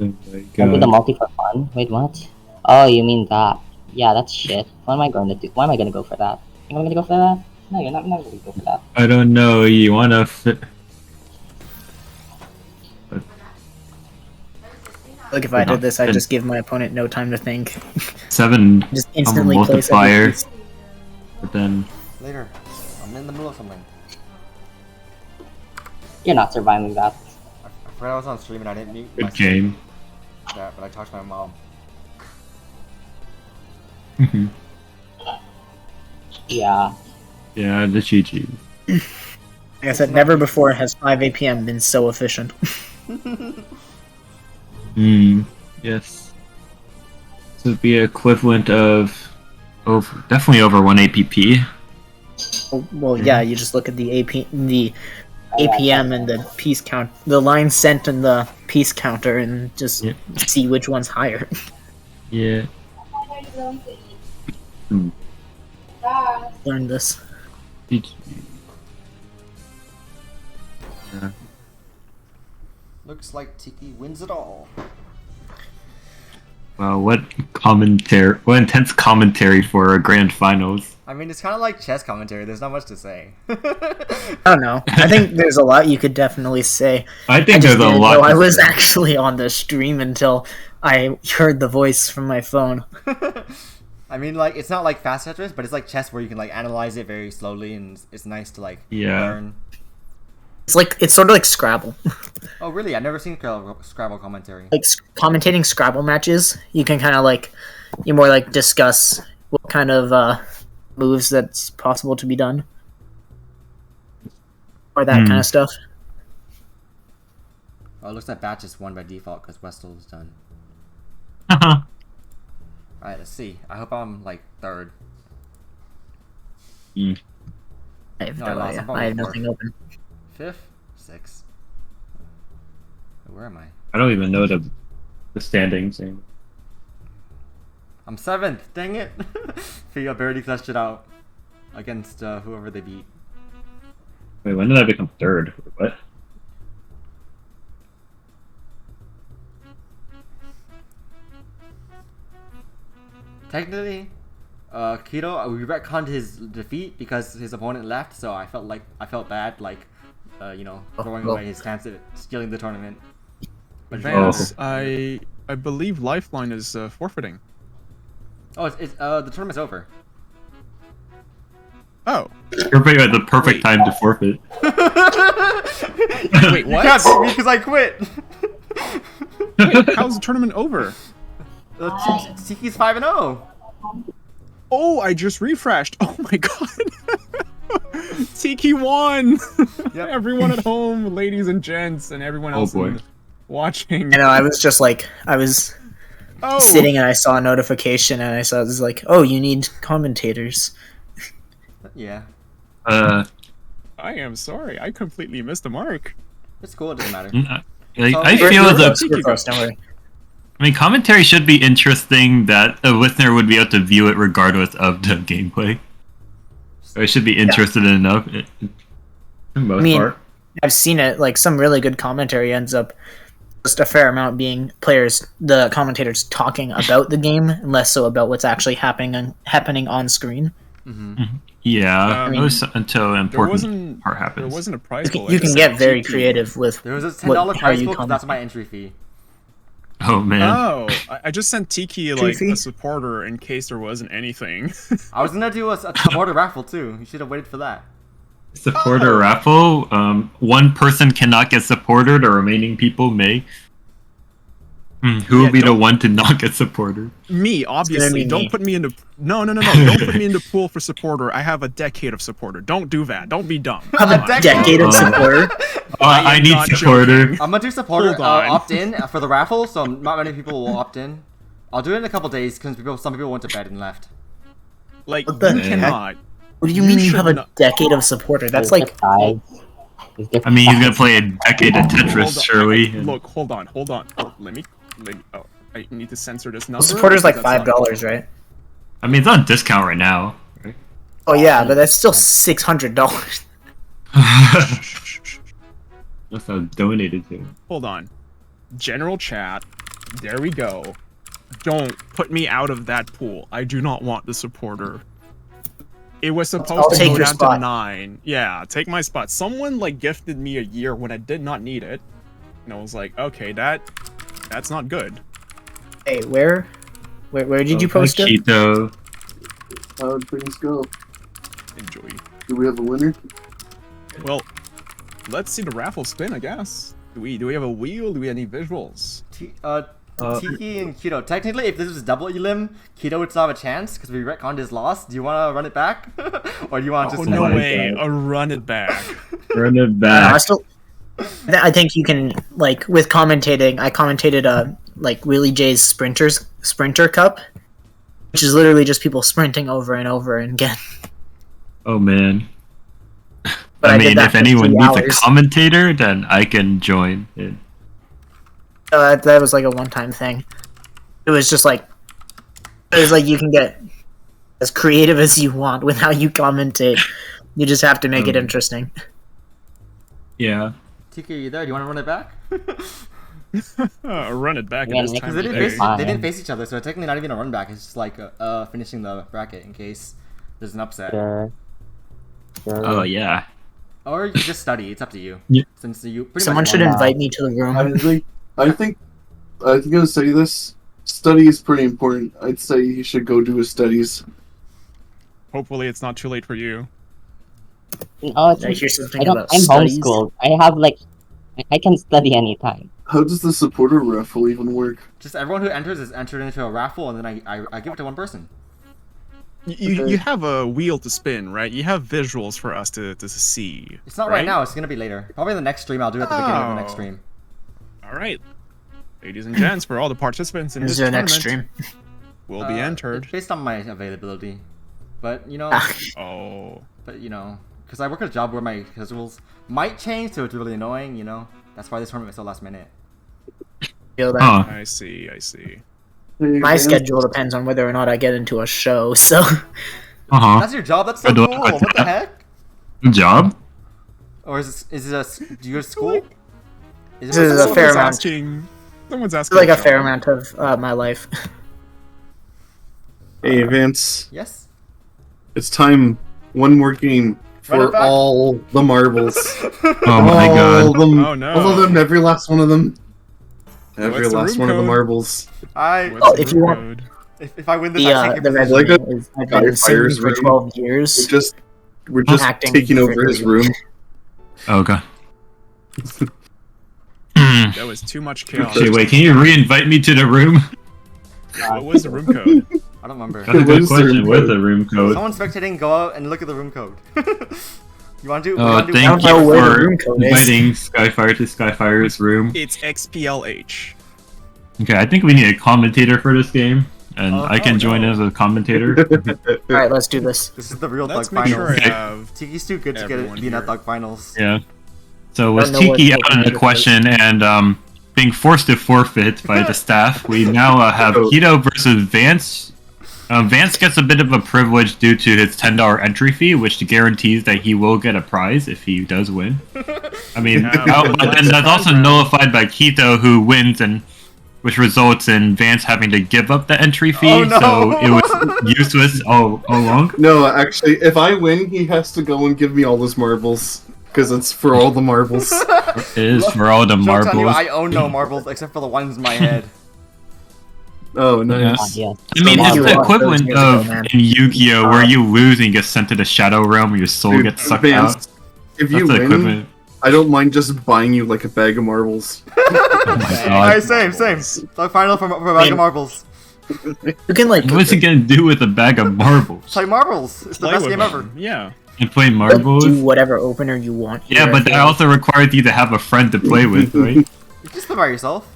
oh my Can I do the god. multi for fun? Wait, what? Oh, you mean that? Yeah, that's shit. What am I going to do? Why am I going to go for that? You want me to go for that? No, you're not going to go for that. I don't know. You wanna fit? Like if I did this, I'd just give my opponent no time to think. 7 Just of a instantly place multiplier, every piece. but then Later. I'm in the middle of something. You're not surviving that. I forgot I was on stream and I didn't mute my good game. Yeah, but I talked to my mom. Yeah. Yeah, the GG. Like I said, never before has 5 APM been so efficient. Yes. So it'd be equivalent of definitely over 1 APP. Well, yeah, you just look at the APM and the piece count, the line sent and the piece counter, and just see which one's higher. Yeah. Learn this. GG. Looks like Tiki wins it all. Wow, what intense commentary for a grand finals. I mean, it's kind of like chess commentary. There's not much to say. I don't know. I think there's a lot you could definitely say. I think just there's a didn't lot. know I was actually on the stream until I heard the voice from my phone. I mean, like, it's not like fast Tetris, but it's like chess where you can like analyze it very slowly, and it's nice to like learn. It's sort of like Scrabble. Oh, really? I've never seen Scrabble commentary. Like commentating Scrabble matches, you can kind of like you more like discuss what kind of moves that's possible to be done, or that kind of stuff. Oh, it looks like Batch is won by default because Westall is done. Alright, let's see. I hope I'm like third. I have no idea. I have nothing open. 5th? 6th? Where am I? I don't even know the standings. I'm 7th. Dang it! Fia barely clutched it out against whoever they beat. Wait, when did I become third? What? Technically, Keto, we retconned his defeat because his opponent left, so I felt bad, like, throwing away his chance at stealing the tournament. Vance, I believe Lifeline is forfeiting. Oh, the tournament's over. Oh. Everybody had the perfect time to forfeit. Wait, what? You can't beat me because I quit! Wait, how's the tournament over? Tiki's 5-0. Oh, I just refreshed. Oh my god. Tiki won! Yep. Everyone at home, ladies and gents, and everyone else watching. I know, I was just like, sitting and I saw a notification and I saw it was like, oh, you need commentators. Yeah. I am sorry, I completely missed the mark. It's cool, it doesn't matter. I feel that. I mean, commentary should be interesting that a listener would be able to view it regardless of the gameplay. So it should be interested enough. For the most part. I've seen it, like, some really good commentary ends up just a fair amount being the commentators talking about the game, and less so about what's actually happening on screen. Yeah, until an important part happens. There wasn't a prize pool. You can get very creative with there was a $10 prize pool because that's my entry fee. Oh man. Oh, I just sent Tiki like a supporter in case there wasn't anything. I was gonna do a supporter raffle too. You should have waited for that. Supporter raffle. One person cannot get supported, the remaining people may. Who will be the one to not get supported? Me, obviously. Don't put me into no. Don't put me into pool for supporter. I have a decade of supporter. Don't do that. Don't be dumb. I have a decade of supporter. I need supporter. I'm gonna do supporter opt in for the raffle, so not many people will opt in. I'll do it in a couple days because some people went to bed and left. Like what the you cannot. What do you mean you have a decade of supporter? That's like. I mean, he's gonna play a decade of Tetris, surely. Look, hold on. Let me. Oh, I need to censor this number. Supporter's like $5, right? I mean, it's on discount right now. Right? Oh yeah, but that's still $600. That's how donated to. Hold on. General chat. There we go. Don't put me out of that pool. I do not want the supporter. It was I'll supposed to take go your down spot. to 9. Yeah, take my spot. Someone like gifted me a year when I did not need it, and I was like, okay, that's not good. Hey, where did you post it? Keto. How did things go? Enjoy. Do we have a winner? Well, let's see the raffle spin, I guess. Do we have a wheel? Do we have any visuals? Tiki and Keto. Technically, if this was double elim, Keto would still have a chance because we retconned his loss. Do you want to run it back, or do you want to Oh just? no my way! God. A run it back. Run it I back. I think you can, like, with commentating. I commentated like Willie J's Sprinter Cup, which is literally just people sprinting over and over again. Oh man. But I I did mean, that if for anyone 3 needs a hours. commentator, then I can join it. That was like a one-time thing. It was just like, you can get as creative as you want with how you commentate. You just have to make it interesting. Yeah. Tiki, are you there? Do you want to run it back? Run it back Yeah, at this like- time Because of they day. didn't face they didn't face each other, so it's technically not even a run back. It's just like finishing the bracket in case there's an upset. Sure. Oh yeah. Or you can just study. It's up to you. Yeah. Since you pretty Someone much should won. invite me to the room. I think I'm gonna say this. Study is pretty important. I'd say you should go do his studies. Hopefully, it's not too late for you. Oh, it's, I hear something I don't, about I'm studies. homeschooled. I have like, I can study anytime. How does the supporter raffle even work? Just everyone who enters is entered into a raffle, and then I give it to one person. You have a wheel to spin, right? You have visuals for us to see. It's not right now. It's gonna be later. Probably the next stream. I'll do it at the beginning of the next Oh. stream. All right, ladies and gents, for all the participants in Is this there tournament, next stream? will be entered. Based on my availability, but you know, Oh, because I work at a job where my schedules might change, so it's really annoying. You know, that's why this tournament is so last minute. Feel that. Huh. I see. My schedule depends on whether or not I get into a show, so Uh-huh. That's your job. That's so I cool. don't- What the heck? Good job? Or is do you go to school? This is a fair amount. Someone's it's asking. like a fair amount of my life. Hey, Vance. Yes. It's time. One more game Run it for back. all the marbles. Oh my all god. of them. Oh, no. All of them. Every last one of them. Every What's the last room one of the code? marbles. What's the if you room want- code? If I win this, The I take the your position. Like revenue a is I've guy been singing fires for room. 12 years. We're just Acting taking over for his the- room. Okay. Hmm. That was too much chaos. Okay, wait, can you re-invite me to the room? What was the room code? I don't remember. That's a What good is the question. room What's code? the room code? Someone spectating, go out and look at the room code. You want to do? Oh, I thank don't know you where the for room code is. inviting Skyfire to Skyfire's room. It's XPLH. Okay, I think we need a commentator for this game, and I can oh, join no. as a commentator. All right, let's do this. This is the real Let's Thug make sure finals. I have. Tiki's too good to get it everyone being at here. Thug finals. Yeah. So with Don't know what Tiki out in opener the question and being forced to forfeit by the staff, we now have Oh. Keto versus Vance. Vance gets a bit of a privilege due to his $10 entry fee, which guarantees that he will get a prize if he does win. I mean, Yeah, but but then that's also round. nullified by Keto, who wins, and which results in Vance having to give up the entry fee. Oh, no. So it was useless all along. No, actually, if I win, he has to go and give me all his marbles. Because it's for all the marbles. It is for all the Joke's on you, marbles. I own no marbles except for the ones in my head. Oh, nice. Yeah. I mean, So it's you the lost equivalent those years ago, of man. in Yu-Gi-Oh, where you lose and you get sent to the Shadow Realm, and your soul Dude, gets sucked Vance, out. if That's you the win, equivalent. I don't mind just buying you like a bag of marbles. Oh my Alright, god! same. Thug final for a bag of marbles. You can like What's he gonna do with a bag of marbles? Play marbles. It's the Play best with game them. ever. Yeah. And play marbles? do whatever opener you want. Yeah, here. but that also requires you to have a friend to play with, right? You can just play by yourself.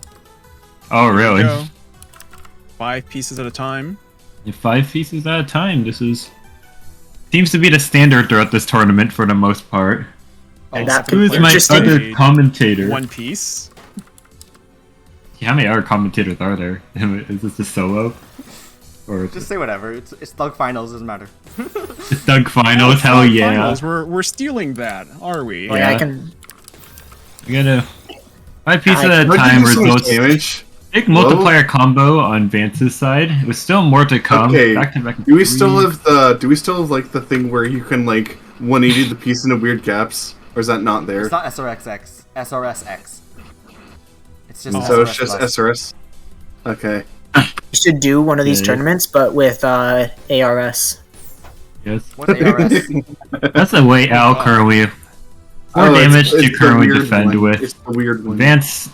Oh, really? Go. 5 pieces at a time. Yeah, 5 pieces at a time. This is seems to be the standard throughout this tournament for the most part. And that Who could is be my interesting. other commentator? 1 piece. Yeah, how many other commentators are there? Is this a solo? Or is Just say whatever. It's Thug finals. Doesn't matter. it Doug Finals? Hell yeah! Finals, we're stealing that, are we? Like, Yeah. I can. We gotta 5 pieces I at a can- time Do some results. damage. Big multiplier combo on Vance's side. It was still more to come. Okay. Back to back. Do we still have like the thing where you can like 180 the piece into weird gaps, or is that not there? It's not SRXX. SRSX. It's just So it's SRS just plus. SRS. Okay. You should do one of these Yeah. tournaments, but with ARS. Yes. What's ARS? That's the way Al currently. 4 damage it's to the currently weird defend one. with. It's the weird one. Vance,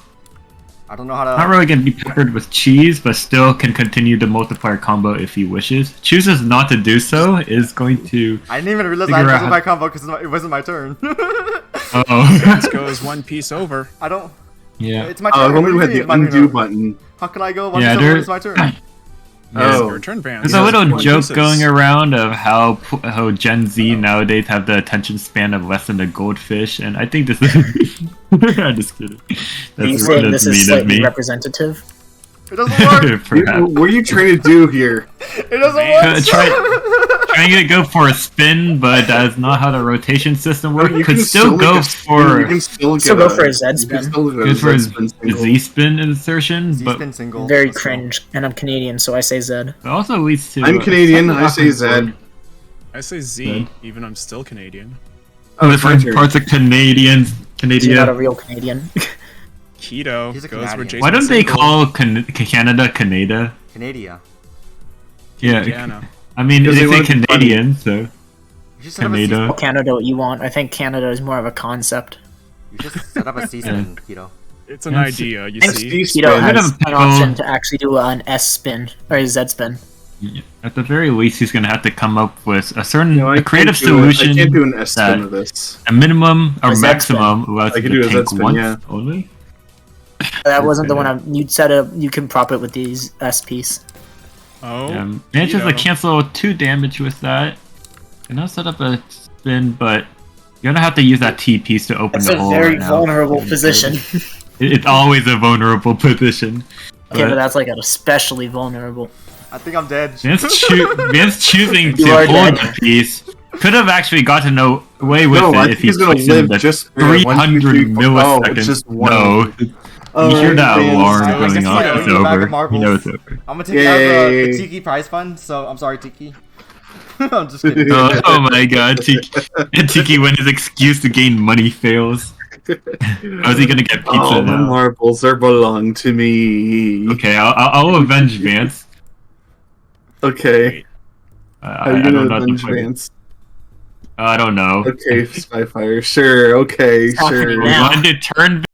I don't know how to. not really going to be peppered with cheese, but still can continue the multiplier combo if he wishes. Chooses not to do so, is going to. I didn't even realize I Figure had out my combo because it wasn't my turn. Uh-oh. Vance goes 1 piece over. I don't. Yeah. It's my Oh, turn. I've What do only you had mean the it's my turn? undo button. How can I go one Yeah, piece over when there- it's my turn? Oh. Your turn, Vance. There's a little One joke pieces. going around of how Gen Z nowadays have the attention span of less than a goldfish, and I think this is. I'm just kidding. Are you That's, saying that's this is mean of slightly me. representative? It doesn't work. Perhaps. What are you trying to do here? It doesn't work. Trying to go for a spin, but that's not how the rotation system works. You Could can still go make a spin, for You can still, Still get go for a Z you can spin. still get go for a Z-spin single. Z spin insertion, but Z-spin single. Very Let's go. cringe, and I'm Canadian, so I say Z. it also leads to. I'm Canadian. I say Z. I say Z, even I'm still Canadian. Oh, it's my Different turn. parts of Canadians. You're not a Canada. real Canadian. Keto He's a goes Canadian. with Jason. Why don't they Single. call Canada Canada? Canada. Yeah, Canada. I mean Because they they say want to be Canadian, so You should set up a Canada. C-spin. Canada what you want. I think Canada is more of a concept. You just set up a C-spin, Keto. It's an Yes. idea, you And see. Z-spin. Keto Bit has of an pickle. option to actually do an S spin or a Z spin. at the very least, he's going to have to come up with a certain No, I a creative can't do it. solution. I can't do an S spin that- of this. A minimum or A Z maximum allows I you can to do a Z tank spin, once yeah. only. That wasn't the one Okay. you'd set up. You can prop it with these S piece. Oh, Manages to Keto. cancel 2 damage with that. And now set up a spin, but you're gonna have to use that T piece to open That's the a hole. very right now. vulnerable position. It's always a vulnerable position. Okay, but But that's like an especially vulnerable. I think I'm dead. Vance choosing You to are hold dead. the piece could have actually gotten away with No, I it think if he he's gonna placed it in live the just 300 Oh, milliseconds. it's just one. No. Oh, You hear that Vance. alarm I going guess off, I it's owe you a bag of over. You marbles. know it's over. I'm gonna take it out of the Yay. Tiki prize fund, so I'm sorry, Tiki. I'm just kidding. Oh my god, Tiki when his excuse to gain money fails. How's he gonna get pizza All the now? marbles are belong to me. Okay, I'll avenge Vance. Okay. How are you I gonna don't know. avenge Vance? I don't know. Okay, Skyfire. Sure. Okay. It's happening Sure. We're now. going to turn